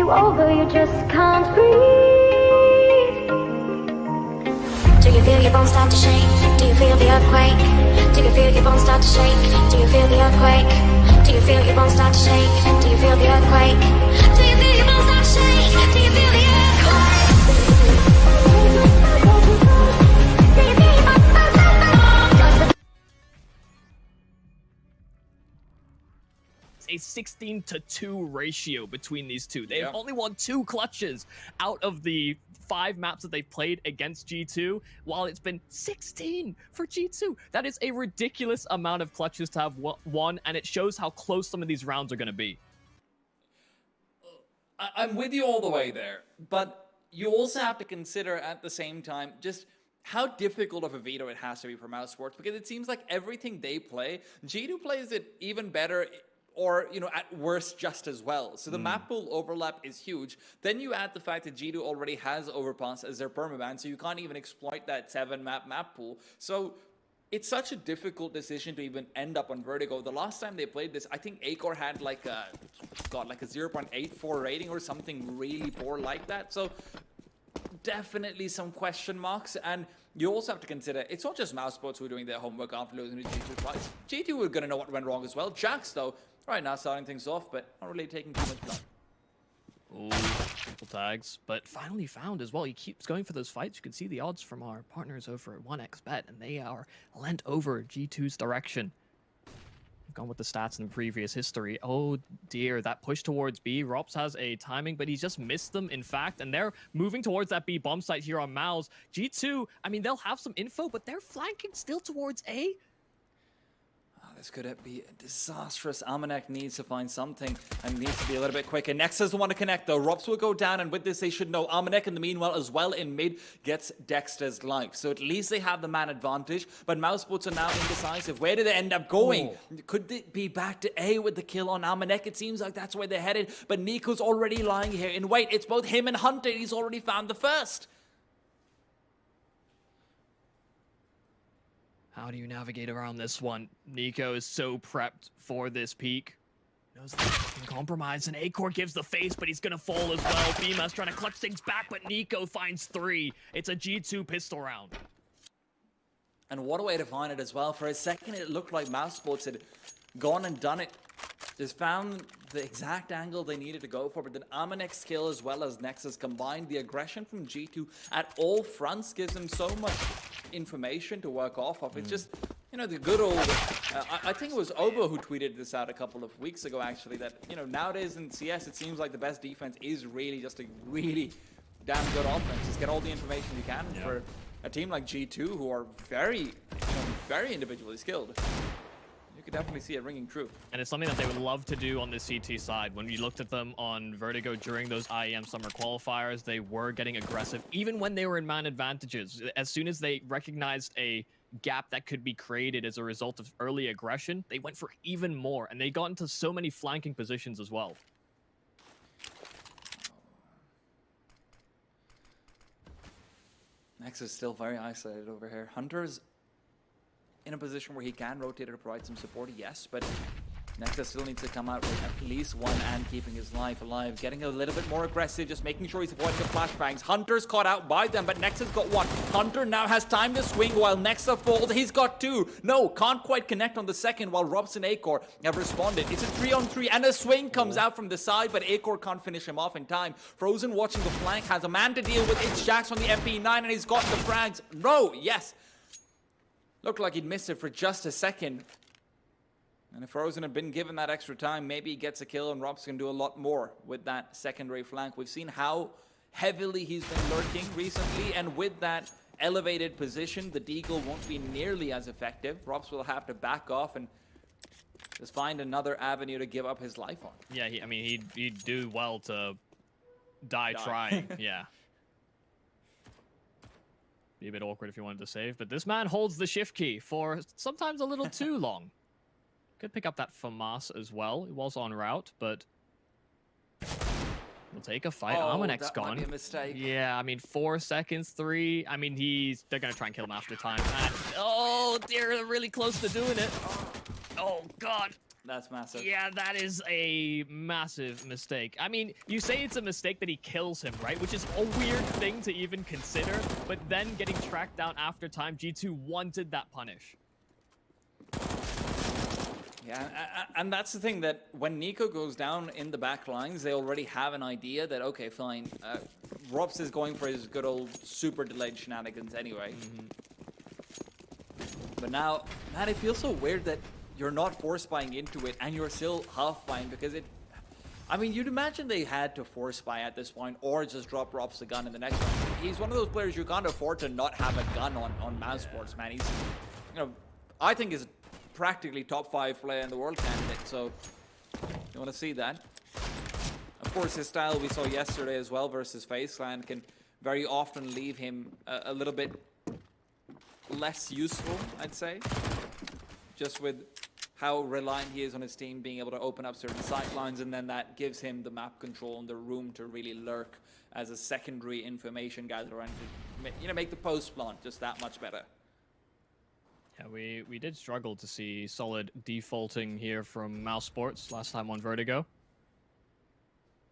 you over, you just can't breathe. Do you feel your bones start to shake? Do you feel the earthquake? Do you feel your bones start to shake? Do you feel the earthquake? Do you feel your bones start to shake? Do you feel the earthquake? Do you feel your bones start to shake? Do you feel the A 16-2 ratio between these two. They've only won 2 clutches out of the 5 maps that they've played against G2, while it's been 16 for G2. That is a ridiculous amount of clutches to have won, and it shows how close some of these rounds are going to be. I'm with you all the way there, but you also have to consider at the same time just how difficult of a veto it has to be for Mousesports, because it seems like everything they play, G2 plays it even better, or, you know, at worst just as well. So the map pool overlap is huge. Then you add the fact that G2 already has Overpass as their permaban, so you can't even exploit that 7-map pool. So it's such a difficult decision to even end up on Vertigo. The last time they played this, I think Acor had like a 0.84 rating or something really poor like that. So definitely some question marks. And you also have to consider, it's not just Mousesports who are doing their homework after losing to G2 twice. G2 were going to know what went wrong as well. Jax, though, right now starting things off, but not really taking too much blood. Ooh, triple tags, but finally found as well. He keeps going for those fights. You can see the odds from our partners over at 1xBet, and they are lent over G2's direction. I've gone with the stats in the previous history. Oh dear, that push towards B. Rops has a timing, but he's just missed them, in fact, and they're moving towards that B bomb site here on Mouse. G2, I mean, they'll have some info, but they're flanking still towards A. This could be disastrous. Amanek needs to find something and needs to be a little bit quicker. Nex doesn't want to connect though. Rops will go down, and with this they should know. Amanek in the meanwhile as well in mid gets Dexter's life. So at least they have the man advantage, but Mousesports are now indecisive. Where do they end up going? Could they be back to A with the kill on Amanek? It seems like that's where they're headed, but Nico's already lying here in wait. It's both him and Hunter. He's already found the first. How do you navigate around this one? Nico is so prepped for this peak. Knows that he can compromise, and Acor gives the face, but he's gonna fall as well. Bima's trying to clutch things back, but Nico finds 3. It's a G2 pistol round. And what a way to find it as well. For a second, it looked like Mousesports had gone and done it. Just found the exact angle they needed to go for, but then Amanek's kill as well as Nexus combined. The aggression from G2 at all fronts gives them so much information to work off of. It's just, you know, the good old, I think it was Obo who tweeted this out a couple of weeks ago, actually, that, you know, nowadays in CS, it seems like the best defense is really just a really damn good offense. Just get all the information you can for a team like G2, who are very, you know, very individually skilled. You could definitely see it ringing true. And it's something that they would love to do on the CT side. When we looked at them on Vertigo during those IEM summer qualifiers, they were getting aggressive, even when they were in man advantages. As soon as they recognized a gap that could be created as a result of early aggression, they went for even more, and they got into so many flanking positions as well. Nex is still very isolated over here. Hunter's in a position where he can rotate or provide some support, yes, but Nexus still needs to come out with at least one and keeping his life alive. Getting a little bit more aggressive, just making sure he's avoiding the flashbangs. Hunter's caught out by them, but Nexus got 1. Hunter now has time to swing while Nexus falls. He's got 2. No, can't quite connect on the second while Robs and Acor have responded. It's a 3-on-3 and a swing comes out from the side, but Acor can't finish him off in time. Frozen watching the flank, has a man to deal with. It's Jax on the MP9 and he's got the frags. No, yes. Looked like he'd missed it for just a second. And if Frozen had been given that extra time, maybe he gets a kill and Robs can do a lot more with that secondary flank. We've seen how heavily he's been lurking recently, and with that elevated position, the Deagle won't be nearly as effective. Robs will have to back off and just find another avenue to give up his life on. Yeah, I mean, he'd do well to die trying, yeah. Be a bit awkward if you wanted to save, but this man holds the shift key for sometimes a little too long. Could pick up that FAMAS as well. It was en route, but we'll take a fight. Amanek's gone. Might be a mistake. Yeah, I mean, 4 seconds, 3. I mean, they're gonna try and kill him after time. And, oh dear, they're really close to doing it. Oh god. That's massive. Yeah, that is a massive mistake. I mean, you say it's a mistake that he kills him, right? Which is a weird thing to even consider, but then getting tracked down after time, G2 wanted that punish. Yeah, and that's the thing, that when Nico goes down in the back lines, they already have an idea that, okay, fine, Rops is going for his good old super delayed shenanigans anyway. But now, man, it feels so weird that you're not force buying into it and you're still half buying, because it... I mean, you'd imagine they had to force buy at this point or just drop Rops the gun in the next one. He's one of those players you can't afford to not have a gun on Mousesports, man. He's, you know, I think is practically top 5 player in the world candidate, so you want to see that. Of course, his style we saw yesterday as well versus FaceLand can very often leave him a little bit less useful, I'd say, just with how reliant he is on his team being able to open up certain sight lines, and then that gives him the map control and the room to really lurk as a secondary information gatherer and to, you know, make the post plant just that much better. Yeah, we did struggle to see solid defaulting here from Mousesports last time on Vertigo.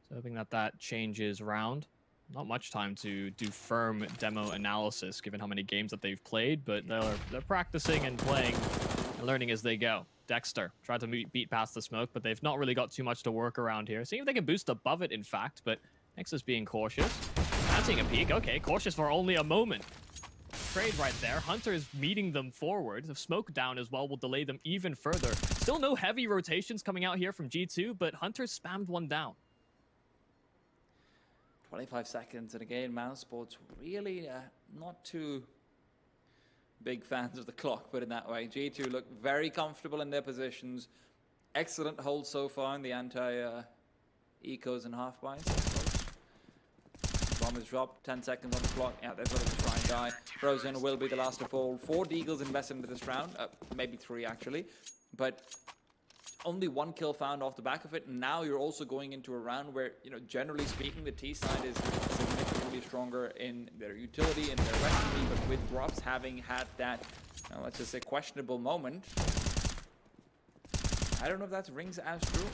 So hoping that that changes round. Not much time to do firm demo analysis given how many games that they've played, but they're practicing and playing and learning as they go. Dexter tried to beat past the smoke, but they've not really got too much to work around here. Seeing if they can boost above it, in fact, but Nexus being cautious. Fancying a peek. Okay, cautious for only a moment. Trade right there. Hunter is meeting them forward. The smoke down as well will delay them even further. Still no heavy rotations coming out here from G2, but Hunter spammed one down. 25 seconds, and again, Mousesports really not too big fans of the clock, put it that way. G2 look very comfortable in their positions. Excellent hold so far in the anti-ecos and half-buys. Bomb is dropped, 10 seconds on the clock. Yeah, they've got to try and die. Frozen will be the last to fall. 4 Deagles invested into this round, maybe 3 actually, but only 1 kill found off the back of it. And now you're also going into a round where, you know, generally speaking, the T side is significantly stronger in their utility and their recipe, but with Drops having had that, let's just say, questionable moment, I don't know if that rings as true.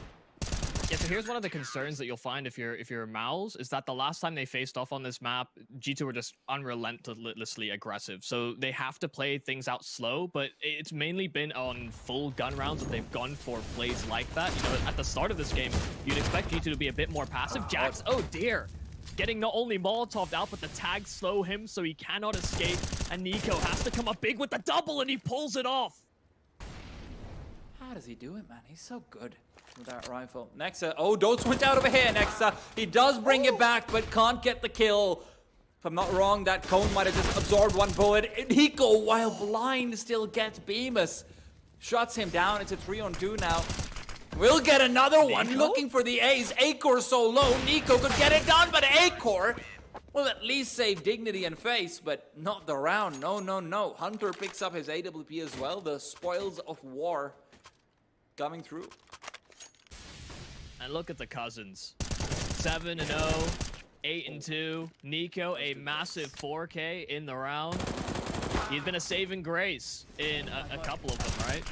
Yeah, so here's one of the concerns that you'll find if you're Mouse, is that the last time they faced off on this map, G2 were just unrelentlessly aggressive. So they have to play things out slow, but it's mainly been on full gun rounds that they've gone for plays like that. You know, at the start of this game, you'd expect G2 to be a bit more passive. Jax, oh dear, getting not only Molotov'd out, but the tags slow him so he cannot escape. And Nico has to come up big with the double, and he pulls it off. How does he do it, man? He's so good with that rifle. Nexa, oh, Dotes went out over here, Nexa. He does bring it back, but can't get the kill. If I'm not wrong, that cone might have just absorbed 1 bullet. Nico, while blind, still gets Bemis. Shuts him down. It's a 3-on-2 now. We'll get another one. Looking for the ace. Acor so low. Nico could get it done, but Acor will at least save dignity and face, but not the round. No, no, no. Hunter picks up his AWP as well. The spoils of war coming through. And look at the cousins. 7-0, 8-2. Nico, a massive 4K in the round. He's been a saving grace in a couple of them, right?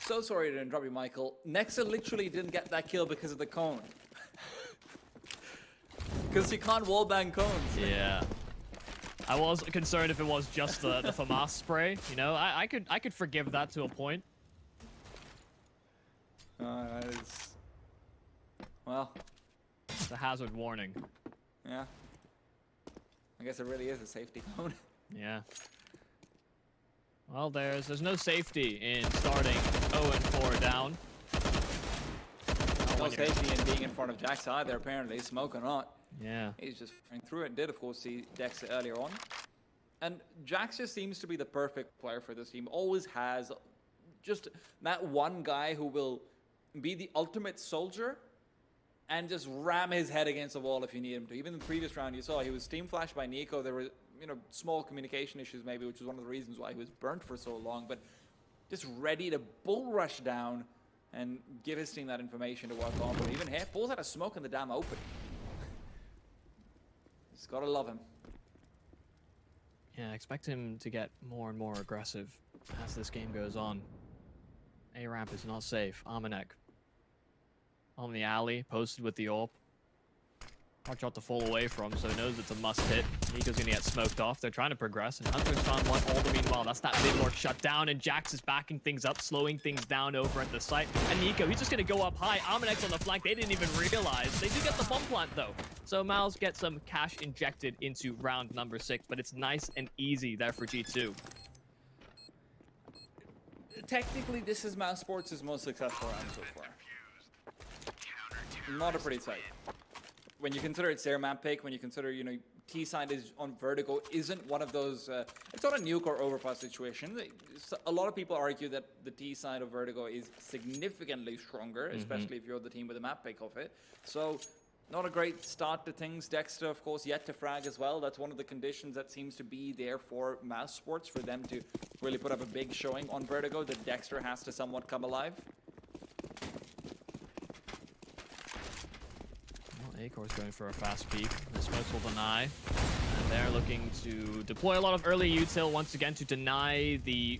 So sorry to interrupt you, Michael. Nexa literally didn't get that kill because of the cone. Because you can't wallbang cones. Yeah. I was concerned if it was just the FAMAS spray. You know, I could forgive that to a point. That is... Well, it's a hazard warning. Yeah. I guess it really is a safety cone. Yeah. Well, there's no safety in starting 0-4 down. No safety in being in front of Jax either, apparently, smoke or not. Yeah. He's just going through it. Did, of course, see Dex earlier on. And Jax just seems to be the perfect player for this team. Always has just that one guy who will be the ultimate soldier and just ram his head against the wall if you need him to. Even in the previous round, you saw he was team flashed by Nico. There were, you know, small communication issues maybe, which was one of the reasons why he was burnt for so long. But just ready to bull rush down and give his team that information to work on. But even here, pulls out a smoke in the damn open. Just gotta love him. Yeah, I expect him to get more and more aggressive as this game goes on. A ramp is not safe. Armanek on the alley, posted with the AWP. Hard shot to fall away from, so knows it's a must hit. Nico's gonna get smoked off. They're trying to progress, and Hunter's found one all the meanwhile. That's that mid-lord shut down, and Jax is backing things up, slowing things down over at the site. And Nico, he's just gonna go up high. Armanek's on the flank. They didn't even realize. They do get the bomb plant, though. So Mouse gets some cash injected into round number 6, but it's nice and easy there for G2. Technically, this is Mousesports' most successful round so far. Not a pretty sight. When you consider it's their map pick, when you consider, you know, T-side is on Vertigo, isn't one of those, it's not a nuke or overpass situation. A lot of people argue that the T-side of Vertigo is significantly stronger, especially if you're the team with a map pick of it. So, not a great start to things. Dexter, of course, yet to frag as well. That's one of the conditions that seems to be there for Mousesports, for them to really put up a big showing on Vertigo, that Dexter has to somewhat come alive. Acor's going for a fast peek. The smokes will deny. And they're looking to deploy a lot of early util once again to deny the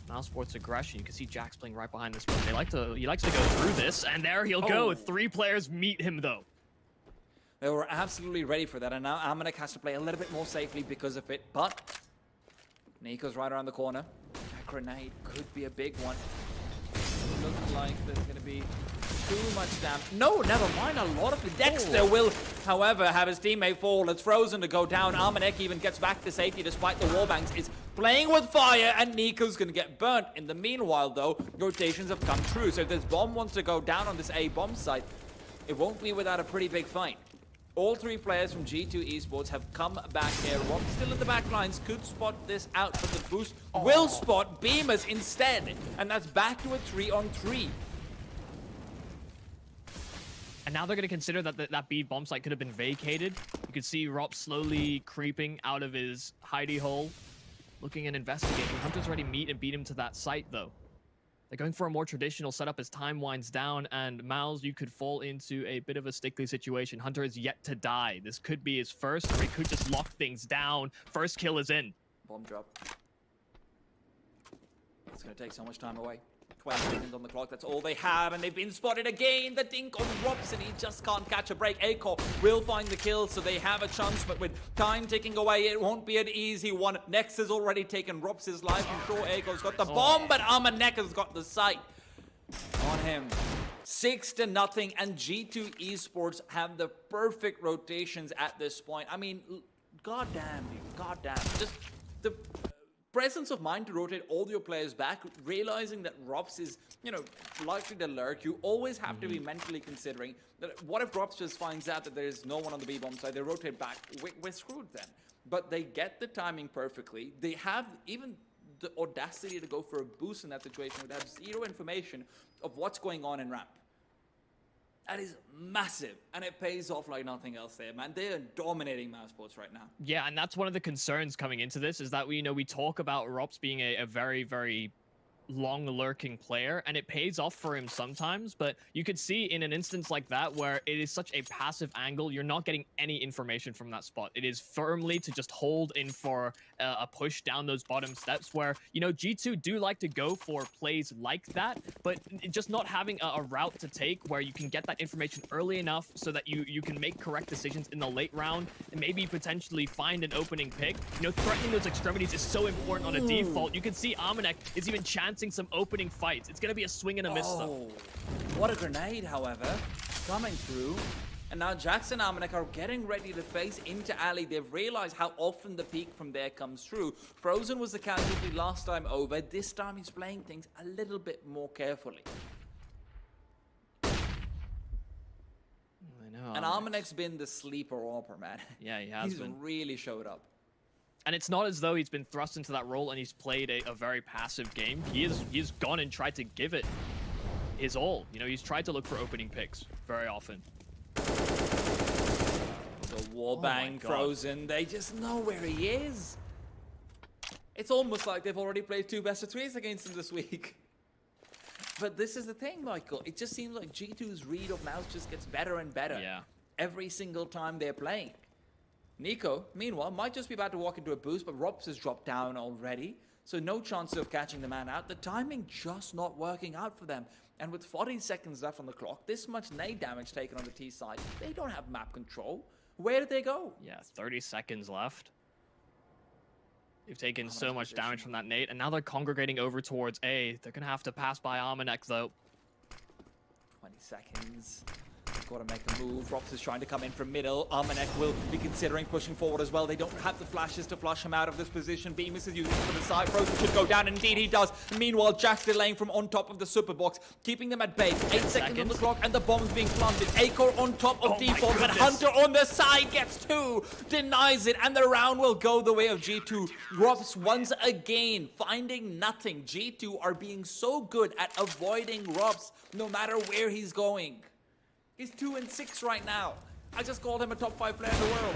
Mousesports aggression. You can see Jax playing right behind the smoke. He likes to go through this, and there he'll go. 3 players meet him though. They were absolutely ready for that, and now Armanek has to play a little bit more safely because of it, but Nico's right around the corner. That grenade could be a big one. Looks like there's going to be too much damage. No, never mind. A lot of the Dexter will, however, have his teammate fall. It's frozen to go down. Armanek even gets back to safety despite the wallbangs. Is playing with fire, and Nico's going to get burnt. In the meanwhile, though, rotations have come true. So if this bomb wants to go down on this A bomb site, it won't be without a pretty big fight. All 3 players from G2 Esports have come back here. Rob still in the back lines, could spot this out, but the boost will spot Beamers instead. And that's back to a 3-on-3. And now they're going to consider that that B bomb site could have been vacated. You could see Rob slowly creeping out of his hidey hole, looking and investigating. Hunter's already meet and beat him to that site, though. They're going for a more traditional setup as time winds down, and Mouse, you could fall into a bit of a stickly situation. Hunter is yet to die. This could be his first, or he could just lock things down. First kill is in. Bomb drop. It's going to take so much time away. 12 seconds on the clock, that's all they have, and they've been spotted again. The dink on Robson, he just can't catch a break. Acor will find the kill, so they have a chance, but with time ticking away, it won't be an easy one. Nex has already taken Robson's life. I'm sure Acor's got the bomb, but Armanek has got the sight on him. 6-0, and G2 Esports have the perfect rotations at this point. I mean, goddamn, dude, goddamn. Just the presence of mind to rotate all your players back, realizing that Rops is, you know, likely to lurk. You always have to be mentally considering that what if Rops just finds out that there is no one on the B-bomb side, they rotate back, we're screwed then. But they get the timing perfectly. They have even the audacity to go for a boost in that situation with have zero information of what's going on in ramp. That is massive, and it pays off like nothing else there, man. They are dominating Mousesports right now. Yeah, and that's one of the concerns coming into this, is that we talk about Rops being a very, very long lurking player, and it pays off for him sometimes, but you could see in an instance like that where it is such a passive angle, you're not getting any information from that spot. It is firmly to just hold in for a push down those bottom steps where, you know, G2 do like to go for plays like that, but just not having a route to take where you can get that information early enough so that you can make correct decisions in the late round and maybe potentially find an opening pick. You know, threatening those extremities is so important on a default. You can see Armanek is even chancing some opening fights. It's going to be a swing and a miss though. What a grenade, however, coming through. And now Jax and Armanek are getting ready to face into alley. They've realized how often the peak from there comes through. Frozen was the casualty last time over. This time he's playing things a little bit more carefully. I know. And Armanek's been the sleeper AWPer, man. Yeah, he has been. He's really showed up. And it's not as though he's been thrust into that role and he's played a very passive game. He's gone and tried to give it his all. You know, he's tried to look for opening picks very often. The wallbang Frozen, they just know where he is. It's almost like they've already played 2 best-of-3s against him this week. But this is the thing, Michael. It just seems like G2's read of Mouse just gets better and better. Yeah. Every single time they're playing. Nico, meanwhile, might just be about to walk into a boost, but Robs has dropped down already. so no chance of catching the man out. The timing just not working out for them. And with 40 seconds left on the clock, this much nade damage taken on the T side, they don't have map control. Where did they go? Yeah, 30 seconds left. They've taken so much position. damage from that nade, and now they're congregating over towards A. They're going to have to pass by Armanek, though. 20 seconds. Got to make a move. Rops is trying to come in from middle. Armanek will be considering pushing forward as well. They don't have the flashes to flush him out of this position. Bemis is using it for the side. Frozen should go down, and indeed he does. Meanwhile, Jack's delaying from on top of the super box, keeping them at bay. 8 seconds on the clock, and the bomb's being planted. Acor on top of default, but Hunter on the side gets 2, denies it, and the round will go the way of G2. Rops once again finding nothing. G2 are being so good at avoiding Rops no matter where he's going. He's 2-6 right now. I just called him a top 5 player in the world.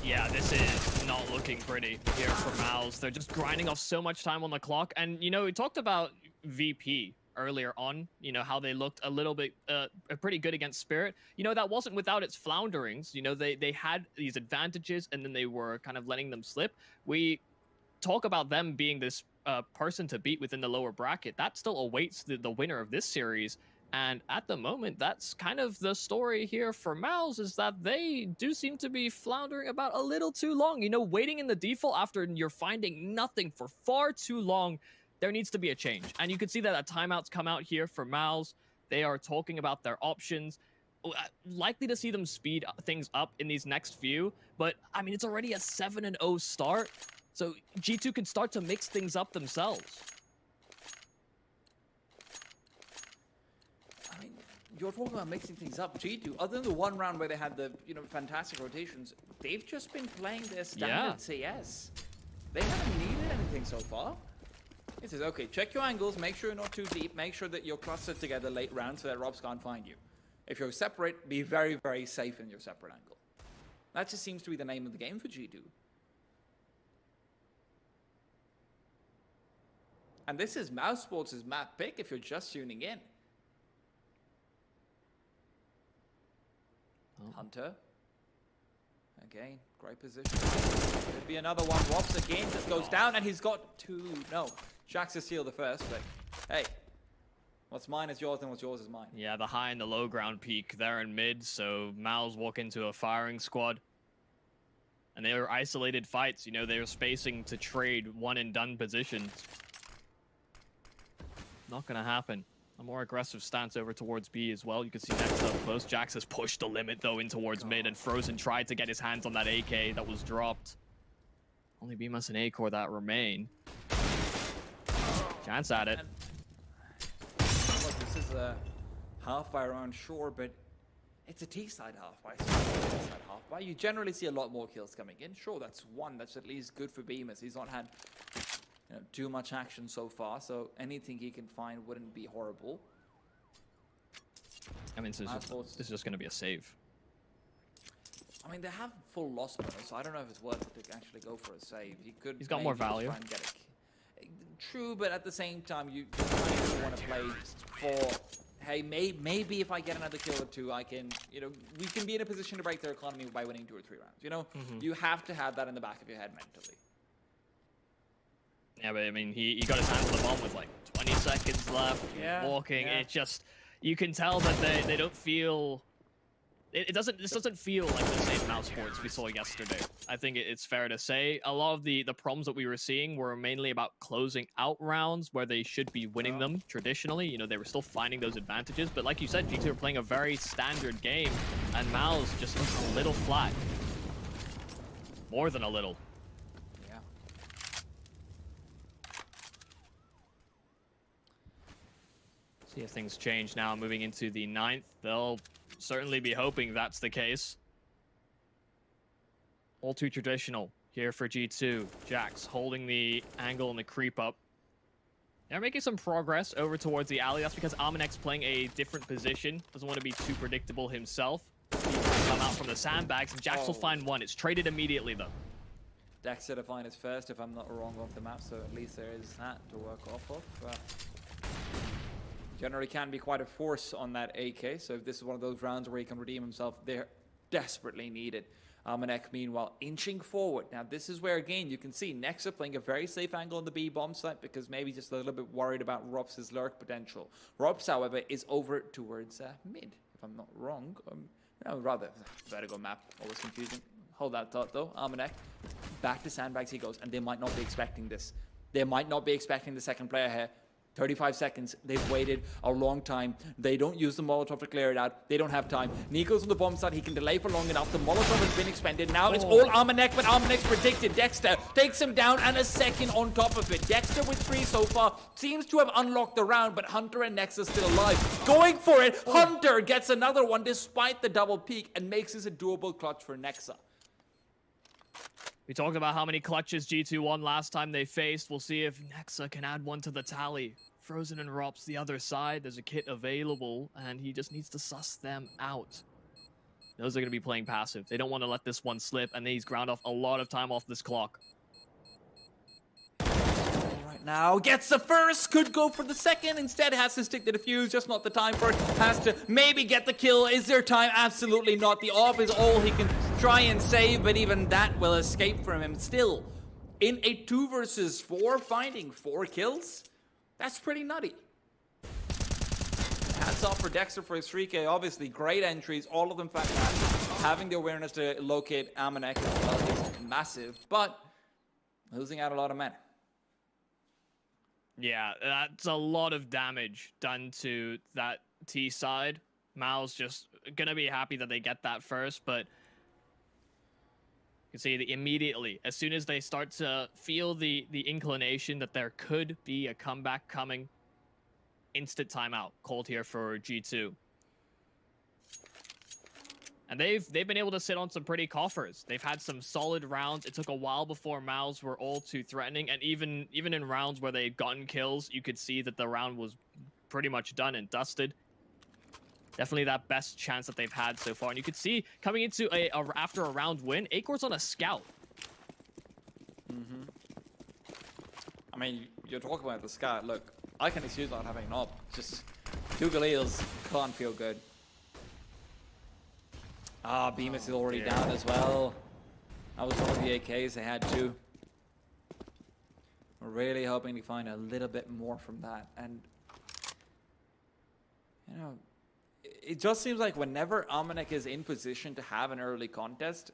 Yeah, this is not looking pretty here for Mouse. They're just grinding off so much time on the clock. And, you know, we talked about VP earlier on, you know, how they looked a little bit pretty good against Spirit. You know, that wasn't without its flounderings. You know, they had these advantages and then they were kind of letting them slip. We talk about them being this person to beat within the lower bracket. That still awaits the winner of this series. And at the moment, that's kind of the story here for Mouse, is that they do seem to be floundering about a little too long. You know, waiting in the default after you're finding nothing for far too long, there needs to be a change. And you can see that timeouts come out here for Mouse. They are talking about their options. Likely to see them speed things up in these next few. But, I mean, it's already a 7-0 start. So G2 can start to mix things up themselves. You're talking about mixing things up. G2, other than the one round where they had the fantastic rotations, they've just been playing their standard CS. They haven't needed anything so far. It says, okay, check your angles, make sure you're not too deep, make sure that you're clustered together late round so that Robs can't find you. If you're separate, be very, very safe in your separate angle. That just seems to be the name of the game for G2. And this is Mousesports' map pick if you're just tuning in. Hunter. Again, great position. Could be another one. Wops again just goes down, and he's got 2. No, Jack's is steal the first, but hey, what's mine is yours, and what's yours is mine. Yeah, the high and the low ground peak there in mid, so Mal's walk into a firing squad. And they were isolated fights, you know, they were spacing to trade one and done positions. Not gonna happen. A more aggressive stance over towards B as well. You can see next up close. Jax has pushed the limit though in towards mid, and Frozen tried to get his hands on that AK that was dropped. Only Bemis and Acor that remain. Chance at it. Look, this is a half-buy around, sure, but it's a T-side half-buy. Half-buy. You generally see a lot more kills coming in. Sure, that's one. That's at least good for Bemis. He's not had too much action so far, so anything he can find wouldn't be horrible. I mean, this is just going to be a save. I mean, they have full loss bonus, so I don't know if it's worth it to actually go for a save. He's got more value. Try and get it. True, but at the same time, you kind of want to play for, hey, maybe if I get another kill or 2, I can, we can be in a position to break their economy by winning 2 or 3 rounds. You have to have that in the back of your head mentally. Yeah, but I mean, he got his hands on the bomb with like 20 seconds left. Yeah, walking. yeah. It just, you can tell that they don't feel. This doesn't feel like the same Mousesports we saw yesterday. I think it's fair to say a lot of the problems that we were seeing were mainly about closing out rounds where they should be winning them traditionally. They were still finding those advantages, but like you said, G2 are playing a very standard game, and Mouse just looks a little flat. More than a little. See if things change now, moving into the 9th. They'll certainly be hoping that's the case. All too traditional here for G2. Jax holding the angle and the creep up. They're making some progress over towards the alley. That's because Armanek's playing a different position. Doesn't want to be too predictable himself. He can come out from the sandbags, and Jax will find one. It's traded immediately, though. Dex to find his first, if I'm not wrong, off the map, so at least there is that to work off of. Generally can be quite a force on that AK, so if this is one of those rounds where he can redeem himself, they're desperately needed. Almanac, meanwhile, inching forward. Now, this is where, again, you can see Nexa playing a very safe angle on the B bomb site because maybe just a little bit worried about Rops' lurk potential. Rops, however, is over towards mid, if I'm not wrong. No, rather, vertigo map, always confusing. Hold that thought, though. Almanac, back to sandbags he goes, and they might not be expecting this. They might not be expecting the second player here. 35 seconds. They've waited a long time. They don't use the Molotov to clear it out. They don't have time. Nico's on the bomb side. He can delay for long enough. The Molotov has been expended. Now it's all Almanac, but Almanac's predicted. Dexter takes him down and a second on top of it. Dexter with 3 so far seems to have unlocked the round, but Hunter and Nex are still alive. Going for it. Hunter gets another one despite the double peak and makes this a doable clutch for Nexa. We talked about how many clutches G2 won last time they faced. We'll see if Nexa can add one to the tally. Frozen and Rops the other side. There's a kit available, and he just needs to suss them out. Those are going to be playing passive. They don't want to let this one slip, and he's ground off a lot of time off this clock. Right now, gets the first, could go for the second. Instead, has to stick to the fuse. Just not the time for it. Has to maybe get the kill. Is there time? Absolutely not. The AWP is all he can try and save, but even that will escape from him. Still, in a 2 versus 4, finding 4 kills, that's pretty nutty. Hats off for Dexter for his 3K. Obviously, great entries. All of them fantastic. Having the awareness to locate Almanac as well is massive, but losing out a lot of men. Yeah, that's a lot of damage done to that T side. Mal's just gonna be happy that they get that first, but you can see that immediately, as soon as they start to feel the inclination that there could be a comeback coming, instant timeout called here for G2. And they've been able to sit on some pretty coffers. They've had some solid rounds. It took a while before Mals were all too threatening, and even in rounds where they'd gotten kills, you could see that the round was pretty much done and dusted. Definitely that best chance that they've had so far. And you could see coming into after a round win, Acor's on a scout. I mean, you're talking about the scout. Look, I can excuse not having an op. Just 2 Galeals can't feel good. Ah, Bemis is already down as well. That was one of the AKs they had too. We're really hoping to find a little bit more from that. And, you know, it just seems like whenever Almanac is in position to have an early contest,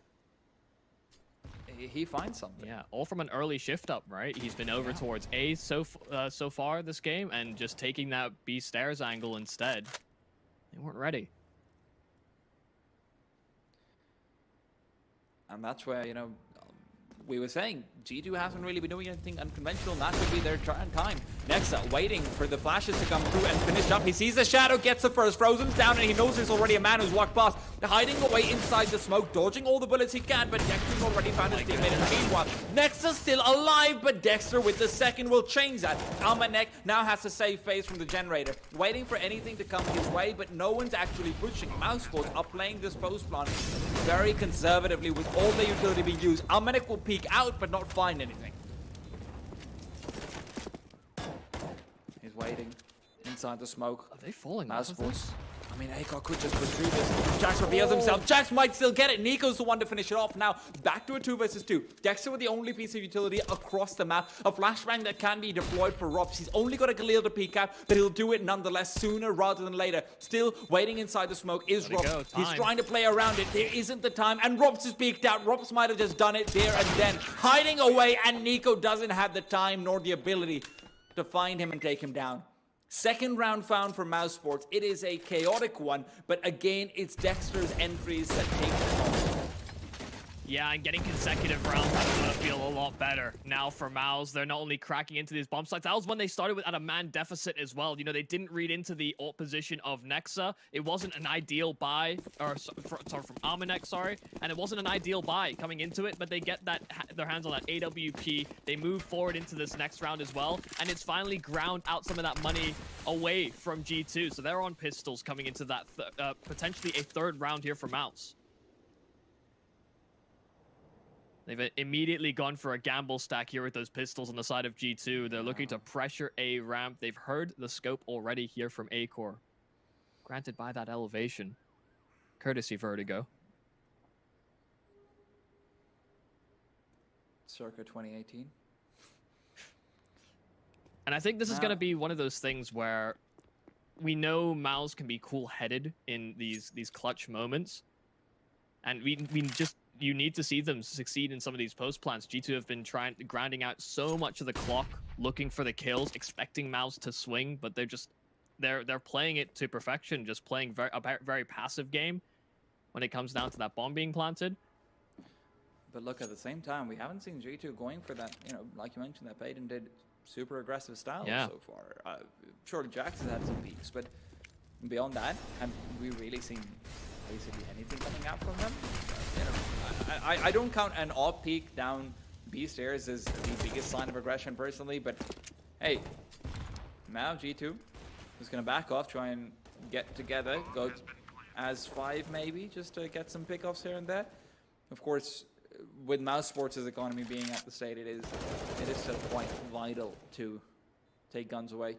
he finds something. Yeah, all from an early shift up, right? He's been over towards A so far this game, and just taking that B stairs angle instead. They weren't ready. And that's where, you know, we were saying G2 hasn't really been doing anything unconventional, and that could be their time. Nexa waiting for the flashes to come through and finish up. He sees the shadow, gets the first, Frozen's down, and he knows there's already a man who's walked past, hiding away inside the smoke, dodging all the bullets he can, but Dexter's already found his teammate. And meanwhile, Nexa's still alive, but Dexter with the second will change that. Almanac now has to save face from the generator, waiting for anything to come his way, but no one's actually pushing. Mousesports are playing this post plan very conservatively with all the utility being used. Almanac will peek out, but not find anything. He's waiting inside the smoke. Are they falling? Mousesports. I mean, Akar could just push through this. Jax reveals himself. Jax might still get it. Nico's the one to finish it off. Now, back to a 2 versus 2. Dexter with the only piece of utility across the map. A flashbang that can be deployed for Rops. He's only got a Galil to peek out, but he'll do it nonetheless sooner rather than later. Still waiting inside the smoke is Rops. He's trying to play around it. There isn't the time, and Rops is peeked out. Rops might have just done it there and then. Hiding away, and Nico doesn't have the time nor the ability to find him and take him down. Second round found for Mousesports. It is a chaotic one, but again, it's Dexter's entries that take the moment. Yeah, and getting consecutive rounds is going to feel a lot better. Now for Mouse, they're not only cracking into these bomb sites. That was when they started at a man deficit as well. You know, they didn't read into the ult position of Nexa. It wasn't an ideal buy, or sorry, from Almanac, sorry. And it wasn't an ideal buy coming into it, but they get that their hands on that AWP. They move forward into this next round as well. And it's finally ground out some of that money away from G2. So they're on pistols coming into that potentially a 3rd round here for Mouse. They've immediately gone for a gamble stack here with those pistols on the side of G2. They're looking to pressure a ramp. They've heard the scope already here from Acor. Granted by that elevation. Courtesy Vertigo. Circa 2018. And I think this is Now- going to be one of those things where we know Mouse can be cool-headed in these clutch moments, and you need to see them succeed in some of these post plants. G2 have been grinding out so much of the clock, looking for the kills, expecting Mouse to swing, but they're playing it to perfection, just playing a very passive game when it comes down to that bomb being planted. But look, at the same time, we haven't seen G2 going for that, you know, like you mentioned, that Payton did super aggressive style so far. Sure, Jax has had some peaks, but beyond that, have we really seen basically anything coming out from them? You know, I don't count an off peak down B stairs as the biggest sign of aggression personally, but hey, now G2 is going to back off, try and get together, go as 5 maybe, just to get some pickoffs here and there. Of course, with Mousesports' economy being at the state it is still quite vital to take guns away.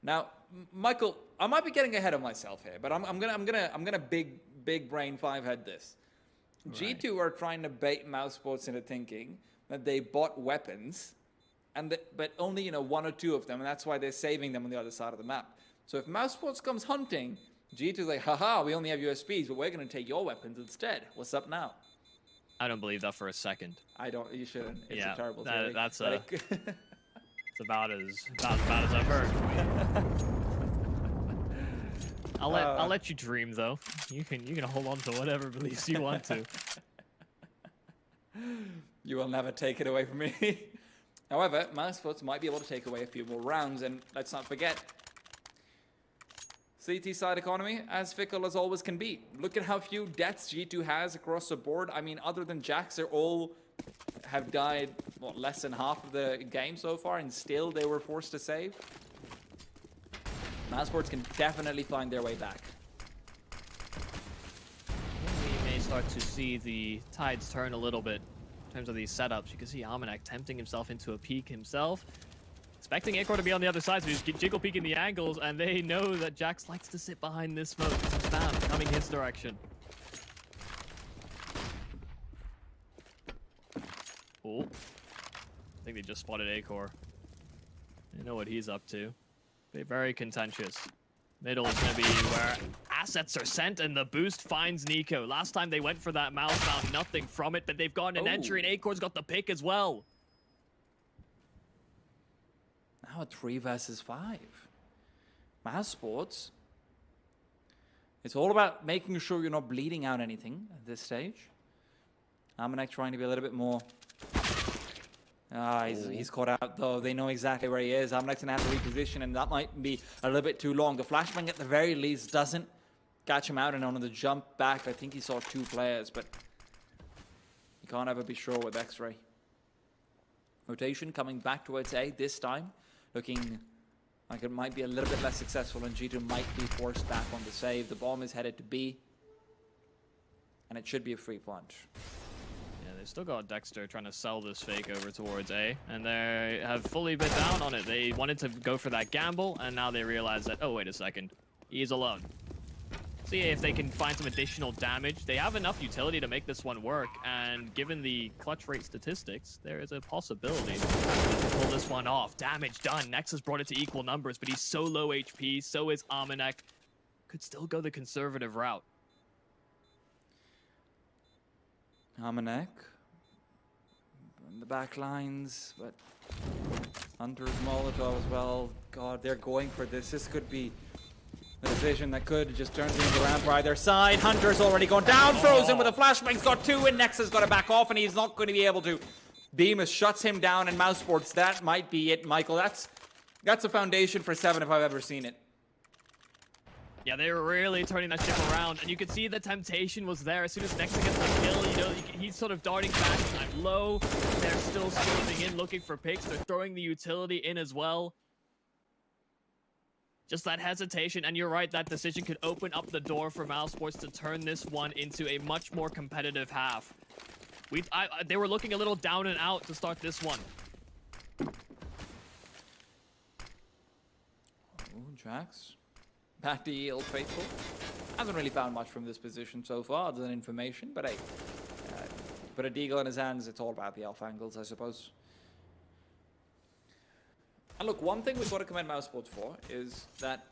Now, Michael, I might be getting ahead of myself here, but I'm gonna big brain 5-head this. Right. G2 are trying to bait Mousesports into thinking that they bought weapons, but only, you know, 1 or 2 of them, and that's why they're saving them on the other side of the map. So if Mousesports comes hunting, G2's like, haha, we only have USBs, but we're gonna take your weapons instead. What's up now? I don't believe that for a second. You shouldn't. It's yeah, a terrible theory. That's it's about as I've heard. I'll let you dream though. You can hold on to whatever beliefs you want to. You will never take it away from me. However, Mousesports might be able to take away a few more rounds, and let's not forget, CT side economy, as fickle as always can be. Look at how few deaths G2 has across the board. I mean, other than Jax, they all have died, what, less than half of the game so far, and still they were forced to save. Mousesports can definitely find their way back. We may start to see the tides turn a little bit in terms of these setups. You can see Almanac tempting himself into a peek himself. Expecting Acor to be on the other side, so he's jiggle peeking the angles, and they know that Jax likes to sit behind this smoke. Bam, coming his direction. Oh, I think they just spotted Acor. They know what he's up to. They're very contentious. Middle is going to be where assets are sent, and the boost finds Nico. Last time they went for that Mouse, found nothing from it, but they've gotten an entry, and Acor's got the pick as well. Now a 3 versus 5. Mousesports. It's all about making sure you're not bleeding out anything at this stage. Almanac trying to be a little bit more. He's caught out though. They know exactly where he is. Almanac's gonna have to reposition, and that might be a little bit too long. The flashbang at the very least doesn't catch him out, and on the jump back, I think he saw 2 players, but you can't ever be sure with X-Ray. Rotation coming back towards A this time. Looking like it might be a little bit less successful, and G2 might be forced back on the save. The bomb is headed to B, and it should be a free plunge. Yeah, they've still got Dexter trying to sell this fake over towards A, and they have fully bit down on it. They wanted to go for that gamble, and now they realize that, oh, wait a second, he's alone. See if they can find some additional damage. They have enough utility to make this one work, and given the clutch rate statistics, there is a possibility to pull this one off. Damage done. Nexus brought it to equal numbers, but he's so low HP, so is Almanac. Could still go the conservative route. Almanac on the back lines, but Hunter's Molotov as well. God, they're going for this. This could be a decision that could just turn things around for either side. Hunter's already gone down. Frozen with a flashbang's got 2, and Nexus got to back off, and he's not going to be able to. Bemis shuts him down, and Mousesports, that might be it, Michael. That's a foundation for 7 if I've ever seen it. Yeah, they were really turning that ship around, and you could see the temptation was there. As soon as Nexus gets the kill, you know, he's sort of darting back time low. They're still scoping in, looking for picks. They're throwing the utility in as well. Just that hesitation, and you're right, that decision could open up the door for Mousesports to turn this one into a much more competitive half. They were looking a little down and out to start this one. Oh, Jax. Back to Old Faithful. Hasn't really found much from this position so far, other than information, but hey, But a deagle in his hands, it's all about the alpha angles, I suppose. And look, one thing we've got to commend Mousesports for is that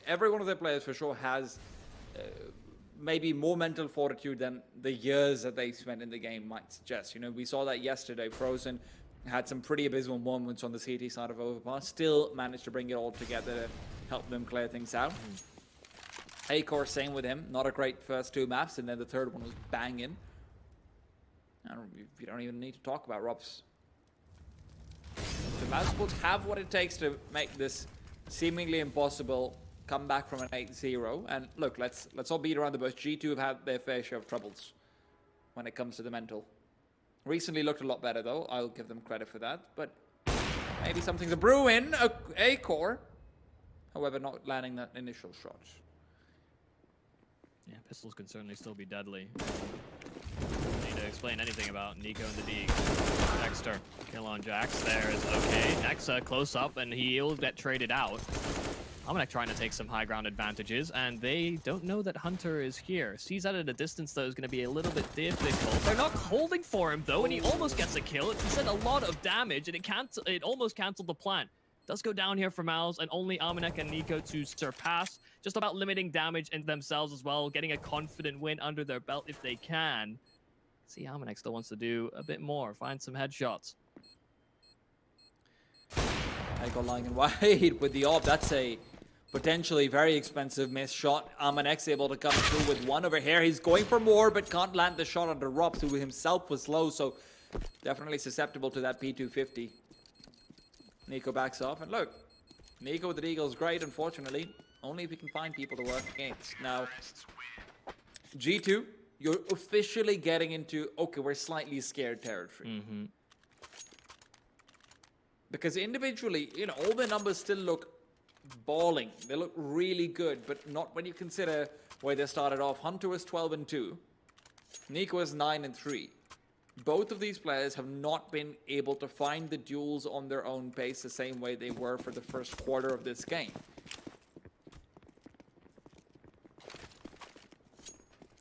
every one of their players for sure has maybe more mental fortitude than the years that they spent in the game might suggest. You know, we saw that yesterday. Frozen had some pretty abysmal moments on the CT side of Overpass, still managed to bring it all together to help them clear things out. Acor, same with him. Not a great first 2 maps, and then the third one was banging. You don't even need to talk about Robs. The Mousesports have what it takes to make this seemingly impossible come back from an 8-0. And look, let's all beat around the bush. G2 have had their fair share of troubles when it comes to the mental. Recently looked a lot better, though. I'll give them credit for that. But maybe something to brew in. Acor, however, not landing that initial shot. Yeah, pistols can certainly still be deadly. Need to explain anything about Nico and the D. Dexter, kill on Jax. There is okay. Nexa close up, and he'll get traded out. Almanac trying to take some high ground advantages, and they don't know that Hunter is here. Sees that at a distance, though, is going to be a little bit difficult. They're not holding for him, though, and he almost gets a kill. He said a lot of damage, and it almost canceled the plan. Does go down here for Mouse, and only Almanac and Nico to surpass. Just about limiting damage in themselves as well, getting a confident win under their belt if they can. See, Almanac still wants to do a bit more, find some headshots. Acor lying in wide with the AWP. That's a potentially very expensive missed shot. Almanac's able to come through with one over here. He's going for more, but can't land the shot under Robs, who himself was low, so definitely susceptible to that P250. Nico backs off, and look, Nico with the Eagle is great, unfortunately. Only if he can find people to work against. Now, G2, you're officially getting into, okay, we're slightly scared territory. Because individually, you know, all their numbers still look balling. They look really good, but not when you consider where they started off. Hunter was 12-2. Nico is 9-3. Both of these players have not been able to find the duels on their own pace the same way they were for the first quarter of this game.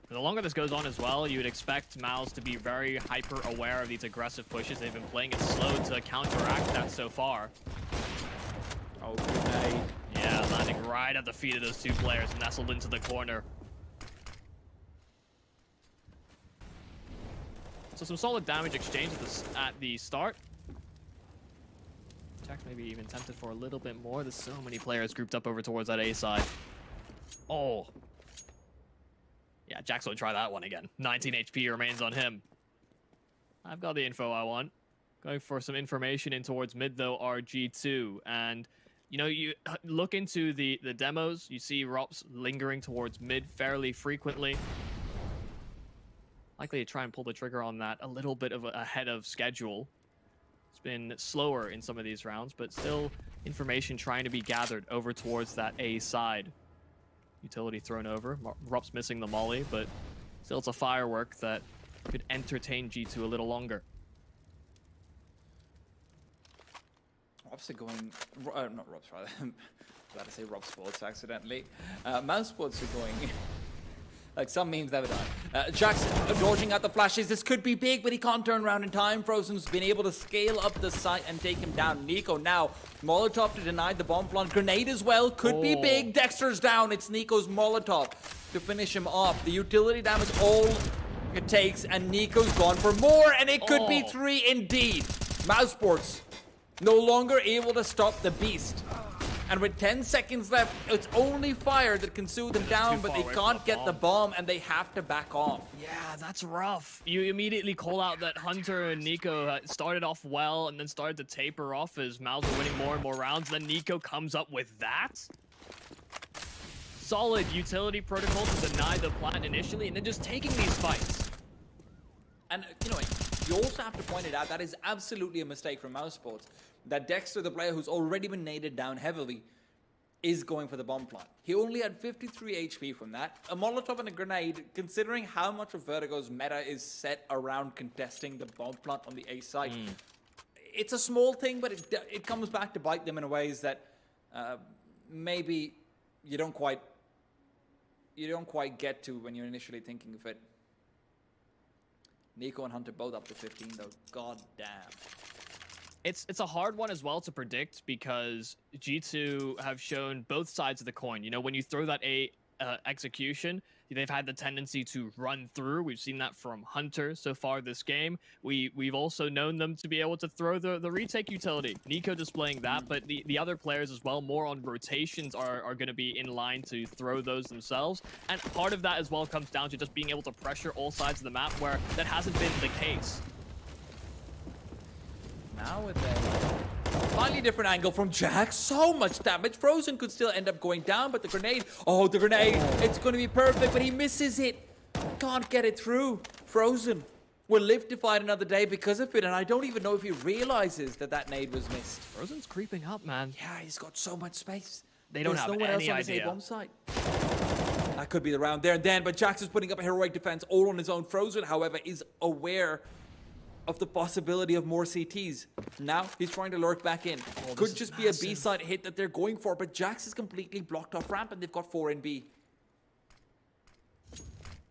The longer this goes on as well, you would expect Mouse to be very hyper-aware of these aggressive pushes. They've been playing it slow to counteract that so far. Oh, grenade. Yeah, landing right at the feet of those two players, nestled into the corner. So some solid damage exchange at the start. Jax maybe even tempted for a little bit more. There's so many players grouped up over towards that A side. Oh. Yeah, Jax won't try that one again. 19 HP remains on him. I've got the info I want. Going for some information in towards mid, though, RG2. And, you know, you look into the demos, you see Rops lingering towards mid fairly frequently. Likely to try and pull the trigger on that a little bit ahead of schedule. It's been slower in some of these rounds, but still information trying to be gathered over towards that A side. Utility thrown over. Rops missing the molly, but still it's a firework that could entertain G2 a little longer. Robs are going... not Robs, rather. I'm about to say Robsports accidentally. Mousesports are going... Like some memes never die. Jax dodging at the flashes. This could be big, but he can't turn around in time. Frozen's been able to scale up the site and take him down. Nico now. Molotov to deny the bomb plant. Grenade as well. Could be big. Dexter's down. It's Nico's Molotov to finish him off. The utility damage all it takes, and Nico's gone for more, and it could be 3 indeed. Mousesports no longer able to stop the beast. And with 10 seconds left, it's only fire that can soothe them down, but they can't get the bomb, and they have to back off. Yeah, that's rough. You immediately call out that Hunter and Nico started off well and then started to taper off as Mouse are winning more and more rounds. Then Nico comes up with that. Solid utility protocol to deny the plant initially, and then just taking these fights. And, you know, you also have to point it out, that is absolutely a mistake from Mousesports. That Dexter, the player who's already been naded down heavily, is going for the bomb plant. He only had 53 HP from that. A Molotov and a grenade, considering how much of Vertigo's meta is set around contesting the bomb plant on the A side. It's a small thing, but it comes back to bite them in ways that maybe you don't quite get to when you're initially thinking of it. Nico and Hunter both up to 15 though. God damn. It's a hard one as well to predict because G2 have shown both sides of the coin. You know, when you throw that execution, they've had the tendency to run through. We've seen that from Hunter so far this game. We've also known them to be able to throw the retake utility. Nico displaying that, but the other players as well, more on rotations, are going to be in line to throw those themselves. And part of that as well comes down to just being able to pressure all sides of the map, where that hasn't been the case. Now with a slightly different angle from Jack, so much damage. Frozen could still end up going down, but the grenade, it's going to be perfect, but he misses it. Can't get it through. Frozen will live to fight another day because of it, and I don't even know if he realizes that nade was missed. Frozen's creeping up, man. Yeah, he's got so much space. They don't have no one any else on this idea. A-bomb site. That could be the round there and then, but Jax is putting up a heroic defense all on his own. Frozen, however, is aware of the possibility of more CTs. Now he's trying to lurk back in. Could just be a B-side hit that they're going for, but Jax is completely blocked off ramp and they've got 4 in B.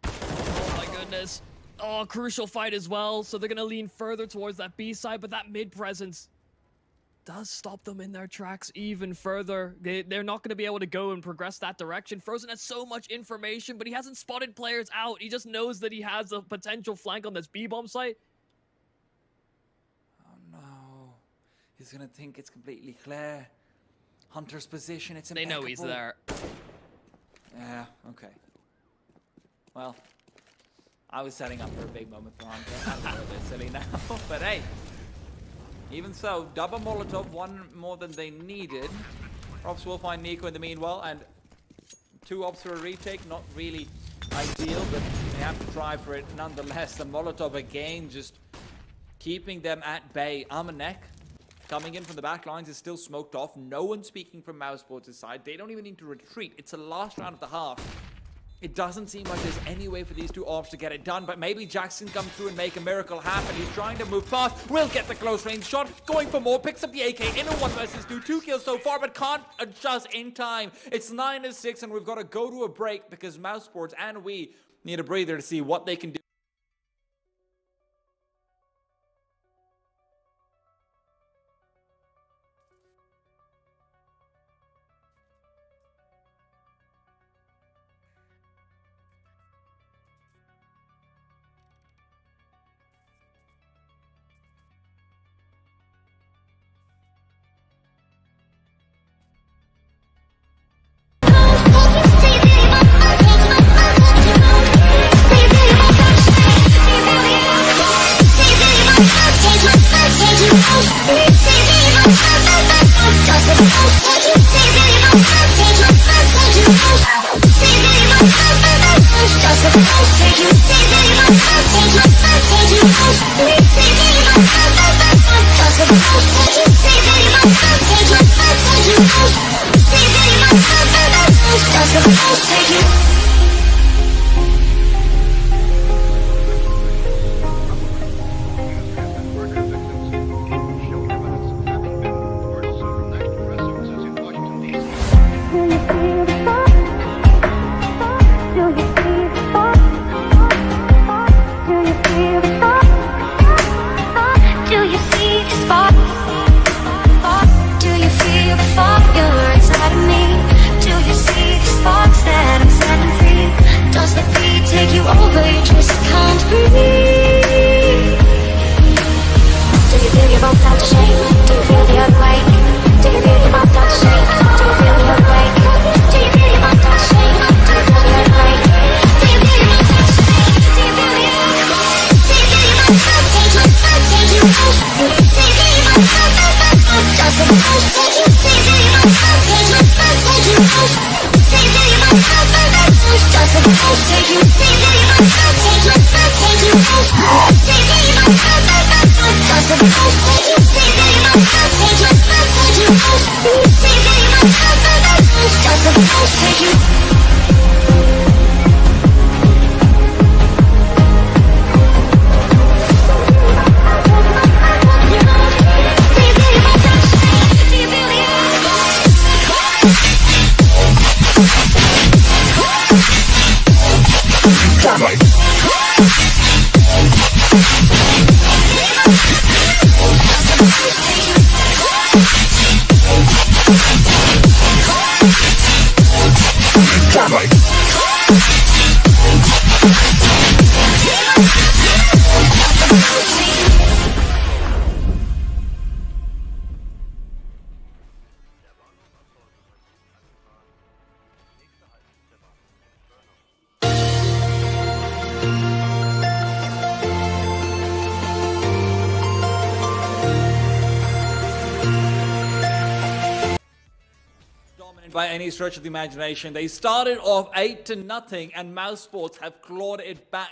Oh my goodness. Oh, crucial fight as well. So they're going to lean further towards that B side, but that mid presence does stop them in their tracks even further. They're not going to be able to go and progress that direction. Frozen has so much information, but he hasn't spotted players out. He just knows that he has a potential flank on this B-bomb site. He's gonna think it's completely clear. Hunter's position, it's They impeccable. know he's there. Yeah, okay. Well, I was setting up for a big moment for Hunter. I'm a little bit silly now, but hey. Even so, double Molotov, one more than they needed. Ops will find Nico in the meanwhile, and 2 ops for a retake, not really ideal, but they have to try for it nonetheless. The Molotov again, just keeping them at bay. Amanek coming in from the back lines is still smoked off. No one speaking from Mousesports' side. They don't even need to retreat. It's the last round of the half. It doesn't seem like there's any way for these 2 ops to get it done, but maybe Jackson come through and make a miracle happen. He's trying to move fast. Will get the close range shot. Going for more. Picks up the AK in a 1 versus 2. 2 kills so far, but can't adjust in time. It's 9-6, and we've got to go to a break because Mousesports and we need a breather to see what they can do. By any stretch of the imagination. They started off 8-0 and Mousesports have clawed it back.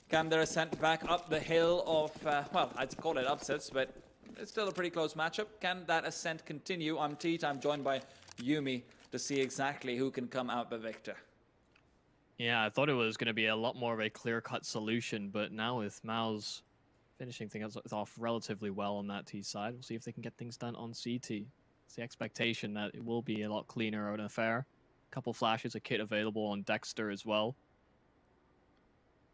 Can their ascent back up the hill of, well, I'd call it upsets, but it's still a pretty close matchup. Can that ascent continue? I'm Teet, I'm joined by Yumi to see exactly who can come out the victor. Yeah, I thought it was going to be a lot more of a clear-cut solution, but now with Mouse finishing things off relatively well on that T side, we'll see if they can get things done on CT. It's the expectation that it will be a lot cleaner of an affair. A couple flashes of kit available on Dexter as well.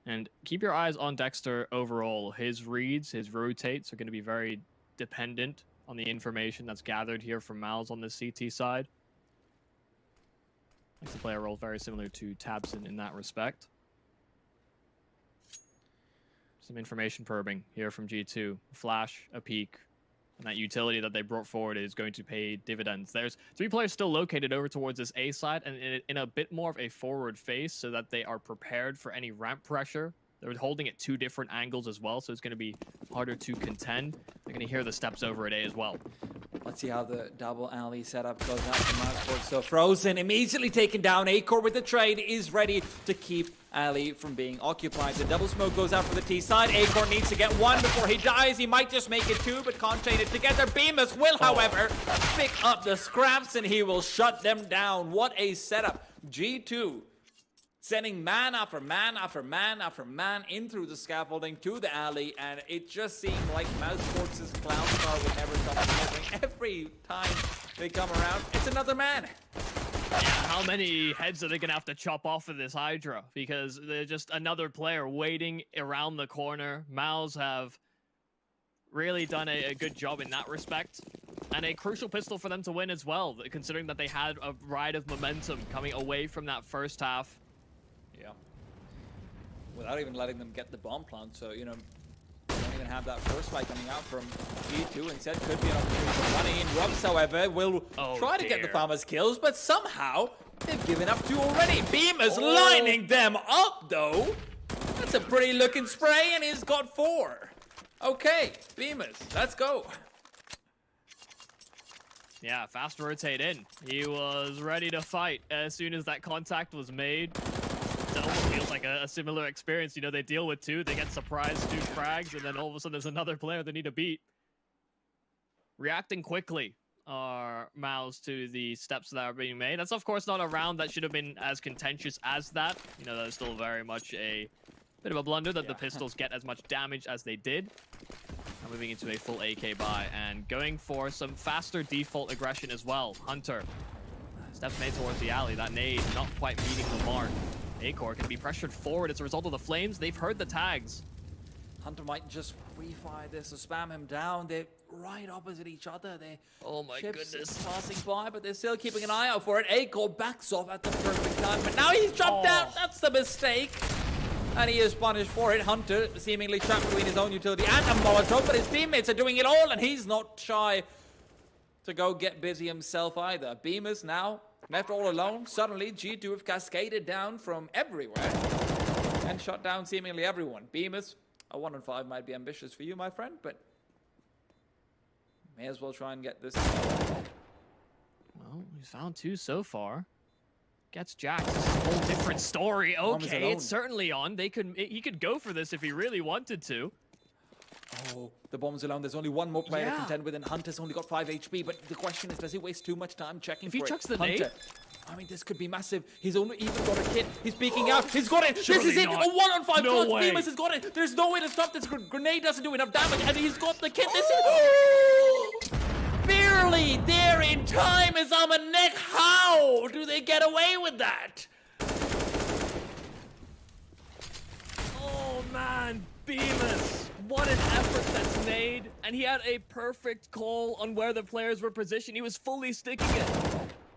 And keep your eyes on Dexter overall. His reads, his rotates are going to be very dependent on the information that's gathered here from Mouse on the CT side. Likes to play a role very similar to Tabson in that respect. Some information probing here from G2. Flash, a peek. And that utility that they brought forward is going to pay dividends. There's 3 players still located over towards this A side and in a bit more of a forward face so that they are prepared for any ramp pressure. They're holding at 2 different angles as well, so it's going to be harder to contend. They're going to hear the steps over at A as well. Let's see how the double alley setup goes out for Mousesports. So Frozen immediately taken down. Acor with the trade is ready to keep alley from being occupied. The double smoke goes out for the T side. Acor needs to get 1 before he dies. He might just make it 2, but can't chain it together. Bemis will, however, pick up the scraps and he will shut them down. What a setup. G2 sending man after man after man after man in through the scaffolding to the alley, and it just seemed like Mousesports' clown car would never stop delivering. Every time they come around, it's another man. Yeah, how many heads are they going to have to chop off of this Hydra? Because they're just another player waiting around the corner. Mouse have really done a good job in that respect. And a crucial pistol for them to win as well, considering that they had a ride of momentum coming away from that first half. Yeah. Without even letting them get the bomb plant, so, you know, they don't even have that first fight coming out from G2. Instead, could be an opportunity for running in. Rubs, however, will try to get the farmers kills, but somehow they've given up 2 already. Bemis lining them up, though. That's a pretty looking spray, and he's got 4. Okay, Bemis, let's go. Yeah, fast rotate in. He was ready to fight as soon as that contact was made. It almost feels like a similar experience. You know, they deal with 2, they get surprised 2 frags, and then all of a sudden there's another player they need to beat. Reacting quickly are Mouse to the steps that are being made. That's of course not a round that should have been as contentious as that. You know, that is still very much a bit of a blunder that the pistols get as much damage as they did. Now moving into a full AK buy and going for some faster default aggression as well. Hunter steps made towards the alley. That nade not quite meeting the mark. Acor can be pressured forward as a result of the flames. They've heard the tags. Hunter might just refire this or spam him down. They're right opposite each other. They Oh my goodness. Passing by, but they're still keeping an eye out for it. Acor backs off at the perfect time, but now he's jumped out. That's the mistake. And he is punished for it. Hunter seemingly trapped between his own utility and a Molotov, but his teammates are doing it all, and he's not shy to go get busy himself either. Bemis now left all alone. Suddenly, G2 have cascaded down from everywhere and shut down seemingly everyone. Bemis, a 1-5 might be ambitious for you, my friend, but may as well try and get this. Well, he's found 2 so far. Gets Jax. This is a whole different story. Okay, it's certainly on. He could go for this if he really wanted to. Oh, the bomb's alone. There's only 1 more player to contend with, and Hunter's only got 5 HP. But the question is, does he waste too much time checking for it? If he chucks the Hunter, nade? I mean, this could be massive. He's only even got a kit. He's peeking out. He's got it. Surely this is not. it. A 1-on-5 No clutch. way. Bemis has got it. There's no way to stop this. Grenade doesn't do enough damage, and he's got the kit. This is barely there in time as I'm a neck. How do they get away with that? Oh man, Bemis. What an effort that's made. And he had a perfect call on where the players were positioned. He was fully sticking it.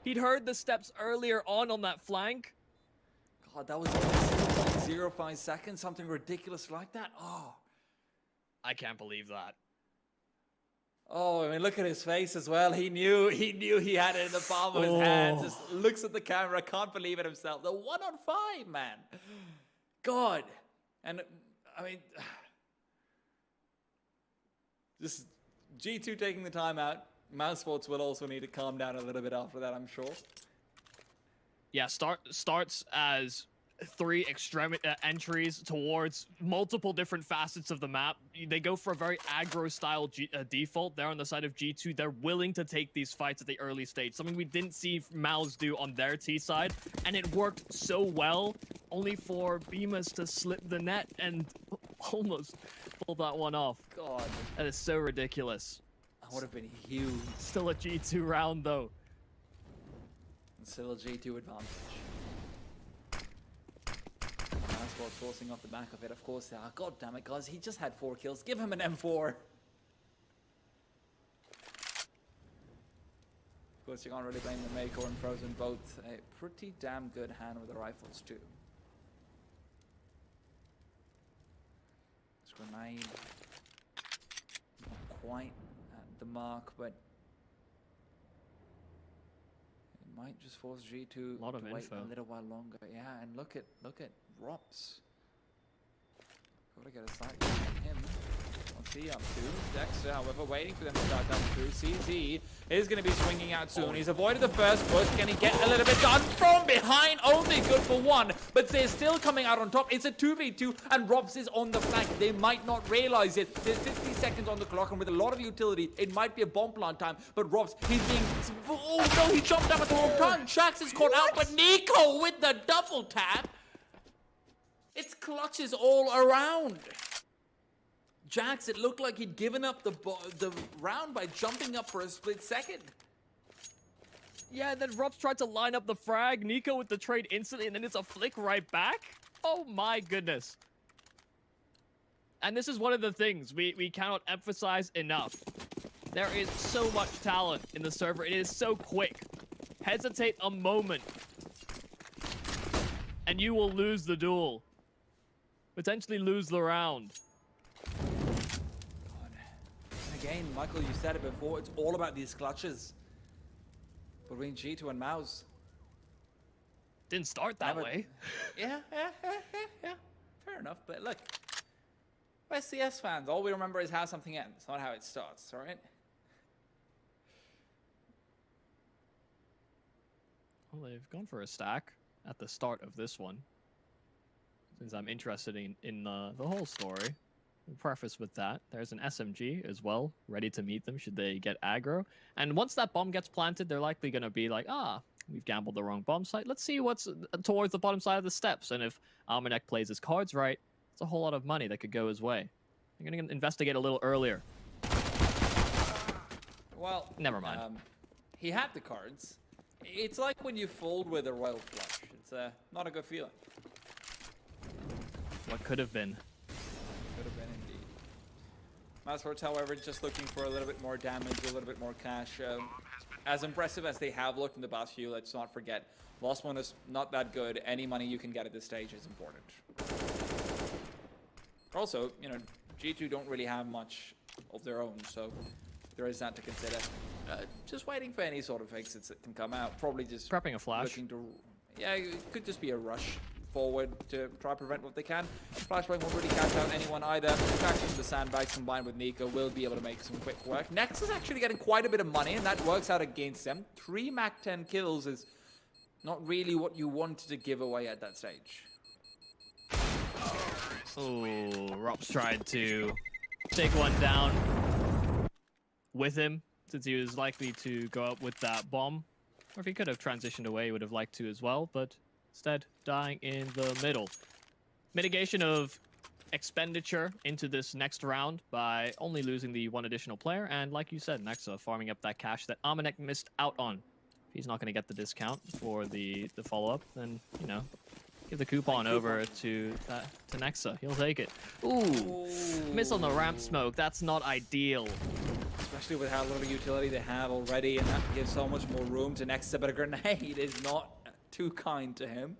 He'd heard the steps earlier on that flank. God, that was 0.05 seconds, something ridiculous like that. Oh. I can't believe that. Oh, I mean, look at his face as well. He knew he had it in the palm of his hand. Just looks at the camera, can't believe it himself. The 1-on-5, man. God. And, I mean, just G2 taking the time out. Mousesports will also need to calm down a little bit after that, I'm sure. Yeah, starts as 3 extreme entries towards multiple different facets of the map. They go for a very aggro style default. They're on the side of G2. They're willing to take these fights at the early stage, something we didn't see Mouse do on their T side, and it worked so well, only for Bemis to slip the net and almost pull that one off. God. That is so ridiculous. That would have been huge. Still a G2 round though. And still a G2 advantage. Mousesports forcing off the back of it, of course they are. God damn it, guys, he just had 4 kills. Give him an M4. Of course, you can't really blame the Mako and Frozen, both a pretty damn good hand with the rifles too. This grenade, not quite at the mark, but it might just force G2 to wait a little while longer. Yeah, and look at Rops. Gotta get a sight on him. What's he up to? Dexter, however, waiting for them to start coming through. CZ is going to be swinging out soon. He's avoided the first push. Can he get a little bit done from behind? Only good for 1, but they're still coming out on top. It's a 2v2, and Robs is on the flank. They might not realize it. There's 50 seconds on the clock, and with a lot of utility, it might be a bomb plant time, but Robs, he's being... Oh no, he jumped up at the wrong time. Shax is caught out, but Nico with the double tap. It's clutches all around. Jax, it looked like he'd given up the round by jumping up for a split second. Yeah, then Robs tried to line up the frag. Nico with the trade instantly, and then it's a flick right back. Oh my goodness. And this is one of the things we cannot emphasize enough. There is so much talent in the server. It is so quick. Hesitate a moment, and you will lose the duel. Potentially lose the round. God. And again, Michael, you said it before, it's all about these clutches between G2 and Mouse. Didn't start that way. Yeah. Fair enough, but look. We're CS fans. All we remember is how something ends, not how it starts, alright? Well, they've gone for a stack at the start of this one. Since I'm interested in the whole story, we'll preface with that. There's an SMG as well, ready to meet them should they get aggro. And once that bomb gets planted, they're likely going to be like, we've gambled the wrong bomb site. Let's see what's towards the bottom side of the steps. And if Armanek plays his cards right, it's a whole lot of money that could go his way. They're going to investigate a little earlier. Well, never mind. He had the cards. It's like when you fold with a royal flush. It's not a good feeling. What could have been. Could have been indeed. Mousesports, however, just looking for a little bit more damage, a little bit more cash. As impressive as they have looked in the past few, let's not forget, Lost One is not that good. Any money you can get at this stage is important. Also, you know, G2 don't really have much of their own, so there is that to consider. Just waiting for any sort of exits that can come out. Probably just prepping a flash. Looking to, yeah, it could just be a rush forward to try to prevent what they can. Flashbang won't really catch out anyone either. Catching the sandbags combined with Nico will be able to make some quick work. Nex is actually getting quite a bit of money, and that works out against them. 3 Mac 10 kills is not really what you wanted to give away at that stage. Oh, Robs tried to take one down with him, since he was likely to go up with that bomb. Or if he could have transitioned away, he would have liked to as well, but instead dying in the middle. Mitigation of expenditure into this next round by only losing the 1 additional player, and like you said, Nexa farming up that cash that Armanek missed out on. If he's not going to get the discount for the follow-up, then, you know, give the coupon over to Nexa. He'll take it. Ooh, miss on the ramp smoke. That's not ideal. especially with how little utility they have already, and that gives so much more room to Nexa, but a grenade is not too kind to him.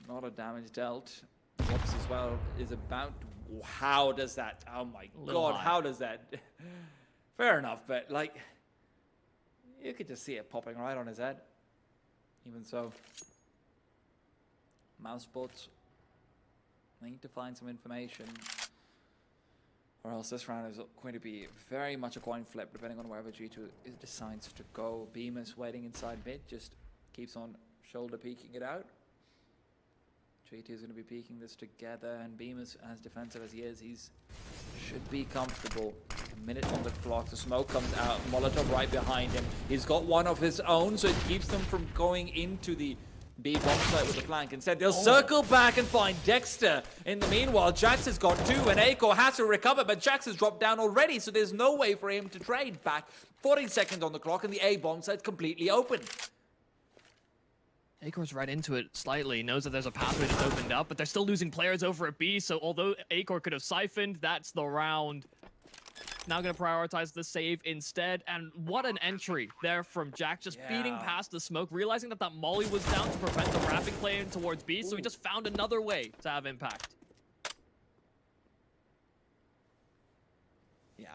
Not a damage dealt. Whoops as well is about... How does that... Oh my god, high. how does that... Fair enough, but like... You could just see it popping right on his head. Even so... Mousesports need to find some information, or else this round is going to be very much a coin flip depending on wherever G2 decides to go. Bemis waiting inside mid, just keeps on shoulder peeking it out. G2 is going to be peeking this together, and Bemis, as defensive as he is, he's should be comfortable. A minute on the clock, the smoke comes out, Molotov right behind him. He's got one of his own, so it keeps them from going into the B bomb site with the flank. Instead, they'll circle back and find Dexter. In the meanwhile, Jax has got two, and Aiko has to recover, but Jax has dropped down already, so there's no way for him to trade back. 40 seconds on the clock, and the A bomb site's completely open. Acor's right into it slightly, knows that there's a pathway that's opened up, but they're still losing players over at B, so although Acor could have siphoned, that's the round. Now going to prioritize the save instead, and what an entry there from Jack, just beating past the smoke, realizing that that molly was down to prevent the wrapping play in towards B, so he just found another way to have impact. Yeah,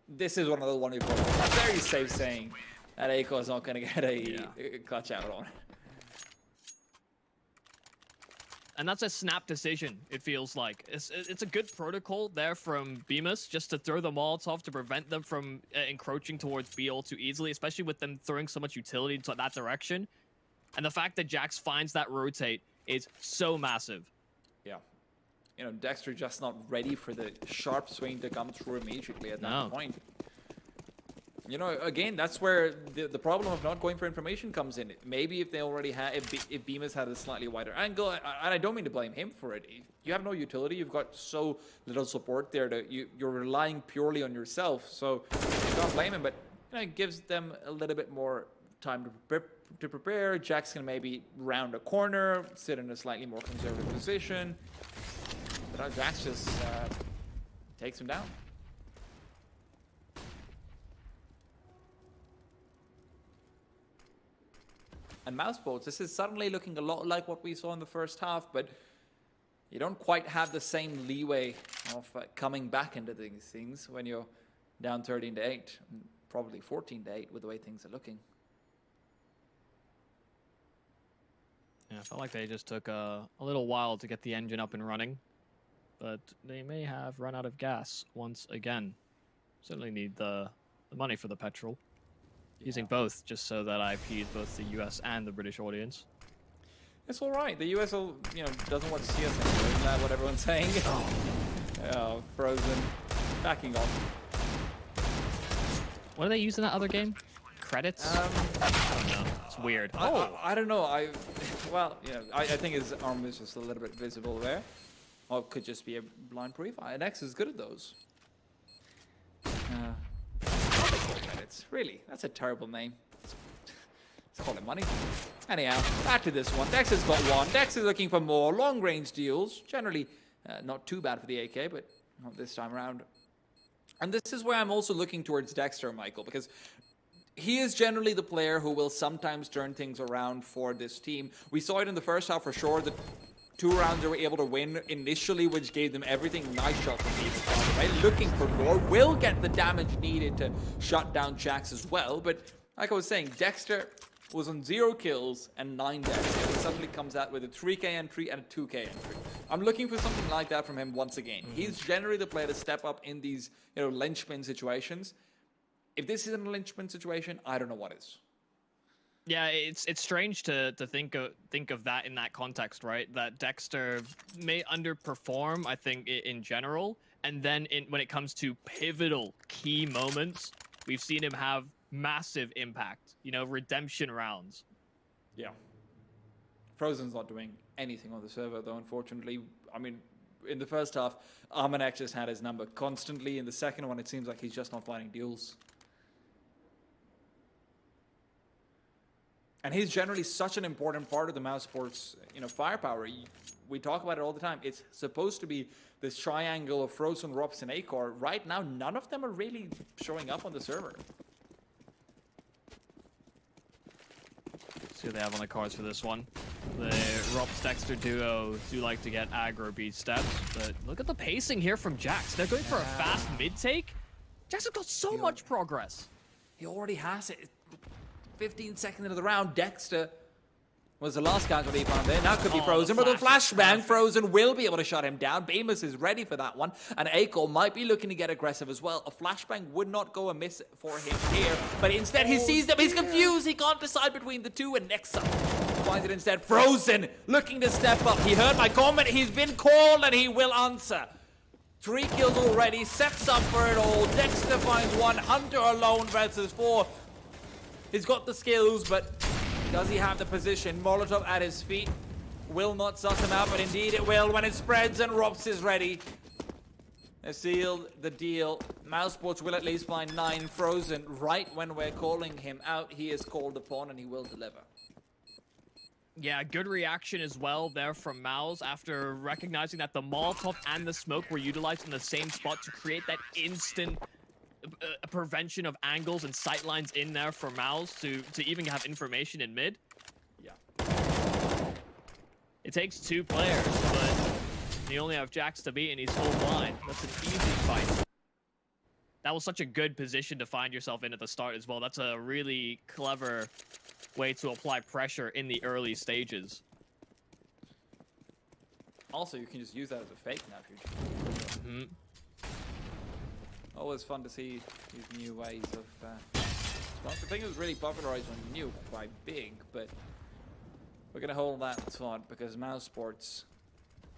this is one of the one we've got a very safe saying that Aiko is not going to get a clutch out on. And that's a snap decision, it feels like. It's a good protocol there from Bemis, just to throw the Molotov to prevent them from encroaching towards B all too easily, especially with them throwing so much utility into that direction. And the fact that Jax finds that rotate is so massive. Yeah. You know, Dexter just not ready for the sharp swing to come through immediately at that point. You know, again, that's where the problem of not going for information comes in. Maybe if they already had, if Bemis had a slightly wider angle, and I don't mean to blame him for it. You have no utility. You've got so little support there that you're relying purely on yourself. So you don't blame him, but you know, it gives them a little bit more time to prepare. Jax can maybe round a corner, sit in a slightly more conservative position. But Jax just takes him down. And Mousesports, this is suddenly looking a lot like what we saw in the first half, but you don't quite have the same leeway of coming back into these things when you're down 13-8, probably 14-8 with the way things are looking. Yeah, I felt like they just took a little while to get the engine up and running, but they may have run out of gas once again. Certainly need the money for the petrol. Using both just so that I appease both the US and the British audience. It's all right. The US will, doesn't want to see us anymore. Isn't that what everyone's saying? Oh, Frozen. Backing off. What do they use in that other game? Credits? I don't know. It's weird. I don't know. I think his arm is just a little bit visible there. Or it could just be a blind pre-fire. And X is good at those. Credits. Really? That's a terrible name. Let's call it money. Anyhow, back to this one. Dex has got one. Dex is looking for more long-range deals. Generally, not too bad for the AK, but not this time around. And this is where I'm also looking towards Dexter, Michael, because he is generally the player who will sometimes turn things around for this team. We saw it in the first half for sure. The 2 rounds they were able to win initially, which gave them everything. Nice shot from Beavis, right? Looking for more. Will get the damage needed to shut down Jax as well. But like I was saying, Dexter was on 0 kills and 9 deaths. And he suddenly comes out with a 3K entry and a 2K entry. I'm looking for something like that from him once again. He's generally the player to step up in these, linchpin situations. If this isn't a linchpin situation, I don't know what is. Yeah, it's strange to think of that in that context, right? That Dexter may underperform, I think, in general, and then when it comes to pivotal key moments, we've seen him have massive impact. Redemption rounds. Yeah. Frozen's not doing anything on the server, though, unfortunately. I mean, in the first half, Armanek just had his number constantly. In the second one, it seems like he's just not finding deals. And he's generally such an important part of the Mousesports, firepower. we talk about it all the time. It's supposed to be this triangle of Frozen, Rops, and Acor. Right now, none of them are really showing up on the server. See what they have on the cards for this one. The Rops Dexter duo do like to get aggro beat steps, but look at the pacing here from Jax. They're going for a fast mid take. Jax has got so much progress. He already has it. 15 seconds into the round, Dexter was the last casualty found there. Now could be Frozen, but the flashbang, Frozen will be able to shut him down. Bemis is ready for that one, and Acor might be looking to get aggressive as well. A flashbang would not go amiss for him here, but instead he sees them. He's confused. He can't decide between the two, and next up finds it instead. Frozen looking to step up. He heard my comment. He's been called, and he will answer. 3 kills already, sets up for it all. Dexter finds one. Hunter alone versus 4. He's got the skills, but does he have the position? Molotov at his feet will not suss him out, but indeed it will when it spreads and Rops is ready. They sealed the deal. Mousesports will at least find 9. Frozen right when we're calling him out. He is called upon and he will deliver. Yeah, good reaction as well there from Mouse after recognizing that the Molotov and the smoke were utilized in the same spot to create that instant prevention of angles and sight lines in there for Mouse to even have information in mid. Yeah. It takes 2 players, but you only have Jax to beat and he's full blind. That's an easy fight. That was such a good position to find yourself in at the start as well. That's a really clever way to apply pressure in the early stages. Also, you can just use that as a fake now if you Always fun to see these new ways of I think it was really popularized on Nuke quite big, but we're gonna hold that thought because Mousesports,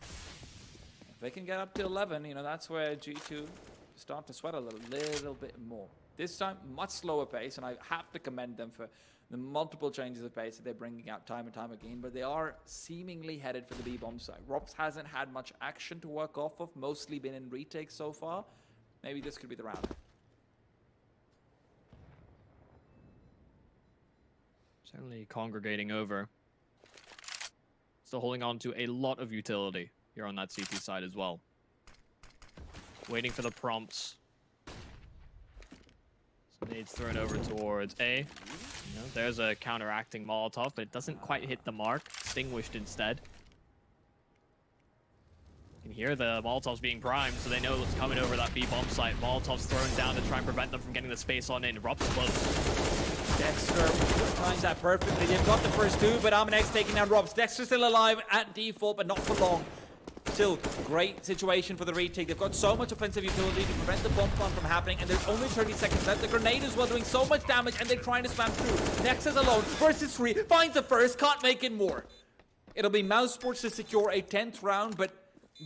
if they can get up to 11, you know, that's where G2 start to sweat a little bit more. This time, much slower pace, and I have to commend them for the multiple changes of pace that they're bringing out time and time again, but they are seemingly headed for the B-bomb side. Rops hasn't had much action to work off of, mostly been in retakes so far. Maybe this could be the round. Certainly congregating over. Still holding on to a lot of utility here on that CT side as well. Waiting for the prompts. Nades thrown over towards A. You know, there's a counteracting Molotov, but it doesn't quite hit the mark. Extinguished instead. You can hear the Molotovs being primed, so they know what's coming over that B-bomb site. Molotovs thrown down to try and prevent them from getting the space on in. Rops close. Dexter times that perfectly. They've got the first 2, but Aminex taking down Rops. Dexter still alive at default, but not for long. Still, great situation for the retake. They've got so much offensive utility to prevent the bomb plant from happening, and there's only 30 seconds left. The grenade as well doing so much damage, and they're trying to spam through. Nexus alone versus 3, finds the first, can't make it more. It'll be Mousesports to secure a 10th round, but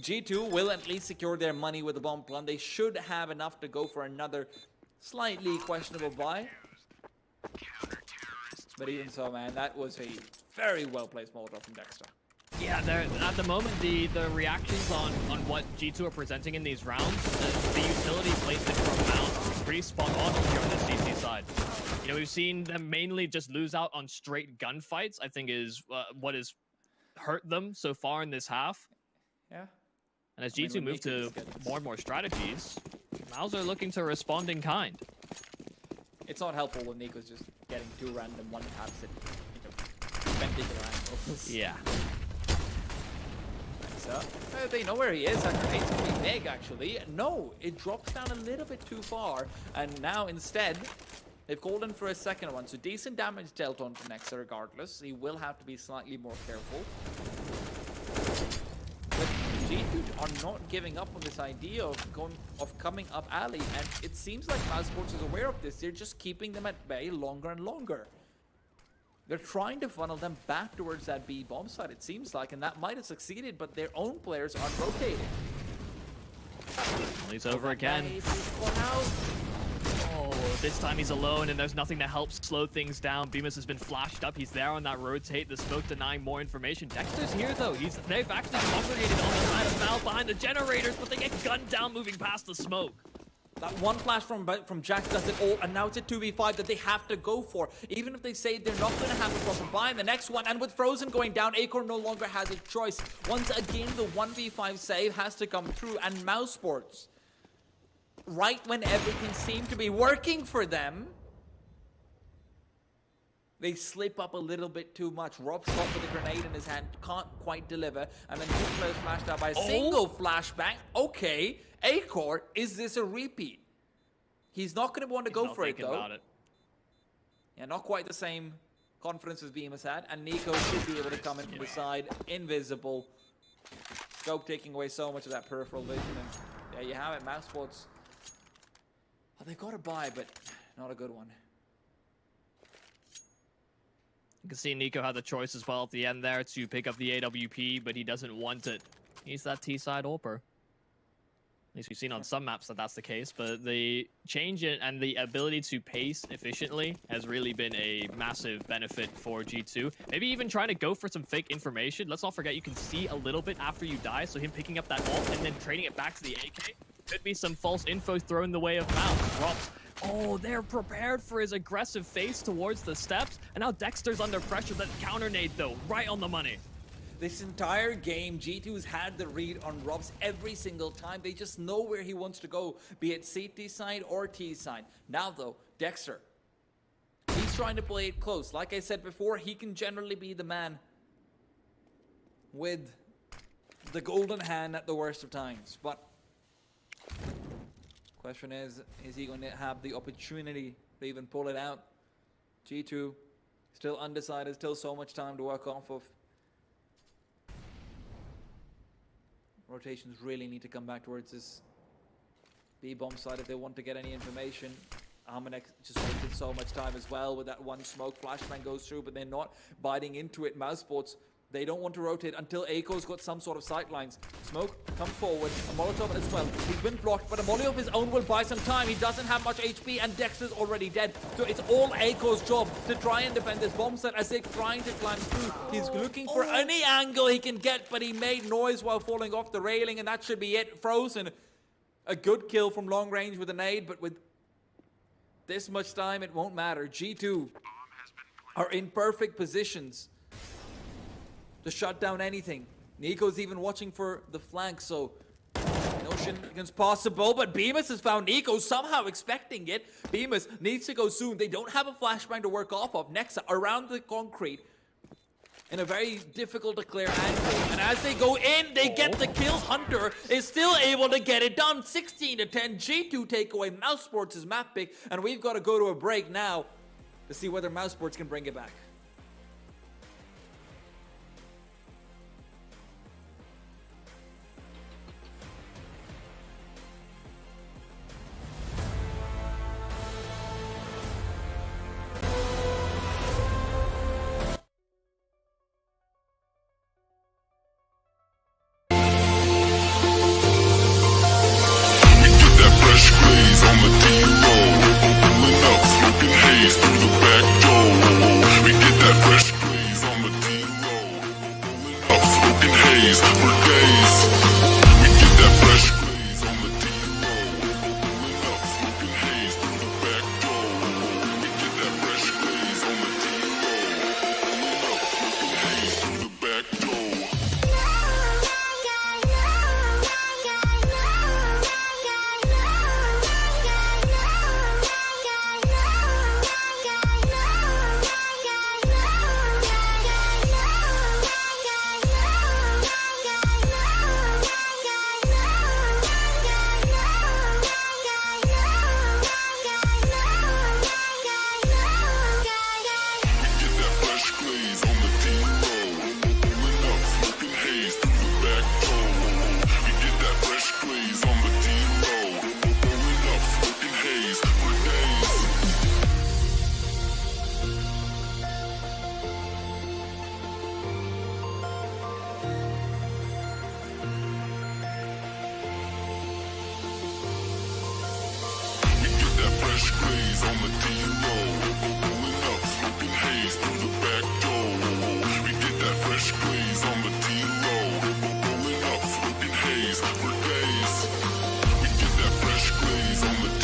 G2 will at least secure their money with the bomb plant. They should have enough to go for another slightly questionable buy. But even so, man, that was a very well-placed Molotov from Dexter. Yeah, at the moment, the reactions on what G2 are presenting in these rounds, the utility placement from Mouse is pretty spot on here on the CT side. You know, we've seen them mainly just lose out on straight gunfights, I think is what has hurt them so far in this half. Yeah. And as G2 move to more and more strategies, Mouse are looking to respond in kind. It's not helpful when Nico's just getting 2 random one-taps at, you know, perpendicular angles. Yeah. So, they know where he is. That grenade's gonna be big, actually. No, it drops down a little bit too far, and now instead, they've called in for a second one. So decent damage dealt on to Nexa regardless. He will have to be slightly more careful. But G2 are not giving up on this idea of coming up alley, and it seems like Mousesports is aware of this. They're just keeping them at bay longer and longer. They're trying to funnel them back towards that B bomb site, it seems like, and that might have succeeded, but their own players aren't rotating. Well, he's over again. Oh, this time he's alone, and there's nothing to help slow things down. Bemis has been flashed up. He's there on that rotate. The smoke denying more information. Dexter's here, though. They've actually congregated on the side of Val behind the generators, but they get gunned down moving past the smoke. That one flash from Jack does it all, and now it's a 2v5 that they have to go for. Even if they say they're not going to have a proper buy in the next one, and with Frozen going down, Acorn no longer has a choice. Once again, the 1v5 save has to come through, and Mousesports, right when everything seemed to be working for them, they slip up a little bit too much. Rob's caught with a grenade in his hand, can't quite deliver, and then 2 players flashed out by a single flashbang. Okay, Acorn, is this a repeat? He's not going to want to go for it, though. About it. Yeah, not quite the same confidence as Bemis had, and Nico should be able to come in from the side, invisible. Scope taking away so much of that peripheral vision, and there you have it, Mousesports. Oh, they've got a buy, but not a good one. You can see Nico had the choice as well at the end there to pick up the AWP, but he doesn't want it. He's that T-side AWPer. At least we've seen on some maps that that's the case, but the change in and the ability to pace efficiently has really been a massive benefit for G2. Maybe even trying to go for some fake information. Let's not forget you can see a little bit after you die, so him picking up that ult and then trading it back to the AK. Could be some false info thrown the way of Mouse. Drops. Oh, they're prepared for his aggressive face towards the steps, and now Dexter's under pressure. That counter nade, though, right on the money. This entire game, G2's had the read on Robs every single time. They just know where he wants to go, be it CT side or T side. Now, though, Dexter, he's trying to play it close. Like I said before, he can generally be the man with the golden hand at the worst of times. But question is he going to have the opportunity to even pull it out? G2, still undecided, still so much time to work off of. Rotations really need to come back towards this B-bomb side if they want to get any information. Armanek just wasted so much time as well with that one smoke. Flashbang goes through, but they're not biting into it. Mousesports, they don't want to rotate until Ako's got some sort of sightlines. Smoke, come forward. A Molotov as well. He's been blocked, but a Molly of his own will buy some time. He doesn't have much HP, and Dexter's already dead. So it's all Ako's job to try and defend this bomb set as they're trying to climb through. He's looking for any angle he can get, but he made noise while falling off the railing, and that should be it. Frozen. A good kill from long range with a nade, but with this much time, it won't matter. G2 are in perfect positions to shut down anything. Nico's even watching for the flank, so no shenanigans possible, but Bemis has found Nico, somehow expecting it. Bemis needs to go soon. They don't have a flashbang to work off of. Nexa around the concrete in a very difficult to clear angle, and as they go in, they get the kill. Hunter is still able to get it done. 16-10, G2 take away Mousesports' map pick, and we've got to go to a break now to see whether Mousesports can bring it back. On the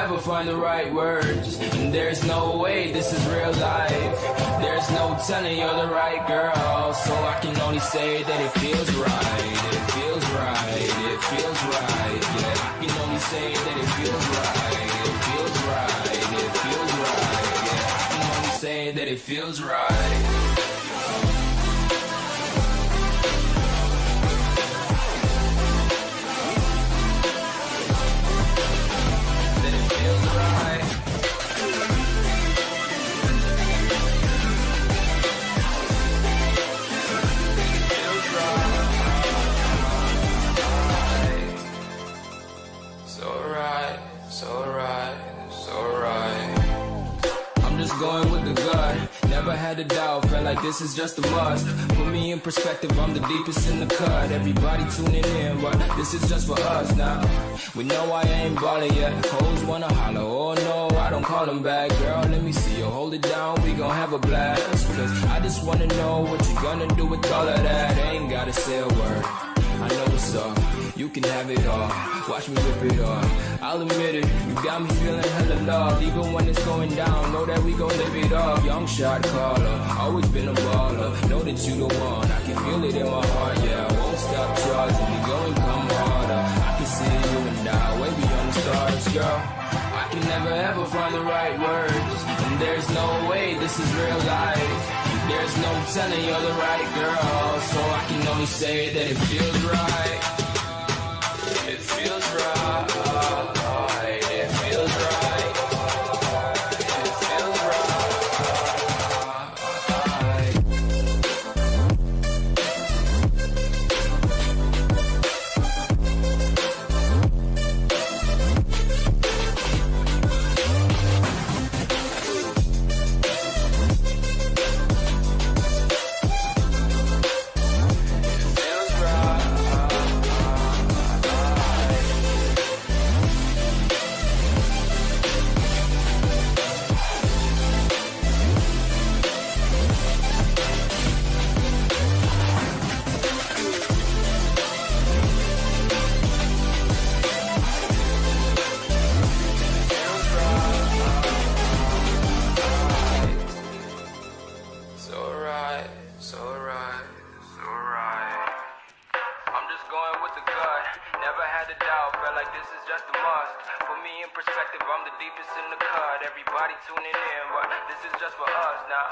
ever find the right words. And there's no way this is real life. There's no telling you're the right girl. So I can only say that it feels right. It feels right. It feels right. Yeah, I can only say that it feels right. It feels right. It feels right. Yeah, I can only say that it feels right. Going with the gut, never had a doubt, felt like this is just a must. Put me in perspective, I'm the deepest in the cut. Everybody tuning in, but this is just for us now. We know I ain't ballin' yet, hoes wanna holler, oh no, I don't call them back. Girl, let me see you hold it down, we gon' have a blast. Cause I just wanna know what you gonna do with all of that. Ain't gotta say a word, I know what's up. You can have it all, watch me rip it off. I'll admit it, you got me feeling hella love. Even when it's going down, know that we gon' live it up. Young shot caller, always been a baller. Know that you the one, I can feel it in my heart. Yeah, I won't stop charging, we going come harder. I can see you and I, way beyond the stars, girl. I can never ever find the right words. And there's no way this is real life. There's no telling you're the right girl. So I can only say that it feels right. It feels right, it feels right, it feels Everybody tuning in, but this is just for us now.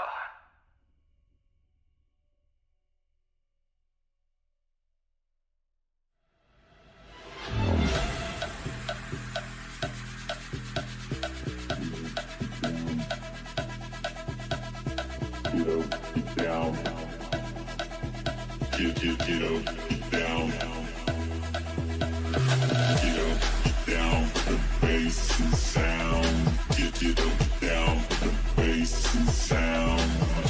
Down. Get up, down. Get up, down. The bass and sound. Get up, down. The bass and sound.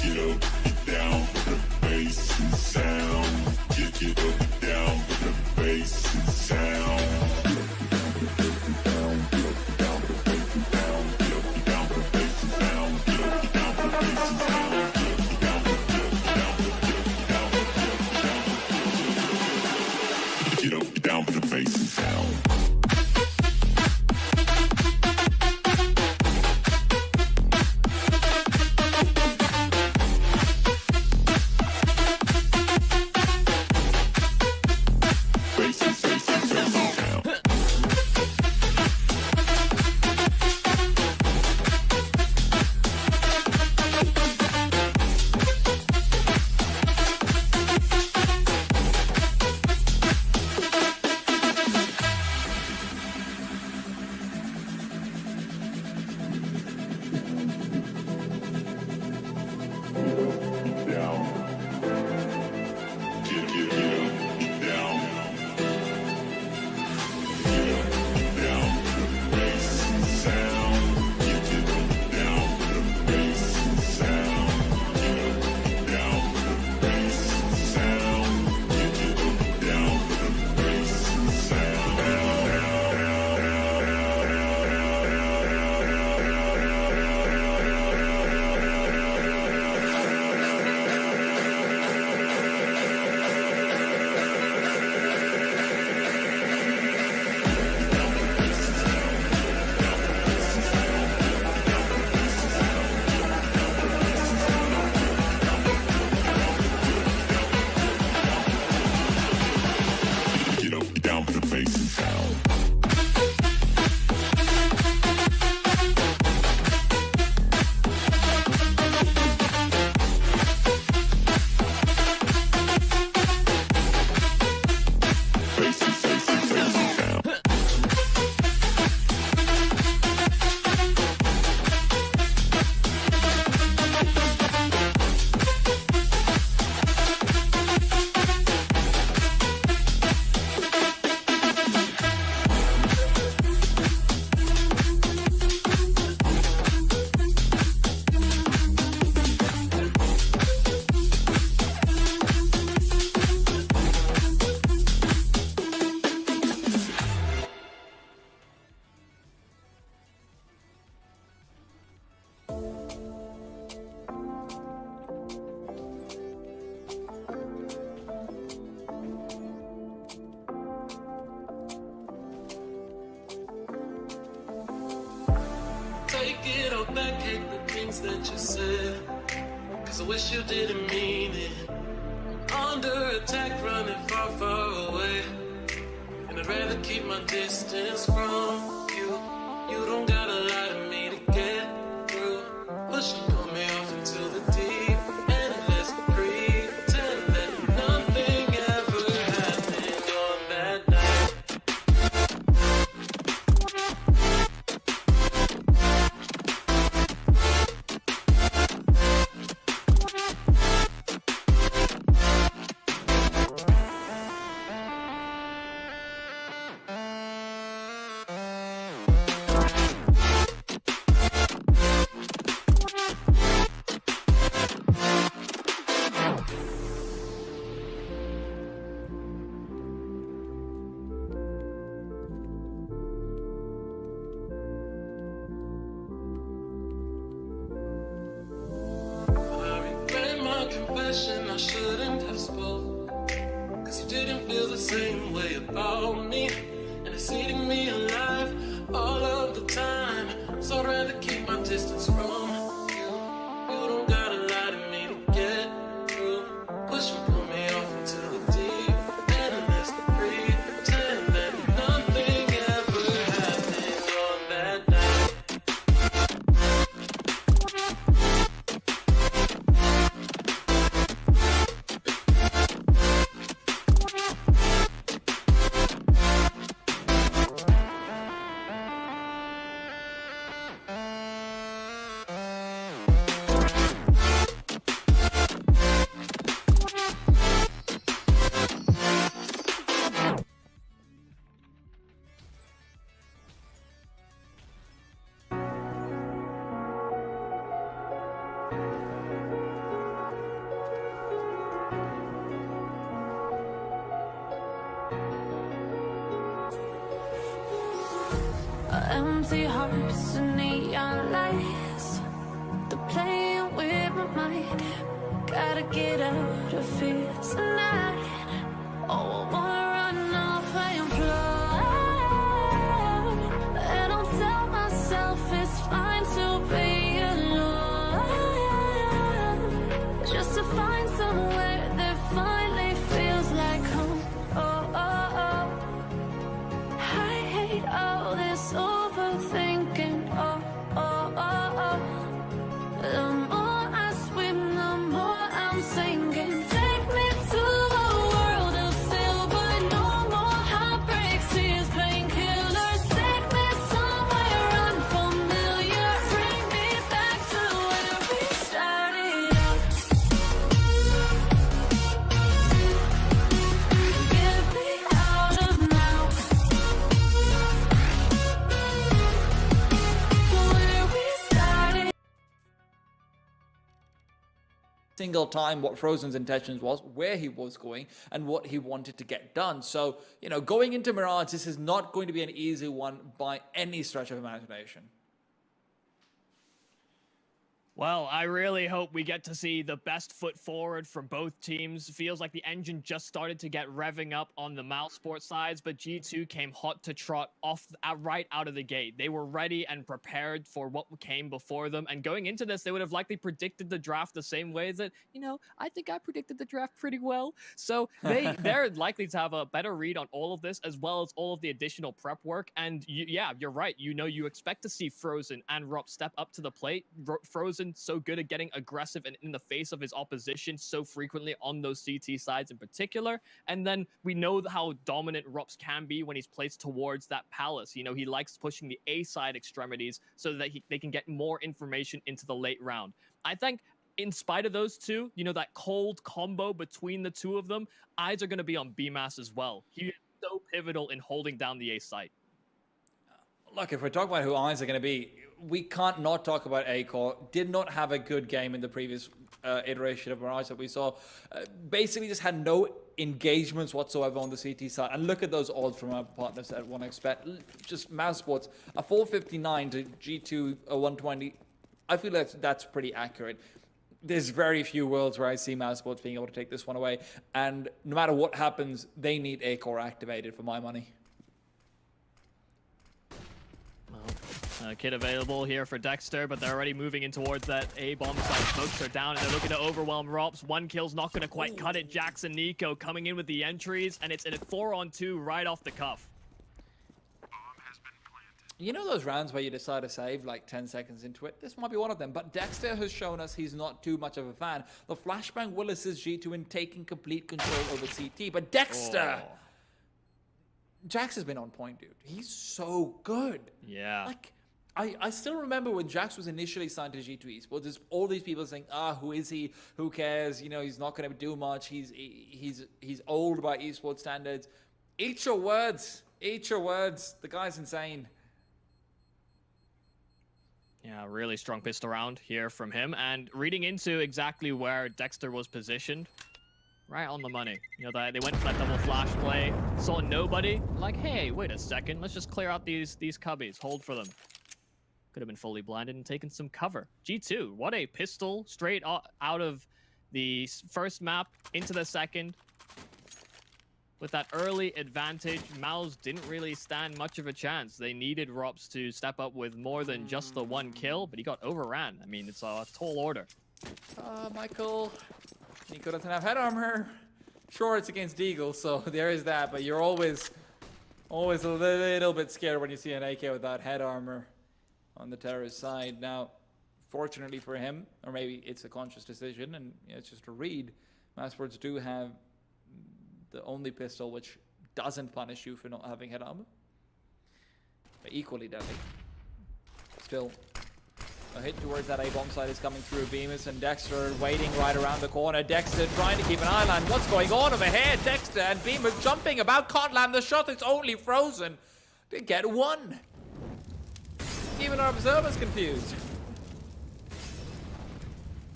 Get up, down. The bass and sound. Get up, down. The bass and sound. Down with the bass and sound. bass and sound. Take it all back, hate the things that you said, 'cause I wish you didn't mean it. Under attack, running far, far away, and I'd rather keep my distance from you. You don't gotta lie to me to get through. Push and pull me off into the deep end, and let's pretend that nothing ever happened on that night. Confession I shouldn't have spoke, 'cause you didn't feel the same way about me, and it's eating me alive all of the time. So I'd rather keep my distance from you. You don't gotta lie to me to get through. Push and pull me off into the deep end, and let's pretend that nothing ever happened on that night. Empty hearts and neon lights, they're playing with my mind. Gotta get out of here tonight. Oh, I wanna run off and fly, and I'll tell myself it's fine to be alone, just to find somewhere that finally feels like home. Oh, oh, oh. I hate all this overthinking. Oh, oh, oh, oh. The more I swim, the more I'm sinking. Take me to a world of silver, no more heartbreaks, tears, painkillers. Take me somewhere unfamiliar, bring me back to where we started out. Get me out of now, to where we started. Single time what Frozen's intentions was, where he was going, and what he wanted to get done. So, going into Mirage, this is not going to be an easy one by any stretch of imagination. Well, I really hope we get to see the best foot forward from both teams. Feels like the engine just started to get revving up on the Mousesports sides, but G2 came hot to trot off right out of the gate. They were ready and prepared for what came before them. And going into this, they would have likely predicted the draft the same way that, you know, I think I predicted the draft pretty well. So they're likely to have a better read on all of this, as well as all of the additional prep work. And yeah, you're right. You know, you expect to see Frozen and Rob step up to the plate. Frozen so good at getting aggressive and in the face of his opposition so frequently on those CT sides in particular. And then we know how dominant Rops can be when he's placed towards that palace. You know, he likes pushing the A side extremities so that they can get more information into the late round. I think in spite of those two, you know, that cold combo between the two of them, eyes are going to be on BMAS as well. He is so pivotal in holding down the A site. Look, if we're talking about who eyes are going to be, we can't not talk about A-Core. Did not have a good game in the previous iteration of Mirage that we saw. Basically just had no engagements whatsoever on the CT side. And look at those odds from our partners at 1xBet. Just Mousesports, a 459 to G2 a 120. I feel like that's pretty accurate. There's very few worlds where I see Mousesports being able to take this one away. And no matter what happens, they need A-Core activated for my money. Kit available here for Dexter, but they're already moving in towards that A-bomb side. Smokes are down, and they're looking to overwhelm Rops. One kill's not going to quite cut it. Jackson Nico coming in with the entries, and it's in a 4-on-2 right off the cuff. You know those rounds where you decide to save like 10 seconds into it? This might be one of them, but Dexter has shown us he's not too much of a fan. The flashbang will assist G2 in taking complete control over CT, but Dexter... Jax has been on point, dude. He's so good. Yeah. Like, I still remember when Jax was initially signed to G2 Esports, there's all these people saying, who is he? Who cares? You know, he's not going to do much. He's old by esports standards. Eat your words. Eat your words. The guy's insane. Yeah, really strong pistol round here from him. And reading into exactly where Dexter was positioned, right on the money. You know, they went for that double flash play, saw nobody, like, hey, wait a second, let's just clear out these cubbies, hold for them. Could have been fully blinded and taken some cover. G2, what a pistol, straight out of the first map into the second. With that early advantage, Mouse didn't really stand much of a chance. They needed Rops to step up with more than just the one kill, but he got overran. I mean, it's a tall order. Michael, Nico doesn't have head armor. Sure, it's against Deagle, so there is that, but you're always a little bit scared when you see an AK without head armor on the terrorist side. Now, fortunately for him, or maybe it's a conscious decision, and it's just a read, Mousesports do have the only pistol which doesn't punish you for not having head armor. But equally deadly. Still, a hit towards that A-bomb side is coming through. Bemis and Dexter waiting right around the corner. Dexter trying to keep an eye on what's going on over here. Dexter and Bemis jumping about, can't land the shot. It's only Frozen. They get one. Even our observer's confused.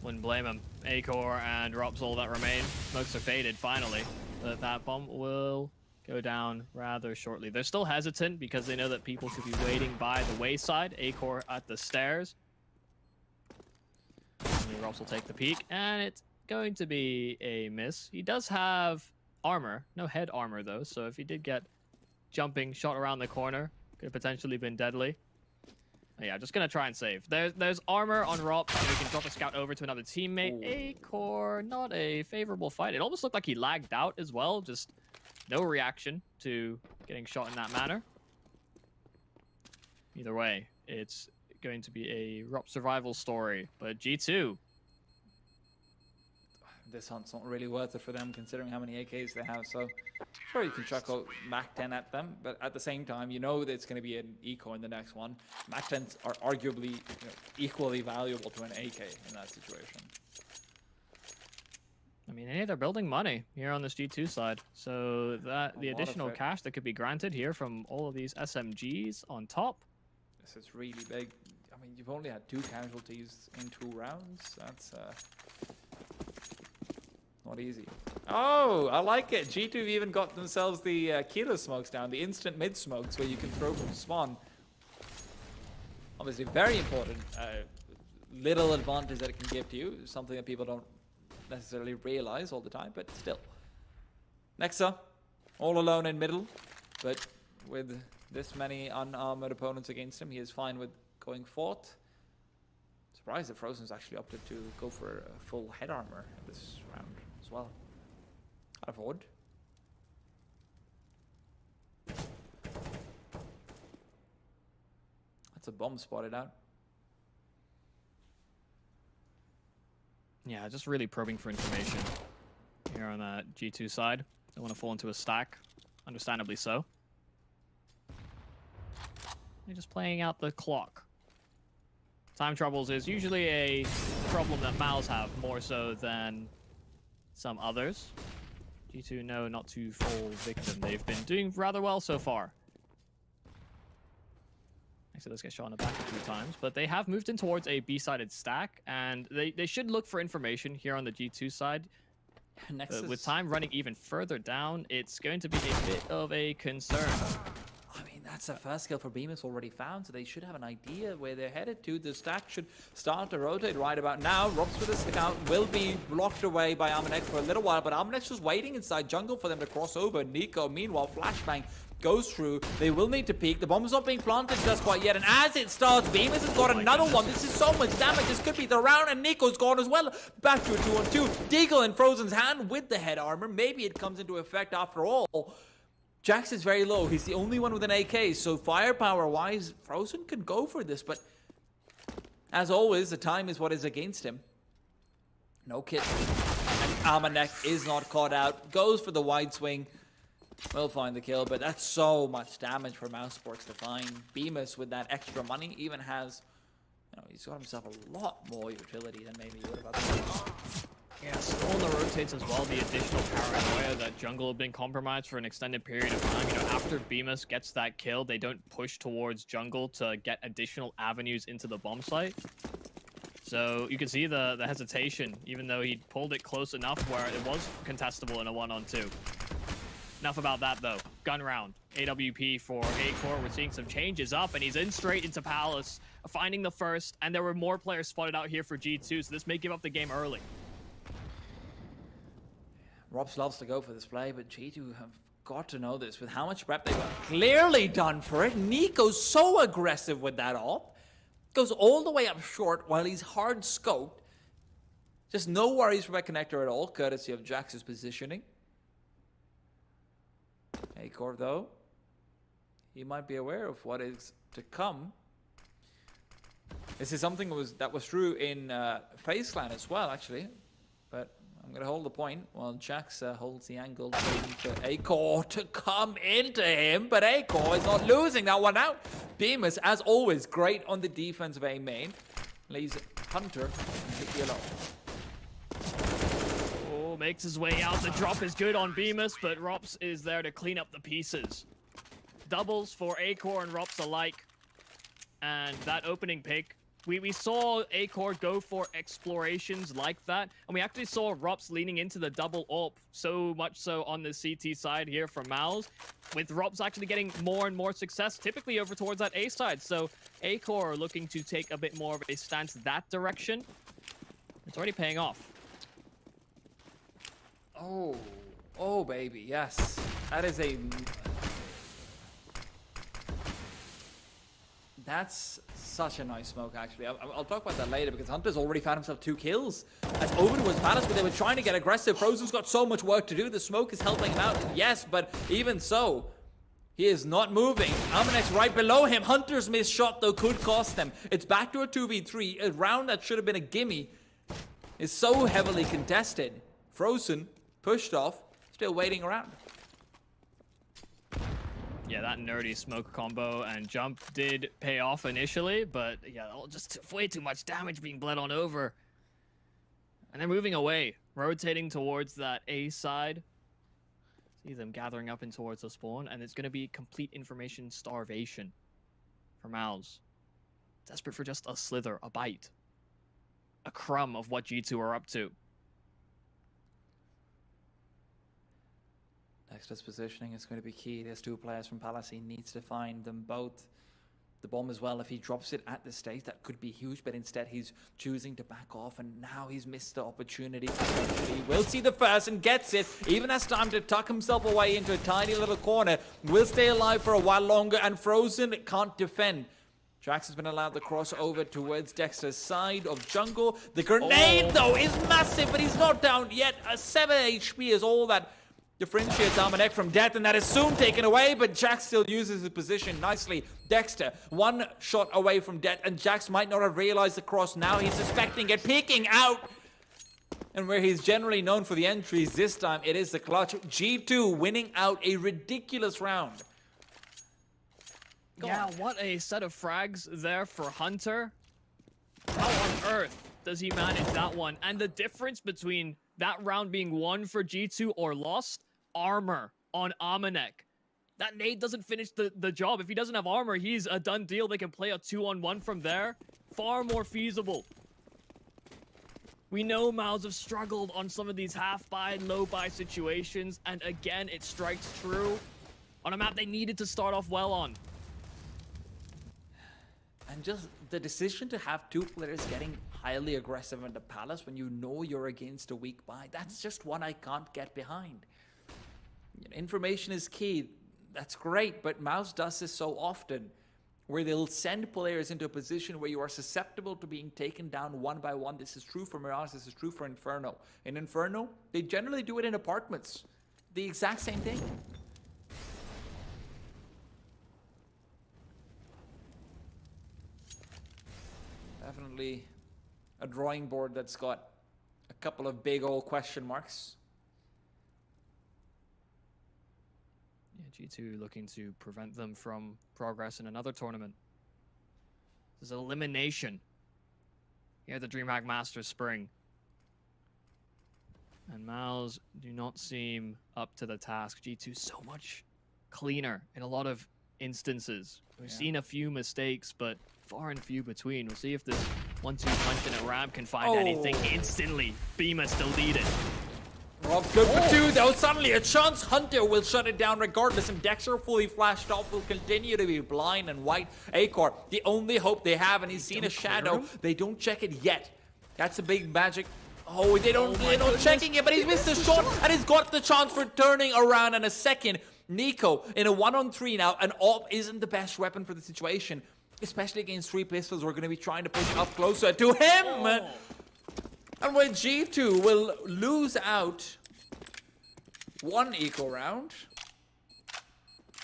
Wouldn't blame him. A-Core and Rops all that remain. Smokes are faded finally. But that bomb will go down rather shortly. They're still hesitant because they know that people could be waiting by the wayside. A-Core at the stairs. And Rops will take the peek, and it's going to be a miss. He does have armor. No head armor, though, so if he did get jumping shot around the corner, could have potentially been deadly. Yeah, just gonna try and save. There's armor on Rops, and we can drop a scout over to another teammate. A-Core, not a favorable fight. It almost looked like he lagged out as well. Just no reaction to getting shot in that manner. Either way, it's going to be a Rop survival story. But G2. This hunt's not really worth it for them considering how many AKs they have, so sure you can chuck a Mac 10 at them, but at the same time, you know that it's going to be an eco in the next one. Mac 10s are arguably equally valuable to an AK in that situation. I mean, hey, they're building money here on this G2 side, so that the additional cash that could be granted here from all of these SMGs on top. This is really big. I mean, you've only had 2 casualties in 2 rounds. That's not easy. Oh, I like it. G2 even got themselves the kilo smokes down, the instant mid smokes where you can throw from spawn. Obviously very important little advantage that it can give to you, something that people don't necessarily realize all the time, but still. Nexa, all alone in middle, but with this many unarmored opponents against him, he is fine with going forth. Surprised that Frozen's actually opted to go for a full head armor in this round as well. Out of wood. That's a bomb spotted out. Yeah, just really probing for information here on that G2 side. Don't want to fall into a stack, understandably so. They're just playing out the clock. Time troubles is usually a problem that Mouse have more so than some others. G2 know not to fall victim. They've been doing rather well so far. Actually, let's get shot in the back a few times, but they have moved in towards a B-sided stack, and they should look for information here on the G2 side. With time running even further down, it's going to be a bit of a concern. I mean, that's the first kill for Bemis already found, so they should have an idea where they're headed to. The stack should start to rotate right about now. Robs with a scout will be blocked away by Armanex for a little while, but Armanex just waiting inside jungle for them to cross over. Nico, meanwhile, flashbang goes through. They will need to peek. The bomb's not being planted just quite yet, and as it starts, Bemis has got another one. This is so much damage. This could be the round, and Nico's gone as well. Back to a 2-on-2. Deagle in Frozen's hand with the head armor. Maybe it comes into effect after all. Jax is very low. He's the only one with an AK, so firepower-wise, Frozen can go for this, but as always, the time is what is against him. No kit. And Armanek is not caught out. Goes for the wide swing. Will find the kill, but that's so much damage for Mousesports to find. Bemis with that extra money even has, he's got himself a lot more utility than maybe he would have otherwise. Yeah, still on the rotates as well. The additional paranoia that jungle have been compromised for an extended period of time. After Bemis gets that kill, they don't push towards jungle to get additional avenues into the bomb site. So you can see the hesitation, even though he pulled it close enough where it was contestable in a 1-on-2. Enough about that, though. Gun round. AWP for A-Core. We're seeing some changes up, and he's in straight into Palace, finding the first, and there were more players spotted out here for G2, so this may give up the game early. Robs loves to go for this play, but G2 have got to know this. With how much prep they've clearly done for it, Nico's so aggressive with that op. Goes all the way up short while he's hard scoped. Just no worries from a connector at all, courtesy of Jax's positioning. A-Core, though, he might be aware of what is to come. This is something that was true in FaZe Clan as well, actually. But I'm going to hold the point while Jax holds the angle, waiting for A-Core to come into him. But A-Core is not losing that one out. Bemis, as always, great on the defensive A main. Lays Hunter and hit yellow. Makes his way out. The drop is good on Bemis, but Rops is there to clean up the pieces. Doubles for A-Core and Rops alike. And that opening pick, we saw A-Core go for explorations like that, and we actually saw Rops leaning into the double AWP, so much so on the CT side here for Mouse, with Rops actually getting more and more success, typically over towards that A side. So A-Core looking to take a bit more of a stance that direction. It's already paying off. Oh baby, yes. That is that's such a nice smoke, actually. I'll talk about that later, because Hunter's already found himself 2 kills. As over was Palace, but they were trying to get aggressive. Frozen's got so much work to do. The smoke is helping him out, yes, but even so, he is not moving. Armanex right below him. Hunter's missed shot, though, could cost them. It's back to a 2v3. A round that should have been a gimme is so heavily contested. Frozen pushed off, still waiting around. Yeah, that nerdy smoke combo and jump did pay off initially, but yeah, just way too much damage being bled on over. And they're moving away, rotating towards that A side. See them gathering up in towards the spawn, and it's going to be complete information starvation for Mouse. Desperate for just a slither, a bite, a crumb of what G2 are up to. Nexta's positioning is going to be key. There's 2 players from Palace. He needs to find them both. the bomb as well. If he drops it at this stage, that could be huge, but instead he's choosing to back off, and now he's missed the opportunity. He will see the first and gets it, even has time to tuck himself away into a tiny little corner, will stay alive for a while longer, and Frozen can't defend. Jax has been allowed to cross over towards Dexter's side of jungle. The grenade, though, is massive, but he's not down yet. A 7 HP is all that differentiates Amanek from death, and that is soon taken away, but Jax still uses his position nicely. Dexter, one shot away from death, and Jax might not have realized the cross. Now he's suspecting it, peeking out. And where he's generally known for the entries, this time it is the clutch. G2 winning out a ridiculous round. Yeah, what a set of frags there for Hunter. How on earth does he manage that one? And the difference between that round being won for G2 or lost, armor on Amanek. That nade doesn't finish the job. If he doesn't have armor, he's a done deal. They can play a 2-on-1 from there. Far more feasible. We know Mouse have struggled on some of these half-buy, low-buy situations, and again, it strikes true on a map they needed to start off well on. And just the decision to have two players getting highly aggressive in the Palace when you know you're against a weak buy, that's just one I can't get behind. Information is key. That's great, but Mouse does this so often, where they'll send players into a position where you are susceptible to being taken down one by one. This is true for Mirage, this is true for Inferno. In Inferno, they generally do it in apartments. The exact same thing. Definitely a drawing board that's got a couple of big old question marks. Yeah, G2 looking to prevent them from progress in another tournament. This is elimination here at the DreamHack Masters Spring. And Mouse do not seem up to the task. G2 so much cleaner in a lot of instances. We've seen a few mistakes, but far and few between. We'll see if this 1-2 punch in a ramp can find anything instantly. Bemis deleted. Rob's good for two, though. Suddenly a chance. Hunter will shut it down regardless, and Dexter, fully flashed off, will continue to be blind and white. Acor, the only hope they have, and he's seen a shadow. They don't check it yet. That's a big magic. Oh, they're not checking it, but he's missed a shot, and he's got the chance for turning around in a second. Nico in a 1-on-3 now, and AWP isn't the best weapon for the situation, especially against 3 pistols. We're going to be trying to push up closer to him. And when G2 will lose out one eco round,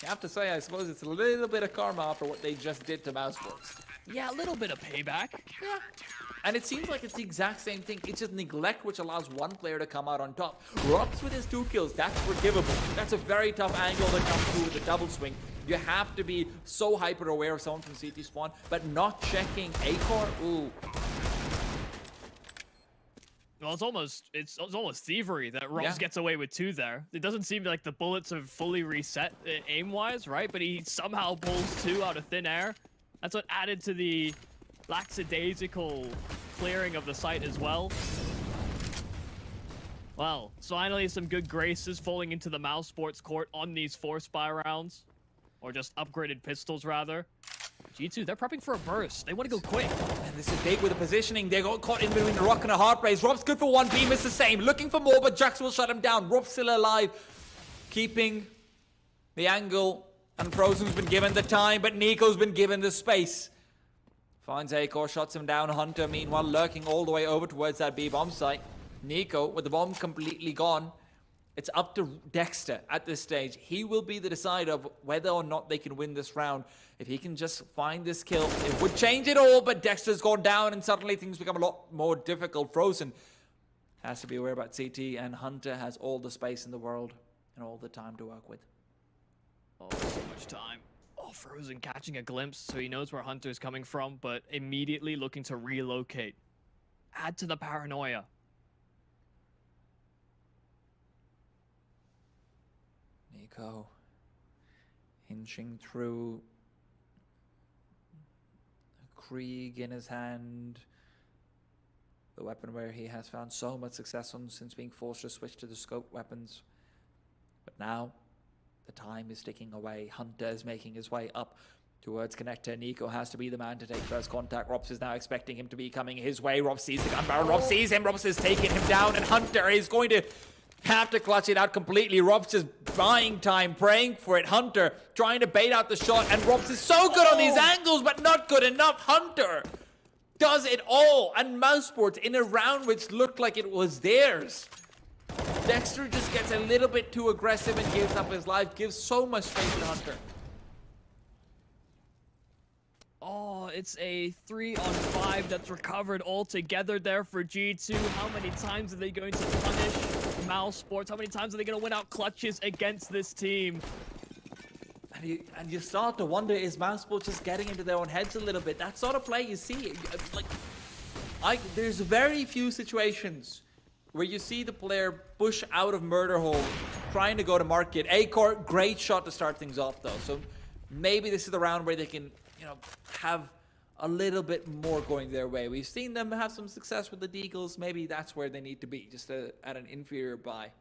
you have to say, I suppose it's a little bit of karma after what they just did to Mousesports. Yeah, a little bit of payback. Yeah. And it seems like it's the exact same thing. It's just neglect which allows one player to come out on top. Robs with his 2 kills, that's forgivable. That's a very tough angle to come through with the double swing. You have to be so hyper aware of someone from CT spawn, but not checking Acor. Ooh. Well, it's almost thievery that Robs gets away with 2 there. It doesn't seem like the bullets have fully reset aim-wise, right? But he somehow pulls 2 out of thin air. That's what added to the lackadaisical clearing of the site as well. Well, finally some good graces falling into the Mousesports court on these 4 spy rounds. Or just upgraded pistols, rather. G2, they're prepping for a burst. They want to go quick. And this is big with the positioning. They got caught in between the rock and a hard place. Rob's good for 1. Bemis the same. Looking for more, but Jax will shut him down. Rob's still alive. Keeping the angle. And Frozen's been given the time, but Nico's been given the space. Finds Acor, shots him down. Hunter, meanwhile, lurking all the way over towards that B-bomb site. Nico, with the bomb completely gone. It's up to Dexter at this stage. He will be the decider of whether or not they can win this round. If he can just find this kill, it would change it all, but Dexter's gone down, and suddenly things become a lot more difficult. Frozen has to be aware about CT, and Hunter has all the space in the world and all the time to work with. Oh, so much time. Oh, Frozen catching a glimpse, so he knows where Hunter's coming from, but immediately looking to relocate. Add to the paranoia. Nico inching through, a Krieg in his hand, the weapon where he has found so much success on since being forced to switch to the scope weapons. But now the time is ticking away. Hunter is making his way up Towards Connector, Nico has to be the man to take first contact. Robs is now expecting him to be coming his way. Robs sees the gun barrel. Robs sees him. Robs is taking him down, and Hunter is going to have to clutch it out completely. Robs is buying time, praying for it. Hunter trying to bait out the shot, and Robs is so good on these angles, but not good enough. Hunter does it all, and Mousesports in a round which looked like it was theirs. Dexter just gets a little bit too aggressive and gives up his life, gives so much space to Hunter. Oh, it's a 3-on-5 that's recovered all together there for G2. How many times are they going to punish Mousesports? How many times are they going to win out clutches against this team? And you start to wonder, is Mousesports just getting into their own heads a little bit? That sort of play you see. There's very few situations where you see the player push out of murder hole, trying to go to market. A-Core, great shot to start things off though. So maybe this is the round where they can, have a little bit more going their way. We've seen them have some success with the Deagles. Maybe that's where they need to be, just at an inferior buy.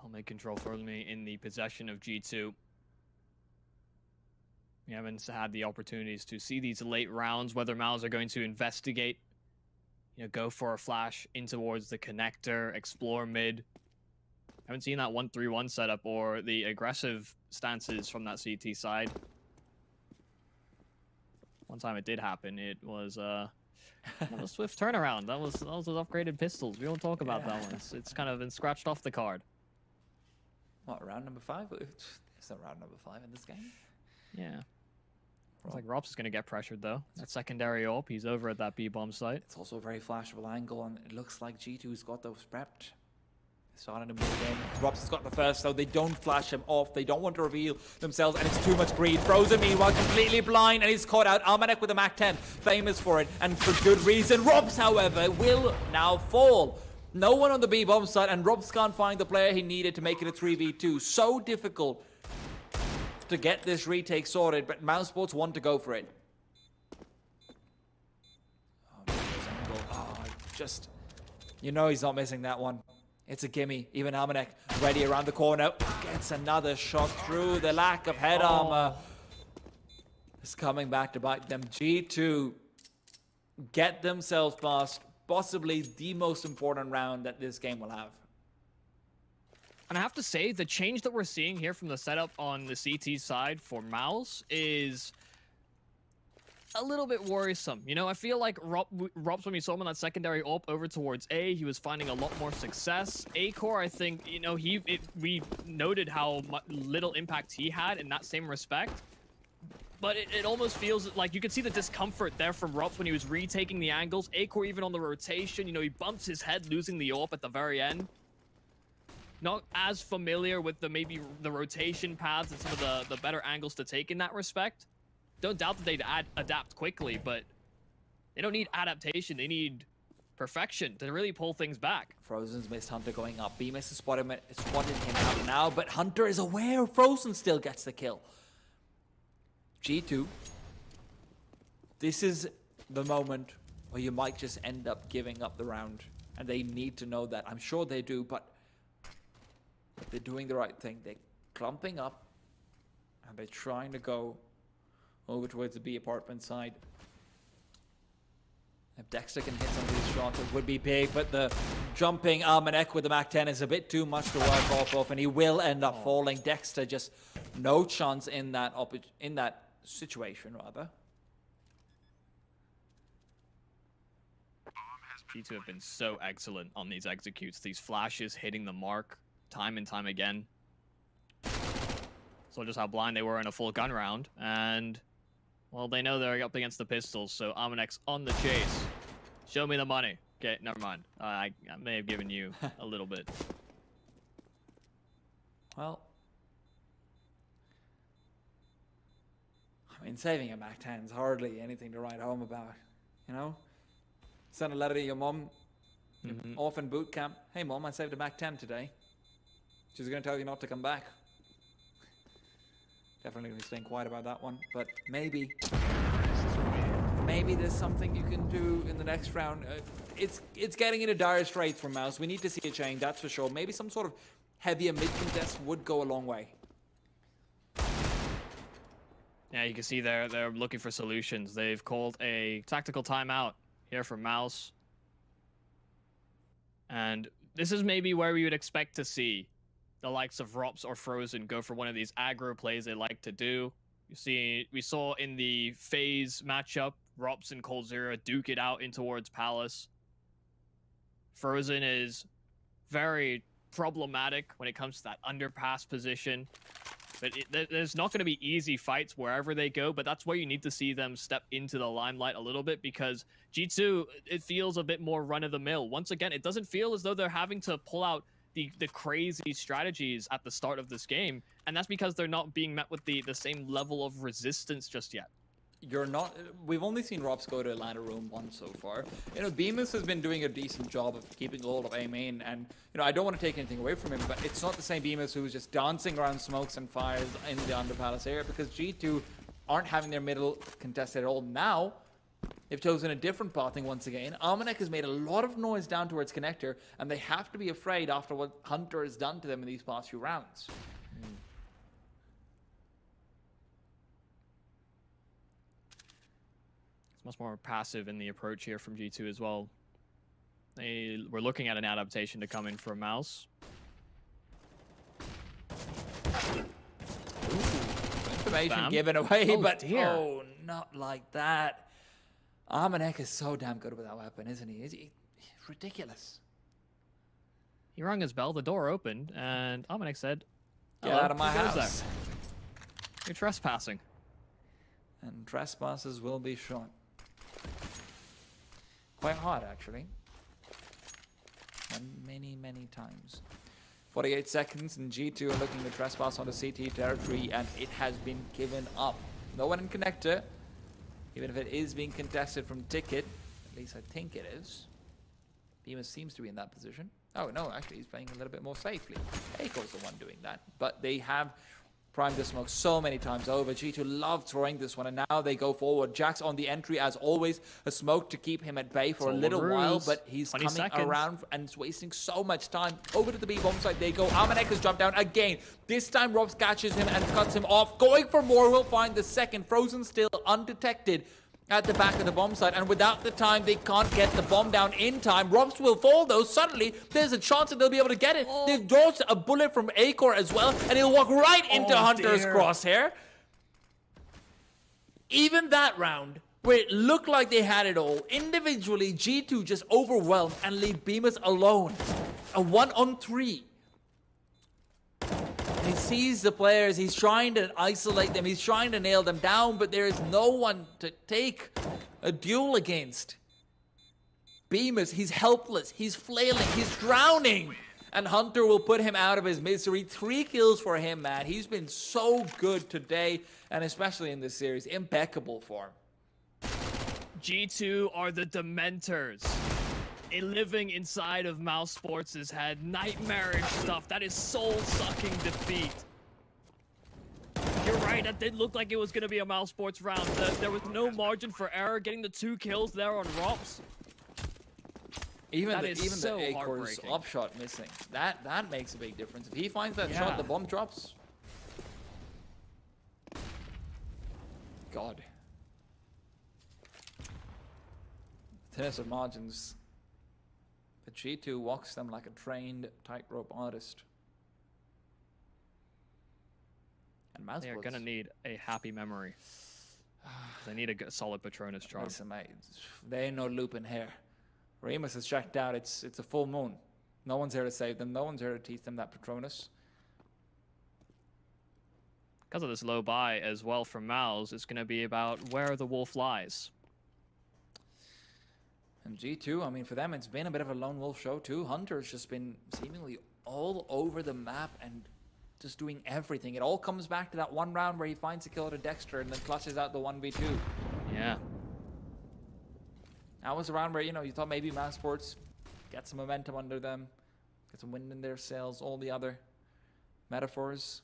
Helmet control firmly in the possession of G2. We haven't had the opportunities to see these late rounds, whether Mouse are going to investigate, go for a flash in towards the connector, explore mid. Haven't seen that 1-3-1 setup or the aggressive stances from that CT side. One time it did happen. It was a swift turnaround. That was those upgraded pistols. We don't talk about that one. It's kind of been scratched off the card. What, round number 5? It's not round number 5 in this game. Yeah. Looks like Robs is going to get pressured, though. That secondary AWP, he's over at that B-bomb site. It's also a very flashable angle, and it looks like G2's got those prepped. Starting to move in. Robs has got the first, so they don't flash him off. They don't want to reveal themselves, and it's too much greed. Frozen, meanwhile, completely blind, and he's caught out. Almanek with a Mac-10, famous for it, and for good reason. Robs, however, will now fall. No one on the B-bomb side, and Robs can't find the player he needed to make it a 3v2. So difficult to get this retake sorted, but Mousesports want to go for it. Just, he's not missing that one. It's a gimme. Even Almanek ready around the corner. Gets another shot through. The lack of head armor is coming back to bite them. G2 get themselves past possibly the most important round that this game will have. And I have to say, the change that we're seeing here from the setup on the CT side for Mouse is a little bit worrisome. I feel like Robs, when we saw him on that secondary AWP over towards A, he was finding a lot more success. A-Core, I think, we noted how little impact he had in that same respect. But it almost feels like you could see the discomfort there from Robs when he was retaking the angles. A-Core even on the rotation, he bumps his head, losing the AWP at the very end. Not as familiar with maybe the rotation paths and some of the better angles to take in that respect. Don't doubt that they'd adapt quickly, but they don't need adaptation. They need perfection to really pull things back. Frozen's missed Hunter going up. Bemis has spotted him out now, but Hunter is aware. Frozen still gets the kill. G2. This is the moment where you might just end up giving up the round, and they need to know that. I'm sure they do, but they're doing the right thing. They're clumping up, and they're trying to go over towards the B apartment side. If Dexter can hit some of these shots, it would be big, but the jumping Almanek with the Mac-10 is a bit too much to work off of, and he will end up falling. Dexter just no chance in that situation, rather. G2 have been so excellent on these executes, these flashes hitting the mark time and time again. So just how blind they were in a full gun round, and well, they know they're up against the pistols, so Almanek's on the chase. Show me the money. Okay, never mind. I may have given you a little bit. Well, I mean, saving a Mac-10 is hardly anything to write home about, Send a letter to your mum, off in boot camp. Hey, mum, I saved a Mac-10 today. She's going to tell you not to come back. Definitely going to be staying quiet about that one, but maybe there's something you can do in the next round. it's getting into dire straits for Mouse. We need to see a change, that's for sure. Maybe some sort of heavier mid contest would go a long way. Yeah, you can see they're looking for solutions. They've called a tactical timeout here for Mouse. And this is maybe where we would expect to see the likes of Rops or Frozen go for one of these aggro plays they like to do. You see, we saw in the phase matchup, Rops and Cold Zero duke it out in towards Palace. Frozen is very problematic when it comes to that underpass position. But there's not going to be easy fights wherever they go, but that's where you need to see them step into the limelight a little bit, because G2, it feels a bit more run-of-the-mill. Once again, it doesn't feel as though they're having to pull out the crazy strategies at the start of this game, and that's because they're not being met with the same level of resistance just yet. You're not. We've only seen Rops go to Atlanta Room once so far. You know, Bemis has been doing a decent job of keeping hold of A main, and you know, I don't want to take anything away from him, but it's not the same Bemis who's just dancing around smokes and fires in the Under Palace area, because G2 aren't having their middle contested at all. Now they've chosen a different pathing once again. Almanac has made a lot of noise down towards connector, and they have to be afraid after what Hunter has done to them in these past few rounds. Much more passive in the approach here from G2 as well. They were looking at an adaptation to come in for Mouse. Information Bam. given away, Oh, but dear. oh, not like that. Almanac is so damn good with that weapon, isn't he? He's ridiculous. He rang his bell, the door opened, and Almanac said, Get "Hello, out of my who goes house. there? You're trespassing." And trespassers will be shot. Quite hard, actually. And many, many times. 48 seconds, and G2 are looking to trespass onto CT territory, and it has been given up. No one in connector, even if it is being contested from ticket. At least I think it is. Bemis seems to be in that position. Oh, no, actually, he's playing a little bit more safely. Aiko's the one doing that. But they have primed the smoke so many times over. G2 love throwing this one, and now they go forward. Jack's on the entry, as always. A smoke to keep him at bay for a little while, but he's 20 coming seconds. around and it's wasting so much time. Over to the B-bomb side they go. Almanac has jumped down again. This time Robs catches him and cuts him off. Going for more, will find the second. Frozen still undetected at the back of the bomb site, and without the time, they can't get the bomb down in time. Robs will fall, though. Suddenly, there's a chance that they'll be able to get it. They've dodged a bullet from Acor as well, and he'll walk right into Hunter's dear. crosshair. Even that round, where it looked like they had it all, individually, G2 just overwhelmed and leave Bemis alone. A 1-on-3. He sees the players, he's trying to isolate them, he's trying to nail them down, but there is no one to take a duel against. Bemis, he's helpless, he's flailing, he's drowning. And Hunter will put him out of his misery. 3 kills for him, man. He's been so good today, and especially in this series. Impeccable form. G2 are the Dementors. Living inside of Mousesports' head. Nightmarish stuff. That is soul-sucking defeat. You're right, that did look like it was going to be a Mousesports round. There was no margin for error. Getting the 2 kills there on Rops. Even That the, is even so the Acor's heartbreaking. upshot missing. That makes a big difference. If he finds that shot, Yeah. the bomb drops. God. Thinnest of margins. But G2 walks them like a trained tightrope artist. And They are Mousesports. going to need a happy memory. They need a good, solid Patronus charm. Listen, mate, there ain't no looping here. Remus is checked out. It's a full moon. No one's here to save them. No one's here to teach them that Patronus. Because of this low buy as well from Mouse, it's going to be about where the wolf lies. And G2, I mean, for them, it's been a bit of a lone wolf show too. Hunter's just been seemingly all over the map and just doing everything. It all comes back to that one round where he finds a kill to Dexter and then clutches out the 1v2. Yeah. That was a round where, you know, you thought maybe Mousesports get some momentum under them, get some wind in their sails, all the other metaphors.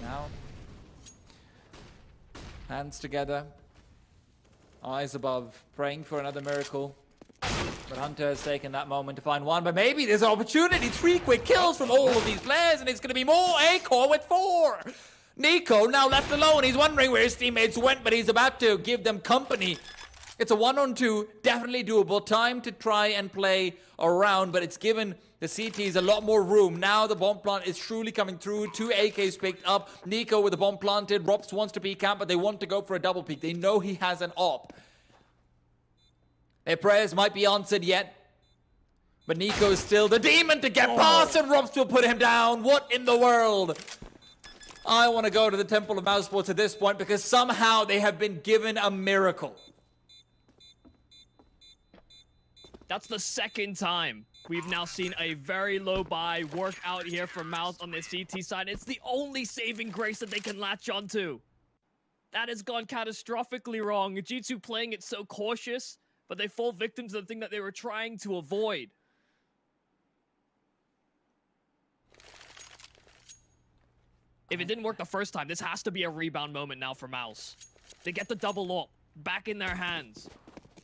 Now, hands together, Eyes above, praying for another miracle. But Hunter has taken that moment to find one, but maybe there's an opportunity. 3 quick kills from all of these players, and it's going to be more. Acor with 4. Nico now left alone. He's wondering where his teammates went, but he's about to give them company. It's a 1-on-2, definitely doable. Time to try and play around, but it's given the CTs a lot more room. Now the bomb plant is truly coming through. 2 AKs picked up. Nico with the bomb planted. Rops wants to peek out, but they want to go for a double peek. They know he has an op. Their prayers might be answered yet, but Nico is still the demon to get past, and Rops will put him down. What in the world? I want to go to the Temple of Mousesports at this point because somehow they have been given a miracle. That's the second time we've now seen a very low buy work out here for Mouse on the CT side. It's the only saving grace that they can latch onto. That has gone catastrophically wrong. G2 playing it so cautious, but they fall victim to the thing that they were trying to avoid. If it didn't work the first time, this has to be a rebound moment now for Mouse. They get the double up back in their hands.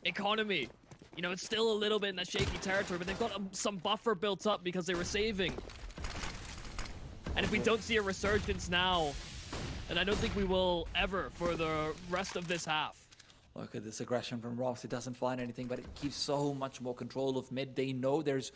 Economy. You know, it's still a little bit in that shaky territory, but they've got some buffer built up because they were saving. And if we don't see a resurgence now, then I don't think we will ever for the rest of this half. Look at this aggression from Ross. It doesn't find anything, but it keeps so much more control of mid. They know there's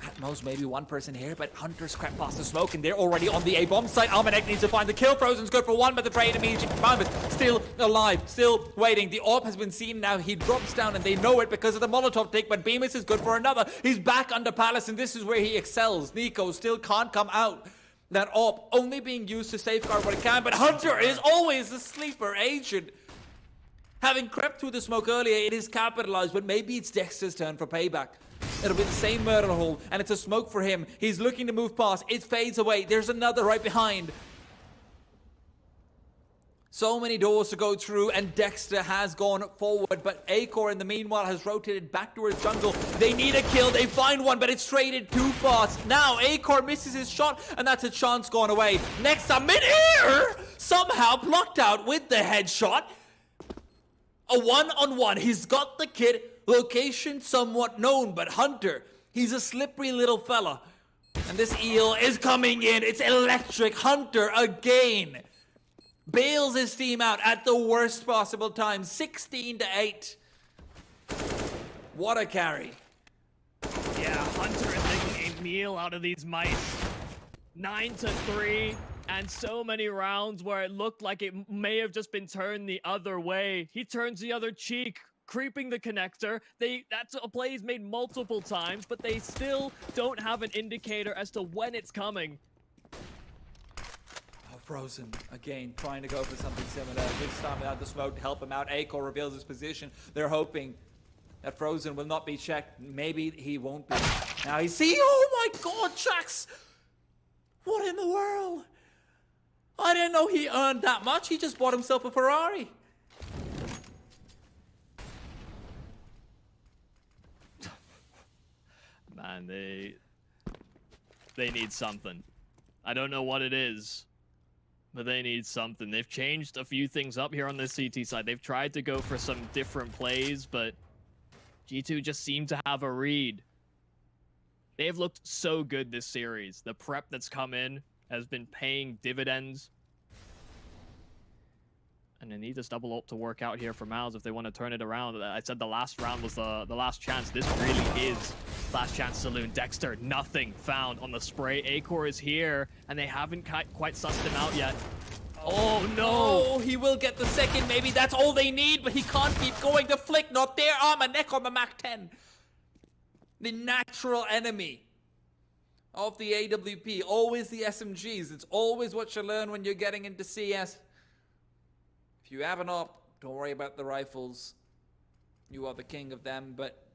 at most maybe one person here, but Hunter's crept past the smoke, and they're already on the A-bomb site. Armanek needs to find the kill. Frozen's good for one, but the trade immediately found it. Still alive, still waiting. The AWP has been seen now. He drops down, and they know it because of the Molotov take, but Bemis is good for another. He's back under Palace, and this is where he excels. Nico still can't come out. That AWP only being used to safeguard what it can, but Hunter is always the sleeper agent. Having crept through the smoke earlier, it is capitalized, but maybe it's Dexter's turn for payback. It'll be the same murder hole, and it's a smoke for him. He's looking to move past. It fades away. There's another right behind. So many doors to go through, and Dexter has gone forward, but Acor in the meanwhile has rotated back towards jungle. They need a kill. They find one, but it's traded too fast. Now Acor misses his shot, and that's a chance gone away. Next up, mid-air! Somehow blocked out with the headshot. A one-on-one. He's got the kit. Location somewhat known, but Hunter, he's a slippery little fella. And this eel is coming in. It's electric. Hunter again bails his team out at the worst possible time. 16-8. What a carry. Yeah, Hunter is making a meal out of these mice. 9-3. And so many rounds where it looked like it may have just been turned the other way. He turns the other cheek, creeping the connector. That's a play he's made multiple times, but they still don't have an indicator as to when it's coming. Oh, Frozen, again, trying to go for something similar. This time without the smoke to help him out. Acor reveals his position. They're hoping that Frozen will not be checked. Maybe he won't be. Now he's see. Oh my god, Jax! What in the world? I didn't know he earned that much. He just bought himself a Ferrari. Man, they need something. I don't know what it is, but they need something. They've changed a few things up here on the CT side. They've tried to go for some different plays, but G2 just seem to have a read. They've looked so good this series. The prep that's come in has been paying dividends. And they need this double ult to work out here for Mouse if they want to turn it around. I said the last round was the last chance. This really is last chance saloon. Dexter, nothing found on the spray. Acor is here, and they haven't quite sussed him out yet. Oh no! Oh, he will get the second. Maybe that's all they need, but he can't keep going. The flick, not there. Armanek on the Mach 10. The natural enemy of the AWP. Always the SMGs. It's always what you learn when you're getting into CS. If you have an op, don't worry about the rifles. You are the king of them, but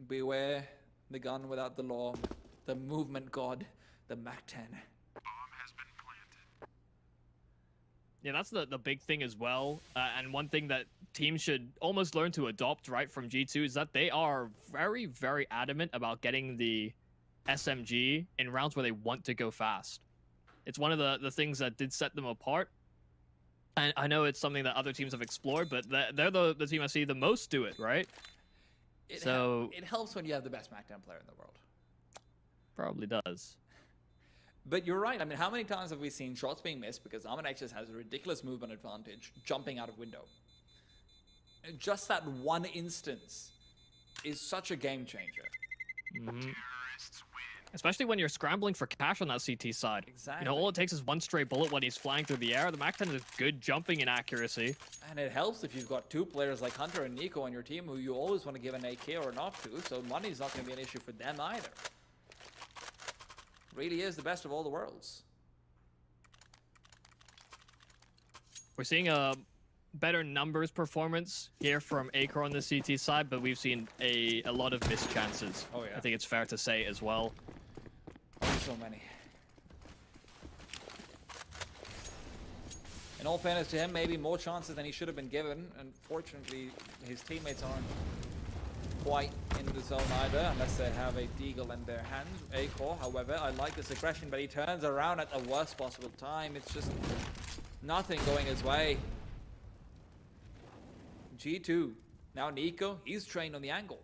beware the gun without the law. The movement god, the Mach 10. Yeah, that's the big thing as well. And one thing that teams should almost learn to adopt right from G2 is that they are very, very adamant about getting the SMG in rounds where they want to go fast. It's one of the things that did set them apart. And I know it's something that other teams have explored, but they're the team I see the most do it, right? It helps when you have the best MAC-10 player in the world. Probably does. But you're right. I mean, how many times have we seen shots being missed because Amanex just has a ridiculous movement advantage jumping out of window? And just that one instance is such a game changer. Especially when you're scrambling for cash on that CT side. Exactly. You know, all it takes is one stray bullet when he's flying through the air. The MAC-10 is good jumping and accuracy. And it helps if you've got two players like Hunter and Nico on your team who you always want to give an AK or not to, so money's not going to be an issue for them either. Really is the best of all the worlds. We're seeing a better numbers performance here from Acre on the CT side, but we've seen a lot of missed chances. Oh, yeah. I think it's fair to say as well. So many. In all fairness to him, maybe more chances than he should have been given. Unfortunately, his teammates aren't quite in the zone either, unless they have a deagle in their hand. Acor, however, I like this aggression, but he turns around at the worst possible time. It's just nothing going his way. G2. Now Nico, he's trained on the angle.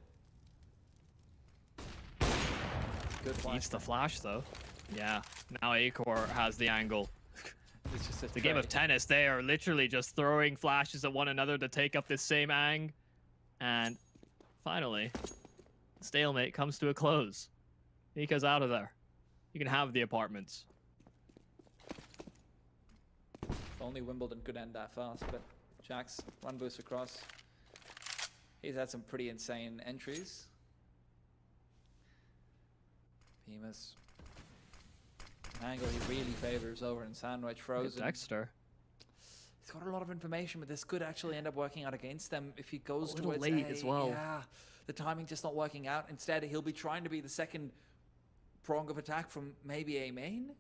Good flash. Beats the flash, though. Yeah, now Acor has the angle. It's just a The game of tennis, they are literally just throwing flashes at one another to take up this same ang. And finally, the stalemate comes to a close. Nico's out of there. You can have the apartments. If only Wimbledon could end that fast, but Jax, run boost across. He's had some pretty insane entries. Bemis. Angle he really favors over in Sandwich. Frozen. Dexter. He's got a lot of information, but this could actually end up working out against them if he goes A little towards late A. as well. Yeah, the timing just not working out. Instead, he'll be trying to be the second prong of attack from maybe A main,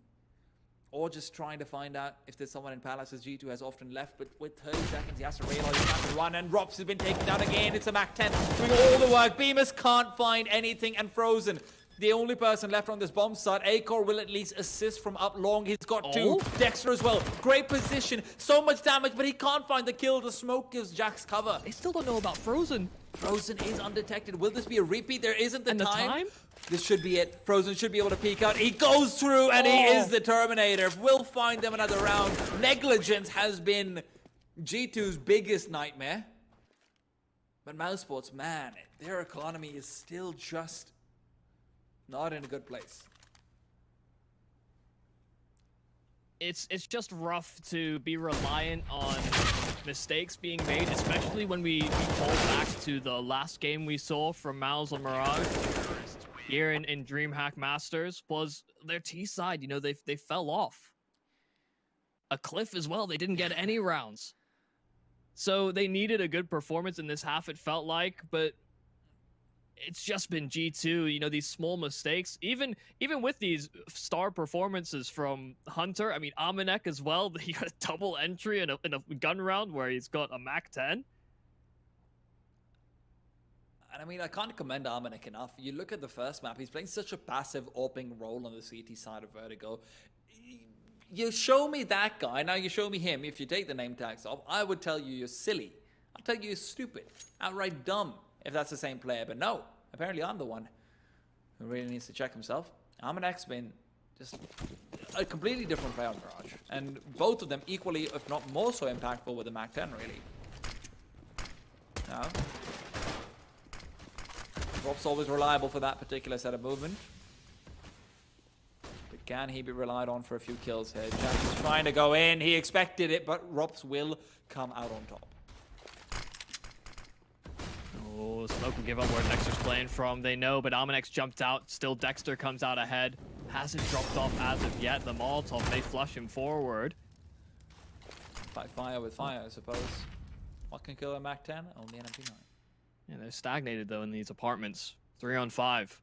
or just trying to find out if there's someone in Palace, as G2 has often left. But with 30 seconds, he has to realize he has to run, and Rops has been taken down again. It's a MAC-10 doing all the work. Bemis can't find anything, and Frozen, the only person left on this bomb side. Acor will at least assist from up long. He's got two. Dexter as well. Great position. So much damage, but he can't find the kill. The smoke gives Jax cover. They still don't know about Frozen. Frozen is undetected. Will this be a repeat? There isn't the And time. the time? This should be it. Frozen should be able to peek out. He goes through, and he is the Terminator. We'll find them another round. Negligence has been G2's biggest nightmare. But Mousesports, man, their economy is still just not in a good place. It's just rough to be reliant on mistakes being made, especially when we call back to the last game we saw from Mouse on Mirage here in DreamHack Masters. Was their T side, you know, they fell off a cliff as well. They didn't get any rounds, so they needed a good performance in this half, it felt like, but it's just been G2, you know, these small mistakes. Even with these star performances from Hunter, I mean, Amanek as well, he got a double entry in a gun round where he's got a MAC-10. And I mean, I can't commend Amanek enough. You look at the first map, he's playing such a passive AWPing role on the CT side of Vertigo. You show me that guy, now you show me him. If you take the name tags off, I would tell you you're silly. I'd tell you you're stupid, outright dumb, if that's the same player. But no, apparently I'm the one who really needs to check himself. Amanek's been just a completely different player on Mirage. And both of them equally, if not more so, impactful with the MAC-10, really. Now, Rob's always reliable for that particular set of movement. But can he be relied on for a few kills here? Jax is trying to go in. He expected it, but Robs will come out on top. Oh, Smoke will give up where Dexter's playing from. They know, but Amanex jumped out. Still, Dexter comes out ahead. Hasn't dropped off as of yet. The Molotov, they flush him forward. Fight fire with fire, I suppose. What can kill a MAC-10? Only an MP9. Yeah, they're stagnated, though, in these apartments. 3 on 5.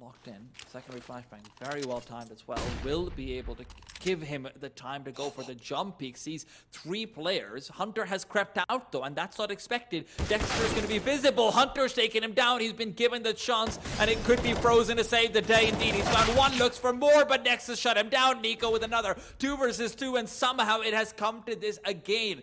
locked in. Secondary flashbang, very well timed as well. Will be able to give him the time to go for the jump peek. Sees 3 players. Hunter has crept out though, and that's not expected. Dexter's going to be visible. Hunter's taking him down. He's been given the chance, and it could be Frozen to save the day. Indeed, he's found one, looks for more, but Nexus shut him down. Nico with another 2 versus 2, and somehow it has come to this again.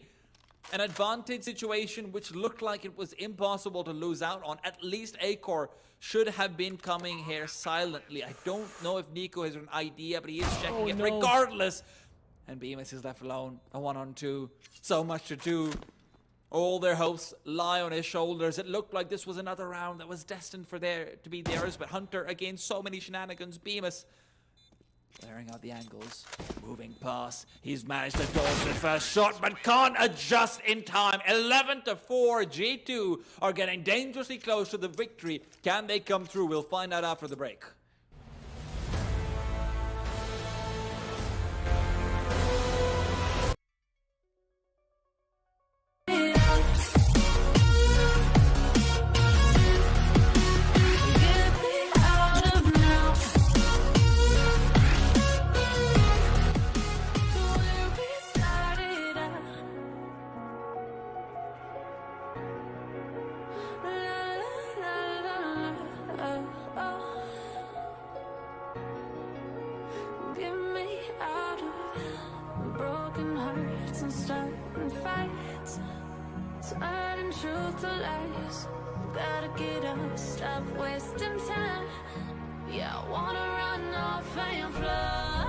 An advantage situation which looked like it was impossible to lose out on. At least Acor should have been coming here silently. I don't know if Nico has an idea, but he is checking it regardless. And Bemis is left alone. A 1-on-2. So much to do. All their hopes lie on his shoulders. It looked like this was another round that was destined for to be theirs. But Hunter, again, so many shenanigans. Bemis clearing out the angles, moving past. He's managed to dodge the first shot, but can't adjust in time. 11-4. G2 are getting dangerously close to the victory. Can they come through? We'll find out after the break. Truth to lies, gotta get up, stop wasting time. Yeah, I wanna run off and fly,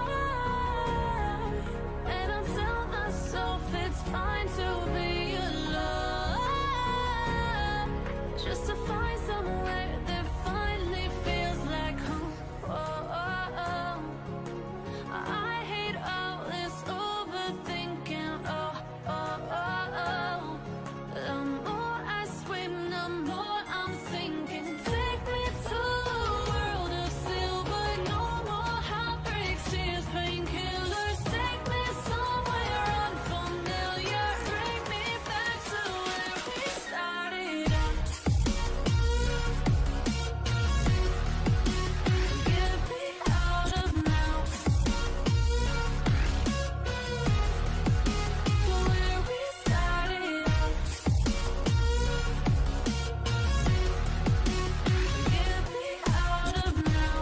and I'll tell myself it's fine to be alone, just to find somewhere that finally feels like home. I hate all this overthinking. The more I swim, the more I'm sinking. Take me to a world of silver, no more heartbreaks, tears, painkillers. Take me somewhere unfamiliar, bring me back to where we started out. Get me out of now, to where we started out. Get me out of now,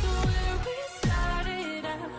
to where we started out.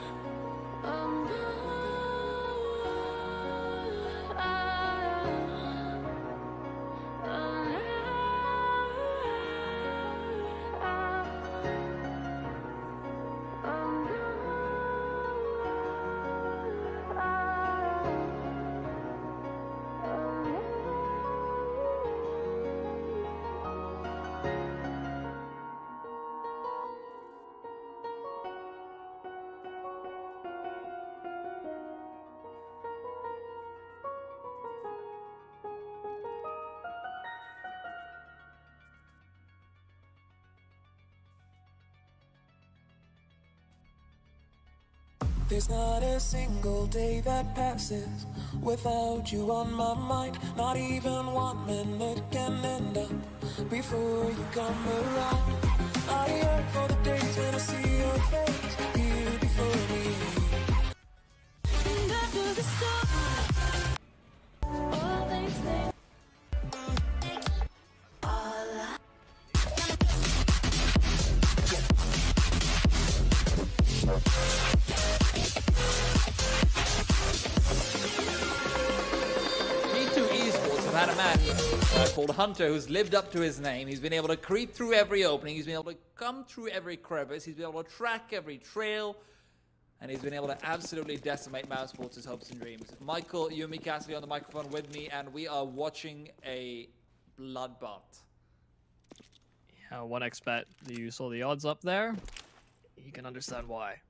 There's not a single day that passes without you on my mind. Not even 1 minute can end up before you come around. I yearn for the days when I see your face here before me. And after the storm, all they say, G2 Esports have had a man called Hunter who's lived up to his name. He's been able to creep through every opening. He's been able to come through every crevice. He's been able to track every trail. And he's been able to absolutely decimate Mousesports' hopes and dreams. Michael, Yumi Cassidy on the microphone with me, and we are watching a bloodbath. Yeah, 1xbet, you saw the odds up there. You can understand why.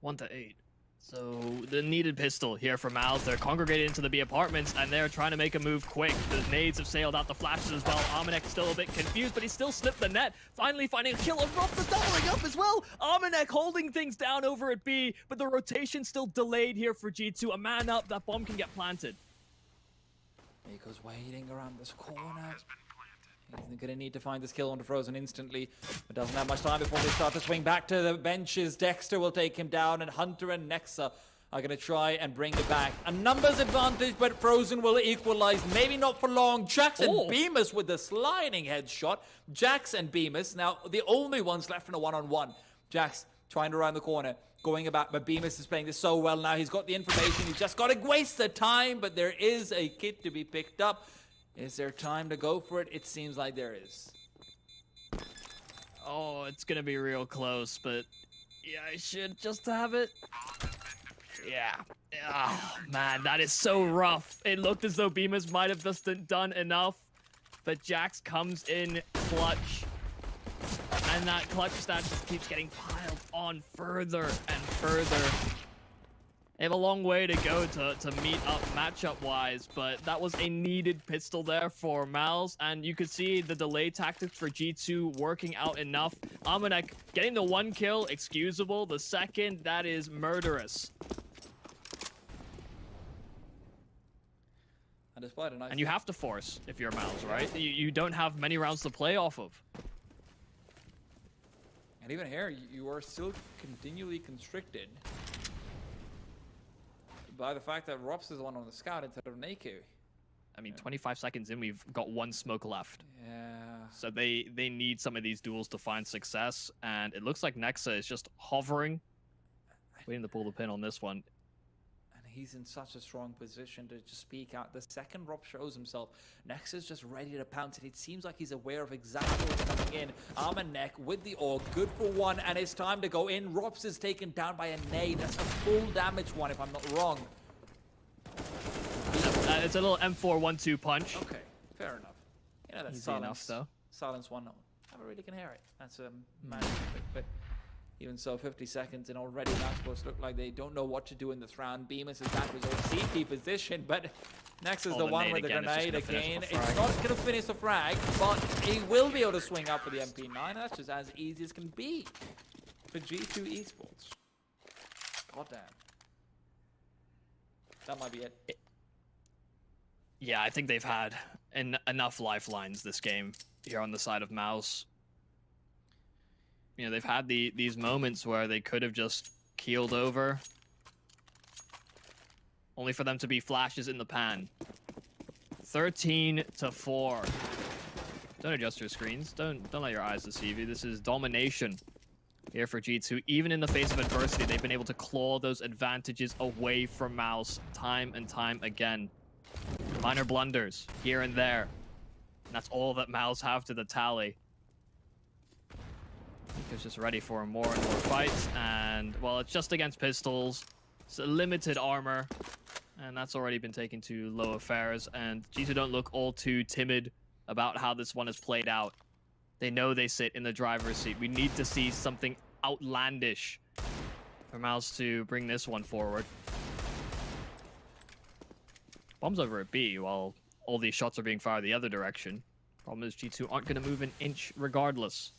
1-8. So the needed pistol here for Mouse. They're congregated into the B apartments, and they're trying to make a move quick. The nades have sailed out the flashes as well. Armanek still a bit confused, but he still slipped the net. Finally finding a kill and Rob the doubling up as well. Armanek holding things down over at B, but the rotation still delayed here for G2. A man up, that bomb can get planted. Nico's waiting around this corner. He's going to need to find this kill onto Frozen instantly, but doesn't have much time before they start to swing back to the benches. Dexter will take him down, and Hunter and Nexa are going to try and bring it back. A numbers advantage, but Frozen will equalize. Maybe not for long. Jax and Bemis with the sliding headshot. Jax and Bemis, now the only ones left in a one-on-one. Jax trying to round the corner, going about, but Bemis is playing this so well now. He's got the information. He's just got to waste the time, but there is a kit to be picked up. Is there time to go for it? It seems like there is. Oh, it's going to be real close, but yeah, I should just have it. Yeah. Oh, man, that is so rough. It looked as though Bemis might have just done enough, but Jax comes in clutch. And that clutch stat just keeps getting piled on further and further. They have a long way to go to meet up matchup-wise, but that was a needed pistol there for Mouse, and you could see the delay tactics for G2 working out enough. Amanek getting the 1 kill, excusable. The second, that is murderous. And despite a nice... And you have to force if you're Mouse, right? You don't have many rounds to play off of. And even here, you are still continually constricted by the fact that Rops is the one on the scout instead of Naku. I mean, 25 seconds in, we've got 1 smoke left. Yeah. So they need some of these duels to find success, and it looks like Nexa is just hovering, waiting to pull the pin on this one. And he's in such a strong position to just speak out. The second Rob shows himself, Nexa's just ready to pounce, and it seems like he's aware of exactly what's coming in. Amanek with the AUG, good for 1, and it's time to go in. Rops is taken down by a nade. That's a full damage one, if I'm not wrong. It's a little M4-1-2 punch. Okay, fair enough. You know, that's Easy silence. enough, though. Silence 1. Never really can hear it. That's a magic trick, but even so, 50 seconds, and already Mousesports look like they don't know what to do in this round. Bemis is back to his own CT position, but Nex is the one with the grenade again. It's not going to finish the frag, but he will be able to swing up for the MP9. That's just as easy as can be for G2 Esports. Goddamn. That might be it. Yeah, I think they've had enough lifelines this game here on the side of Mouse. You know, they've had these moments where they could have just keeled over, only for them to be flashes in the pan. 13-4. Don't adjust your screens. Don't let your eyes deceive you. This is domination here for G2. Even in the face of adversity, they've been able to claw those advantages away from Mouse time and time again. Minor blunders here and there. And that's all that Mouse have to the tally. He's just ready for more and more fights, and well, it's just against pistols. It's a limited armor, and that's already been taken to low affairs. And G2 don't look all too timid about how this one has played out. They know they sit in the driver's seat. We need to see something outlandish for Mouse to bring this one forward. Bombs over at B while all these shots are being fired the other direction. Problem is G2 aren't going to move an inch regardless,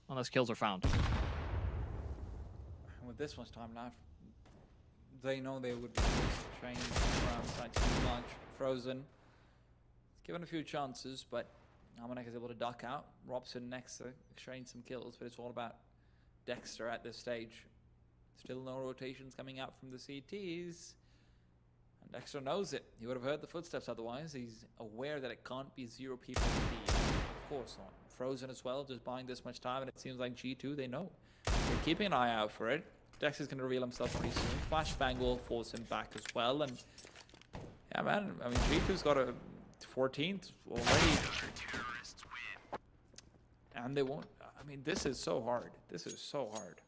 unless kills are found. With this much time left, they know they would be trained around side too much. Frozen. It's given a few chances, but Amanek is able to duck out. Robson next to exchange some kills, but it's all about Dexter at this stage. Still no rotations coming out from the CTs. And Dexter knows it. He would have heard the footsteps otherwise. He's aware that it can't be 0 people in B. Of course not. Frozen as well, just buying this much time, and it seems like G2, they know. They're keeping an eye out for it. Dexter's going to reveal himself pretty soon. Flashbang will force him back as well, and yeah, man, I mean, G2's got a 14th already. And they won't, I mean, this is so hard. This is so hard.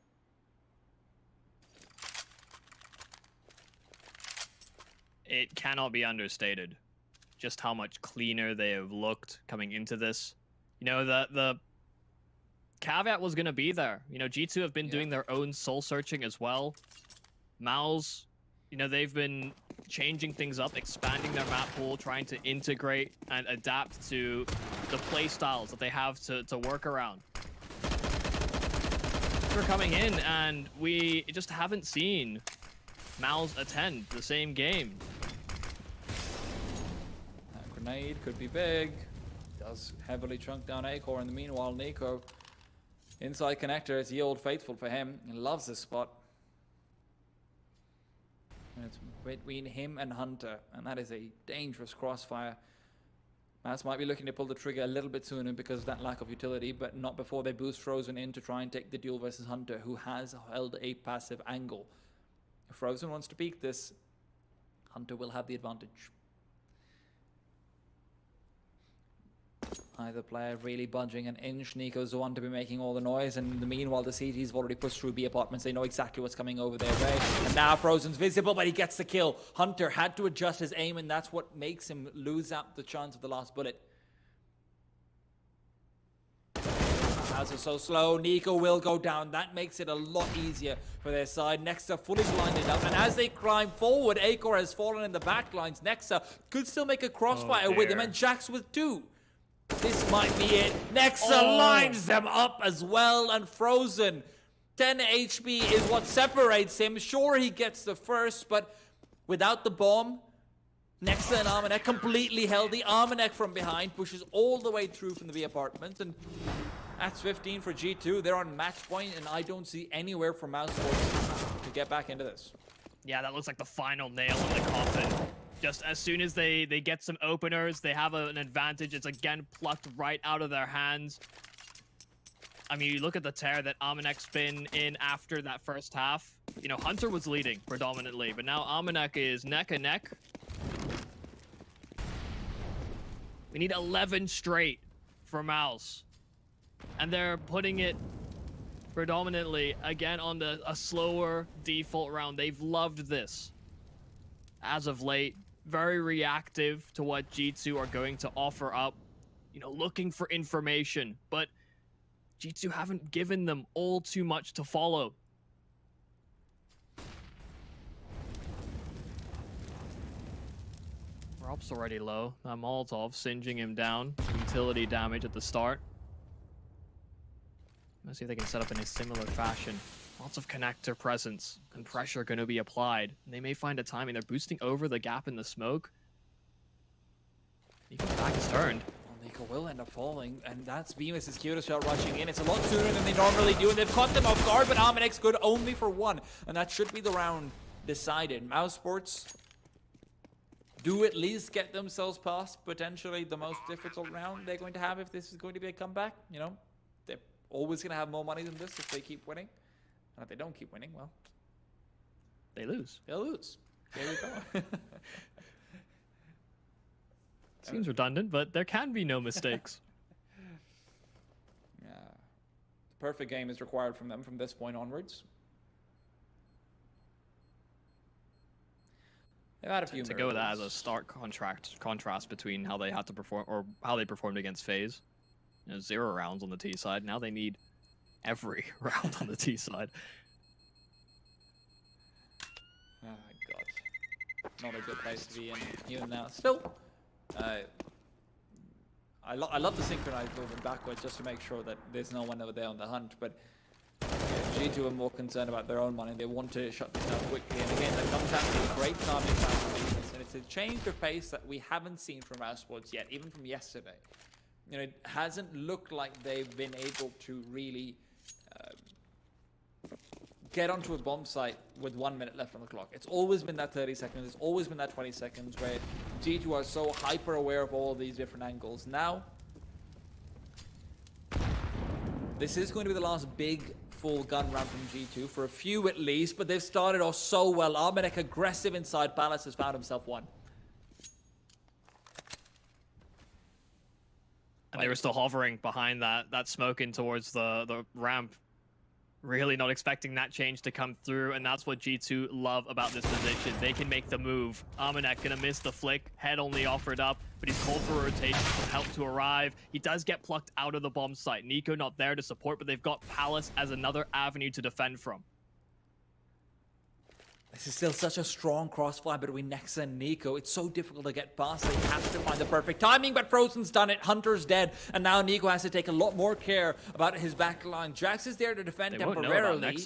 It cannot be understated just how much cleaner they have looked coming into this. You know, the caveat was going to be there. You know, G2 have been doing their own soul searching as well. Mouse, you know, they've been changing things up, expanding their map pool, trying to integrate and adapt to the play styles that they have to work around. We're coming in, and we just haven't seen Mouse attend the same game. That grenade could be big. does heavily chunk down Acor. In the meanwhile, Nico inside connector. It's the old faithful for him. He loves this spot. And it's between him and Hunter, and that is a dangerous crossfire. Mouse might be looking to pull the trigger a little bit sooner because of that lack of utility, but not before they boost Frozen in to try and take the duel versus Hunter, who has held a passive angle. If Frozen wants to peek this, Hunter will have the advantage. Either player really budging an inch. Nico's the one to be making all the noise, and in the meanwhile, the CT's already pushed through B apartments. They know exactly what's coming over their way. And now Frozen's visible, but he gets the kill. Hunter had to adjust his aim, and that's what makes him lose out the chance of the last bullet. As it's so slow, Nico will go down. That makes it a lot easier for their side. Nexa fully blinded up, and as they climb forward, Acor has fallen in the back lines. Nexa could still make a crossfire with him, and Jax with 2. This might be it. Nexa lines them up as well, and Frozen. 10 HP is what separates him. Sure, he gets the first, but without the bomb, Nexa and Armanek completely held the Armanek from behind, pushes all the way through from the B apartment, and that's 15 for G2. They're on match point, and I don't see anywhere for Mousesports to get back into this. Yeah, that looks like the final nail in the coffin. Just as soon as they get some openers, they have an advantage. It's again plucked right out of their hands. I mean, you look at the tear that Armanek's been in after that first half. You know, Hunter was leading predominantly, but now Armanek is neck and neck. We need 11 straight for Mouse. And they're putting it predominantly, again, on a slower default round. They've loved this as of late. Very reactive to what G2 are going to offer up. You know, looking for information. But G2 haven't given them all too much to follow. Rob's already low. That Molotov singeing him down. Utility damage at the start. Let's see if they can set up in a similar fashion. Lots of connector presence and pressure going to be applied. And they may find a timing. They're boosting over the gap in the smoke. Nico's back is turned. Well, Nico will end up falling, and that's Bemis' cutest shot rushing in. It's a lot sooner than they normally do, and they've caught them off guard, but Armanek's good only for 1. And that should be the round decided. Mousesports do at least get themselves past potentially the most difficult round they're going to have if this is going to be a comeback. You know, they're always going to have more money than this if they keep winning. And if they don't keep winning, well, they lose. They'll lose. There we go. Seems redundant, but there can be no mistakes. Yeah. The perfect game is required from them from this point onwards. They've had a few to go with that as a stark contrast between how they had to perform, or how they performed against FaZe. You know, 0 rounds on the T side. Now they need every round on the T side. Oh my god. Not a good place to be in even now. Still, I love the synchronized movement backwards just to make sure that there's no one over there on the hunt, but G2 are more concerned about their own money. They want to shut this down quickly, and again, that comes down to a great calming factor, and it's a change of pace that we haven't seen from Mousesports yet, even from yesterday. You know, it hasn't looked like they've been able to really get onto a bomb site with 1 minute left on the clock. It's always been that 30 seconds. It's always been that 20 seconds where G2 are so hyper aware of all these different angles. Now, this is going to be the last big full gun round from G2 for a few at least, but they've started off so well. Armanek aggressive inside Palace has found himself 1. And they were still hovering behind that smoke in towards the ramp. Really not expecting that change to come through, and that's what G2 love about this position. They can make the move. Armanek gonna miss the flick. Head only offered up, but he's called for a rotation for help to arrive. He does get plucked out of the bomb site. Nico not there to support, but they've got Palace as another avenue to defend from. This is still such a strong crossfire between Nexa and Nico. It's so difficult to get past. They have to find the perfect timing, but Frozen's done it. Hunter's dead, and now Nico has to take a lot more care about his back line. Jax is there to defend temporarily.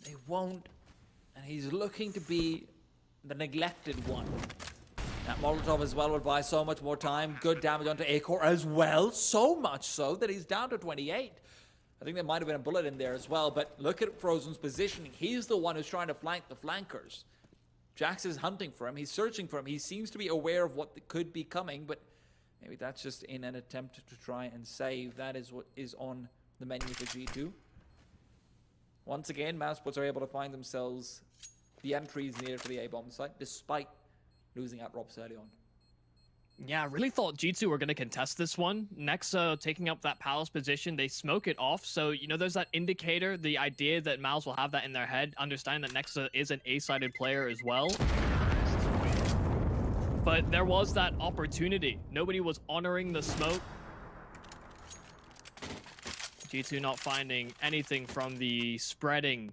They won't, and he's looking to be the neglected one. That Molotov as well would buy so much more time. Good damage onto Acor as well. So much so that he's down to 28. I think there might have been a bullet in there as well. But look at Frozen's positioning. He's the one who's trying to flank the flankers. Jax is hunting for him. He's searching for him. He seems to be aware of what could be coming. But maybe that's just in an attempt to try and save. That is what is on the menu for G2. Once again, Mousesports are able to find themselves the entries near to the A-bomb site, despite losing out Robs early on. Yeah, I really thought G2 were going to contest this one. Nexa taking up that Palace position, they smoke it off. So, you know, there's that indicator, the idea that Mouse will have that in their head, understand that Nexa is an A-sided player as well. But there was that opportunity. Nobody was honoring the smoke. G2 not finding anything from the spreading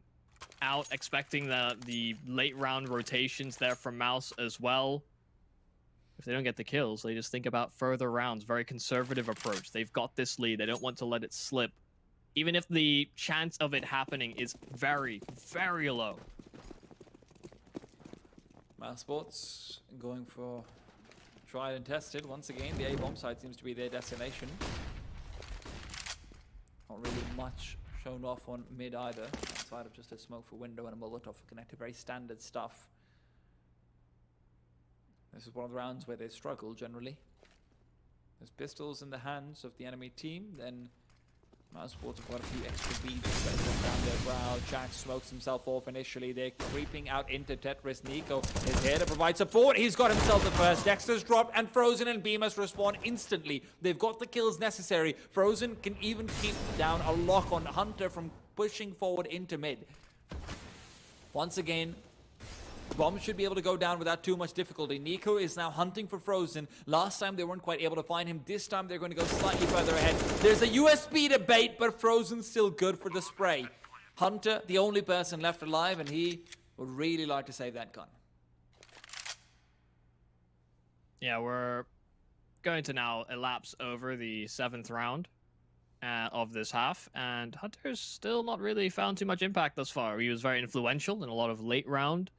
out, expecting the late round rotations there from Mouse as well. If they don't get the kills, they just think about further rounds. Very conservative approach. They've got this lead. They don't want to let it slip. Even if the chance of it happening is very, very low. Mousesports going for tried and tested. Once again, the A-bomb site seems to be their destination. Not really much shown off on mid either, outside of just a smoke for window and a Molotov for connector. Very standard stuff. This is one of the rounds where they struggle generally. There's pistols in the hands of the enemy team, then Mousesports have got a few extra beats down their brow. Jax smokes himself off initially. They're creeping out into Tetris. Nico is here to provide support. He's got himself the first. Dexter's dropped, and Frozen and Bemis respawn instantly. They've got the kills necessary. Frozen can even keep down a lock on Hunter from pushing forward into mid. Once again, Bomb should be able to go down without too much difficulty. Nico is now hunting for Frozen. Last time they weren't quite able to find him. This time they're going to go slightly further ahead. There's a USB debate, but Frozen's still good for the spray. Hunter, the only person left alive, and he would really like to save that gun. Yeah, we're going to now elapse over the 7th round of this half, and Hunter's still not really found too much impact thus far. He was very influential in a lot of late round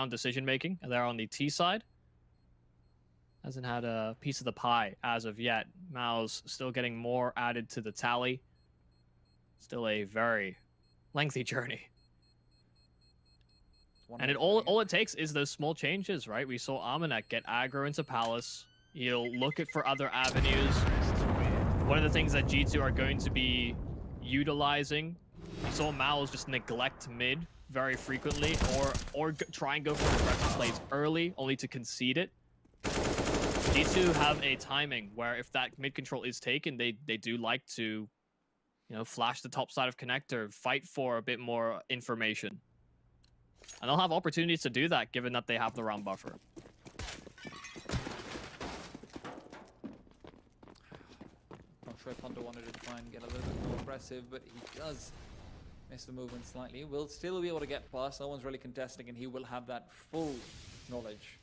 decision making there on the T side. Hasn't had a piece of the pie as of yet. Mao's still getting more added to the tally. Still a very lengthy journey. And all it takes is those small changes, right? We saw Armanek get aggro into Palace. He'll look for other avenues. One of the things that G2 are going to be utilizing, we saw Mao's just neglect mid very frequently, or try and go for aggressive plays early, only to concede it. G2 have a timing where if that mid control is taken, they do like to, you know, flash the top side of connector, fight for a bit more information. And they'll have opportunities to do that, given that they have the round buffer. Not sure if Hunter wanted to try and get a little bit more aggressive, but he does miss the movement slightly. Will still be able to get past. No one's really contesting, and he will have that full knowledge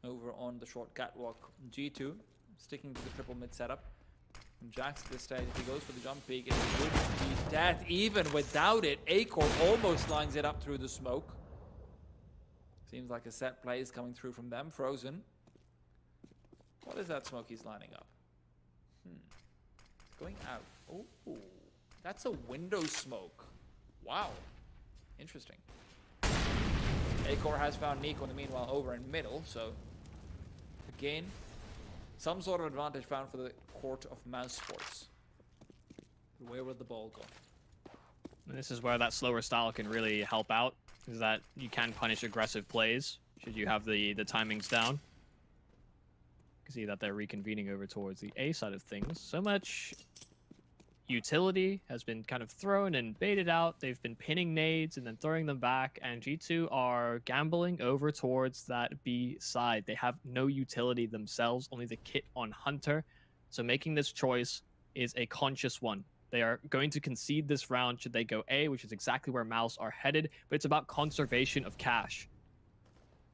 over on the short catwalk. G2 sticking to the triple mid setup. And Jax at this stage, if he goes for the jump peek, it would be death even without it. Acor almost lines it up through the smoke. Seems like a set play is coming through from them. Frozen. What is that smoke he's lining up? It's going out. Oh, that's a window smoke. Wow. Interesting. Acor has found Nico in the meanwhile over in middle, so again, some sort of advantage found for the court of Mousesports. Where would the ball go? And this is where that slower style can really help out, is that you can punish aggressive plays should you have the timings down. You can see that they're reconvening over towards the A side of things. So much utility has been kind of thrown and baited out. They've been pinning nades and then throwing them back, and G2 are gambling over towards that B side. They have no utility themselves, only the kit on Hunter. So making this choice is a conscious one. They are going to concede this round should they go A, which is exactly where Mouse are headed, but it's about conservation of cash.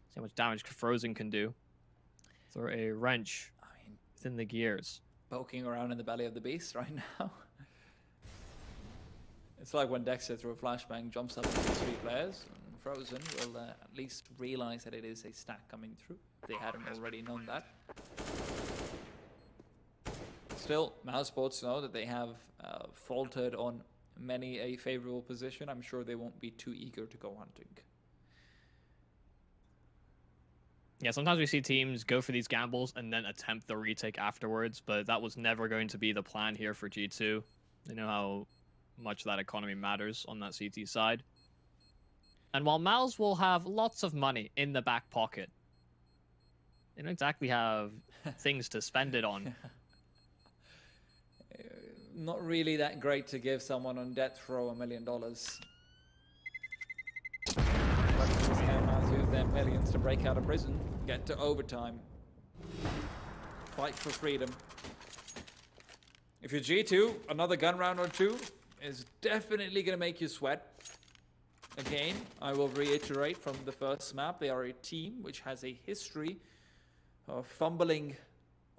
See how much damage Frozen can do. Throw a wrench within the gears. Poking around in the belly of the beast right now. It's like when Dexter through a flashbang jumps up to the 3 players. And Frozen will at least realize that it is a stack coming through, if they hadn't already known that. Still, Mousesports know that they have faltered on many a favorable position. I'm sure they won't be too eager to go hunting. Yeah, sometimes we see teams go for these gambles and then attempt the retake afterwards, but that was never going to be the plan here for G2. They know how much that economy matters on that CT side. And while Mouse will have lots of money in the back pocket, they don't exactly have things to spend it on. Not really that great to give someone on death row $1 million. But Mouse use their millions to break out of prison, get to overtime, fight for freedom. If you're G2, another gun round or two is definitely going to make you sweat. Again, I will reiterate from the first map, they are a team which has a history of fumbling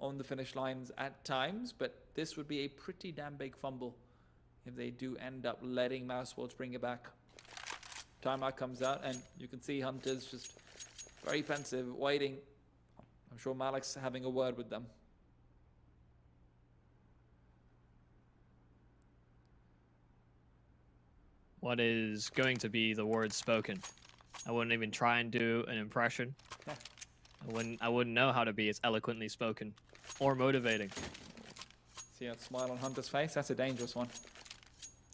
on the finish lines at times, but this would be a pretty damn big fumble if they do end up letting Mousesports bring it back. Timeout comes out, and you can see Hunter's just very pensive, waiting. I'm sure Malik's having a word with them. What is going to be the words spoken? I wouldn't even try and do an impression. I wouldn't know how to be as eloquently spoken or motivating. See that smile on Hunter's face? That's a dangerous one.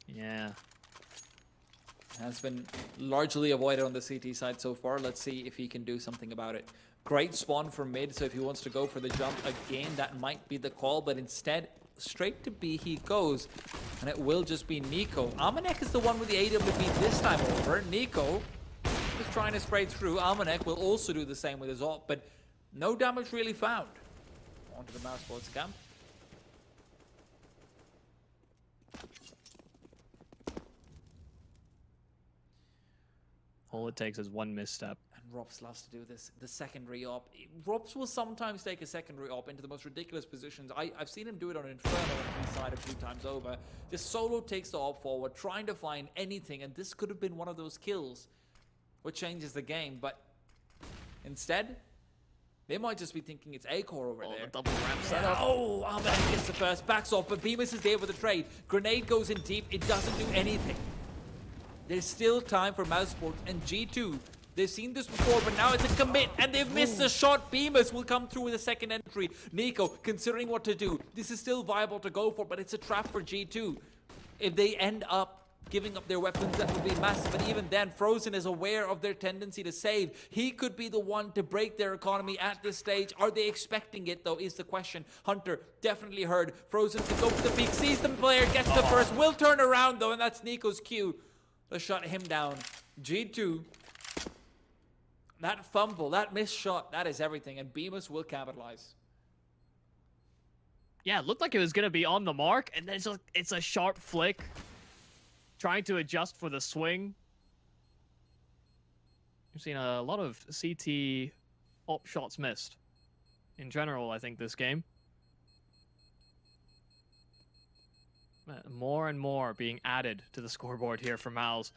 Yeah. Has been largely avoided on the CT side so far. Let's see if he can do something about it. Great spawn for mid, so if he wants to go for the jump again, that might be the call, but instead, straight to B he goes, and it will just be Nico. Almanac is the one with the AWP this time over. Nico is trying to spray through. Almanac will also do the same with his ult, but no damage really found. Onto the Mousesports camp. All it takes is one misstep. And Robs loves to do this. The secondary op. Robs will sometimes take a secondary op into the most ridiculous positions. I've seen him do it on Inferno on the side a few times over. Just solo takes the op forward, trying to find anything, and this could have been one of those kills which changes the game, but instead, they might just be thinking it's A-Core over there. The double ramp setup. Oh, Almanac gets the first, backs off, but Bemis is there with the trade. Grenade goes in deep, it doesn't do anything. There's still time for Mousesports and G2. They've seen this before, but now it's a commit, and they've missed the shot. Bemis will come through with a second entry. Nico, considering what to do. This is still viable to go for, but it's a trap for G2. If they end up giving up their weapons, that would be massive. And even then, Frozen is aware of their tendency to save. He could be the one to break their economy at this stage. Are they expecting it, though, is the question. Hunter definitely heard. Frozen can go for the peak, sees the player, gets the first. Will turn around, though, and that's Nico's cue. Let's shut him down. G2. That fumble, that missed shot, that is everything. And Bemis will capitalize. Yeah, it looked like it was going to be on the mark, and then it's a sharp flick. Trying to adjust for the swing. We've seen a lot of CT op shots missed. In general, I think, this game. More and more being added to the scoreboard here for Mouse.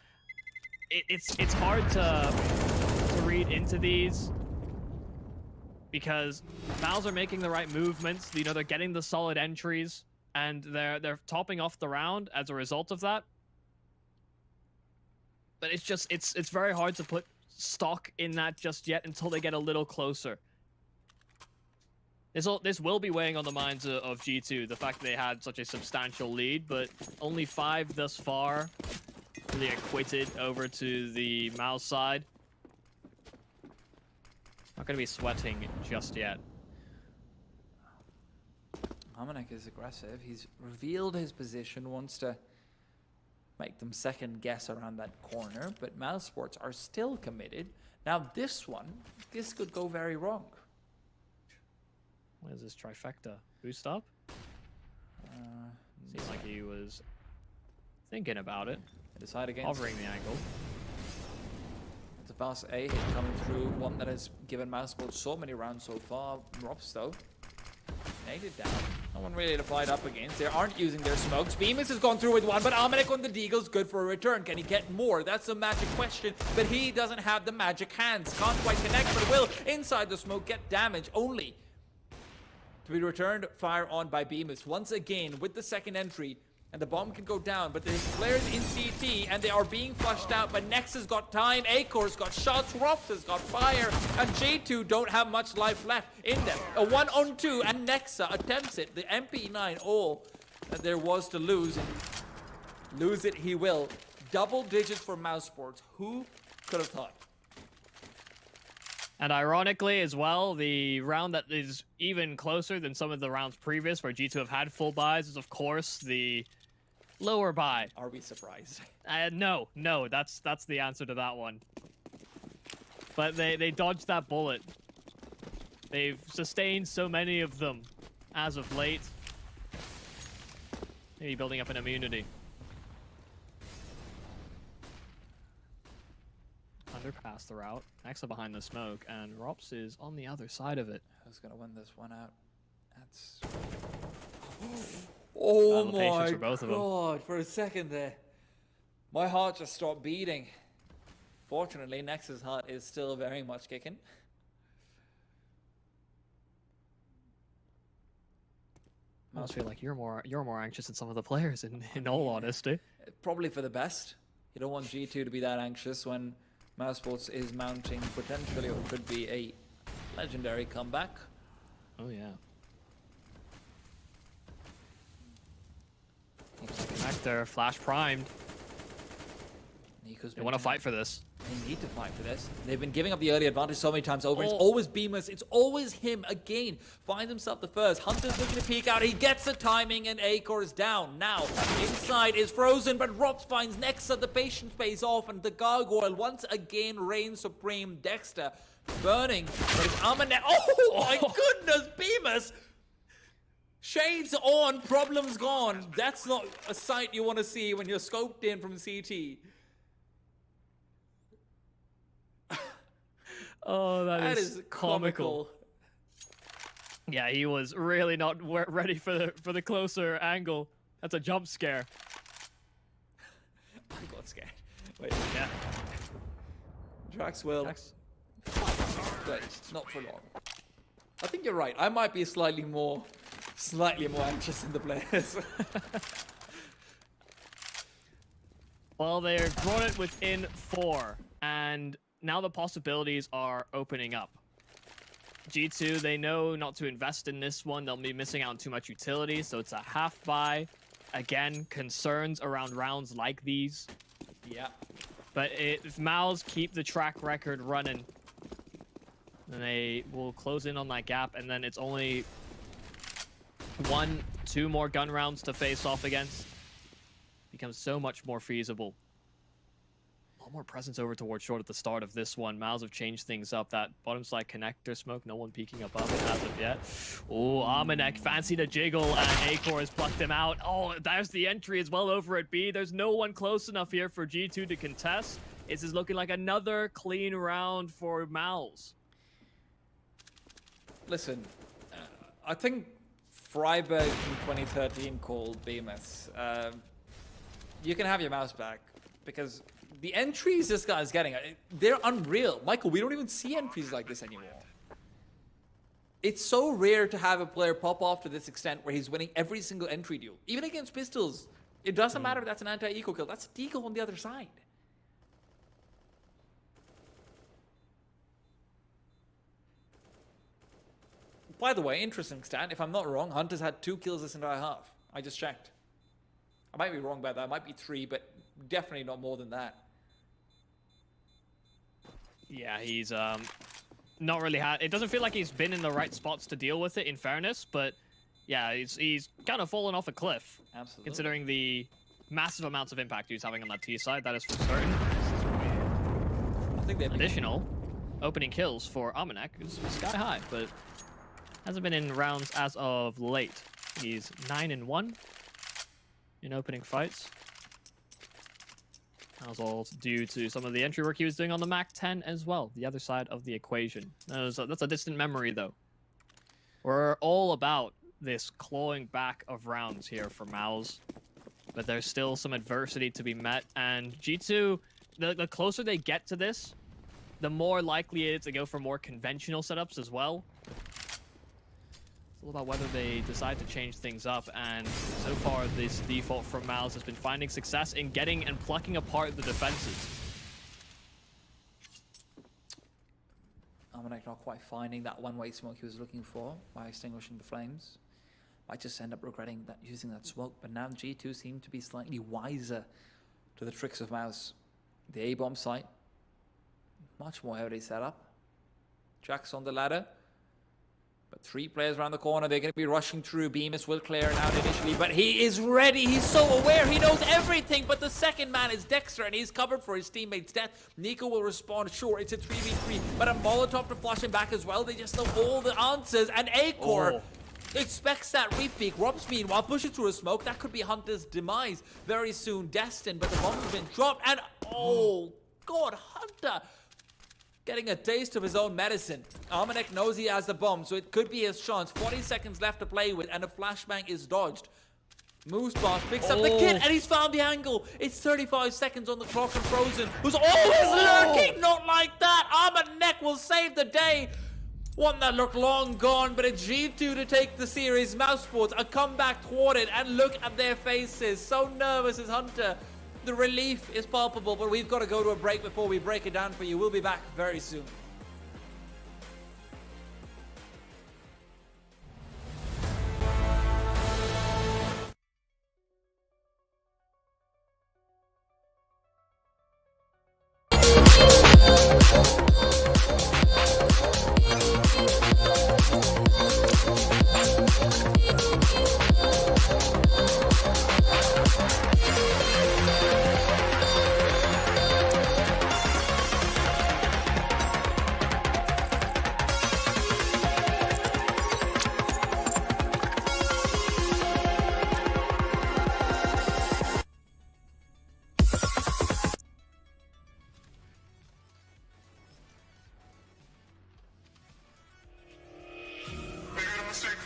It's hard to read into these because Mouse are making the right movements. You know, they're getting the solid entries, and they're topping off the round as a result of that. But it's just it's very hard to put stock in that just yet until they get a little closer. This will be weighing on the minds of G2, the fact that they had such a substantial lead, but only 5 thus far. Really acquitted over to the Mouse side. Not going to be sweating just yet. Almanac is aggressive. He's revealed his position, wants to make them second guess around that corner, but Mousesports are still committed. Now this could go very wrong. What is this trifecta? Boost up? Seems like he was thinking about it. Decide against hovering the angle. It's a fast A hit coming through, one that has given Mousesports so many rounds so far. Robs though Naded down. No one really to fight up against. They aren't using their smokes. Bemis has gone through with one, but Almanac on the Deagle's good for a return. Can he get more? That's the magic question, but he doesn't have the magic hands. Can't quite connect, but will inside the smoke get damage only to be returned fire on by Bemis. Once again, with the second entry, and the bomb can go down, but there's players in CT, and they are being flushed out, but Nex has got time, Acor's got shots, Rops has got fire, and J2 don't have much life left in them. A 1-on-2, and Nexa attempts it. The MP9 all that there was to lose, and lose it he will. Double digits for Mousesports. Who could have thought? And ironically as well, the round that is even closer than some of the rounds previous where G2 have had full buys is of course the lower buy. Are we surprised? No, that's the answer to that one. But they dodged that bullet. They've sustained so many of them as of late. Maybe building up an immunity. Underpass the route. Nexa behind the smoke, and Rops is on the other side of it. Who's gonna win this one out? That's... Oh the patience my for both of them. god, for a second there. My heart just stopped beating. Fortunately, Nex's heart is still very much kicking. I almost feel like you're more anxious than some of the players in all honesty. Probably for the best. You don't want G2 to be that anxious when Mousesports is mounting potentially what could be a legendary comeback. Oh yeah. Connector, flash primed. Nico's They want to fight for this. They need to fight for this. They've been giving up the early advantage so many times over. It's Oh. always Bemis. It's always him again. Finds himself the first. Hunter's looking to peek out. He gets the timing and Acor is down. Now, inside is frozen, but Rops finds Nexa. The patience pays off and the gargoyle once again reigns supreme. Dexter burning. But it's Amanet. Oh my goodness, Bemis! Shades on, problems gone. That's not a sight you want to see when you're scoped in from CT. Oh, That is comical. Yeah, he was really not ready for the closer angle. That's a jump scare. I got scared. Wait, Yeah. Drax will. Drax. But not for long. I think you're right. I might be slightly more anxious than the players. Well, they've brought it within 4, and now the possibilities are opening up. G2, they know not to invest in this one. They'll be missing out on too much utility, so it's a half buy. Again, concerns around rounds like these. Yeah. But if Mouse keep the track record running, then they will close in on that gap, and then it's only 1-2 more gun rounds to face off against. Becomes so much more feasible. A lot more presence over towards short at the start of this one. Mouse have changed things up. That bottom side connector smoke, no one peeking above it as of yet. Oh, Amanek fancy to jiggle, and Acor has plucked him out. Oh, there's the entry as well over at B. There's no one close enough here for G2 to contest. This is looking like another clean round for Mouse. Listen, I think Freiburg in 2013 called Bemis. You can have your mouse back because the entries this guy's getting, they're unreal. Michael, we don't even see entries like this anymore. It's so rare to have a player pop off to this extent where he's winning every single entry duel. Even against pistols, it doesn't matter if that's an anti-eco kill. That's a deagle on the other side. By the way, interesting stat. If I'm not wrong, Hunter's had 2 kills this entire half. I just checked. I might be wrong about that. It might be 3, but definitely not more than that. Yeah, he's not really had. It doesn't feel like he's been in the right spots to deal with it, in fairness. But yeah, he's kind of fallen off a cliff. Absolutely. Considering the massive amounts of impact he's having on that T side, that is for certain. I think they've Additional opening kills for Amanek is sky high, but hasn't been in rounds as of late. He's 9-1 in opening fights. That was all due to some of the entry work he was doing on the Mac 10 as well, the other side of the equation. That's a distant memory, though. We're all about this clawing back of rounds here for Mouse. But there's still some adversity to be met, and G2, the closer they get to this, the more likely it is to go for more conventional setups as well. It's all about whether they decide to change things up, and so far this default from Mouse has been finding success in getting and plucking apart the defenses. Almanac not quite finding that one-way smoke he was looking for by extinguishing the flames. Might just end up regretting that using that smoke, but now G2 seem to be slightly wiser to the tricks of Mouse. The A-bomb site, much more heavily set up. Jack's on the ladder, but 3 players around the corner. They're going to be rushing through. Bemis will clear it out initially, but he is ready. He's so aware. He knows everything, but the second man is Dexter, and he's covered for his teammate's death. Nico will respond. Sure, it's a 3v3, but a Molotov to flush him back as well. They just know all the answers, and Acor expects that repeat. Robs, meanwhile, pushing through a smoke. That could be Hunter's demise very soon. Destined, but the bomb has been dropped, and oh God, Hunter getting a taste of his own medicine. Almanac knows he has the bomb, so it could be his chance. 40 seconds left to play with, and a flashbang is dodged. Mousesports picks up the kid, and he's found the angle. It's 35 seconds on the clock, and Frozen, who's always lurking. Not like that. Almanac will save the day. One that looked long gone, but a G2 to take the series. Mousesports, a comeback thwarted, and look at their faces. So nervous is Hunter. The relief is palpable, but we've got to go to a break before we break it down for you. We'll be back very soon.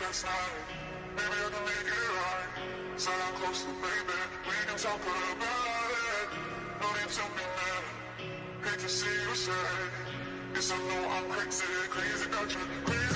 Last night, maybe I can make it right. So I'm close to baby, we can talk about it. No need to be mad, hate to see you say. Yes, I know I'm crazy, crazy, got you crazy.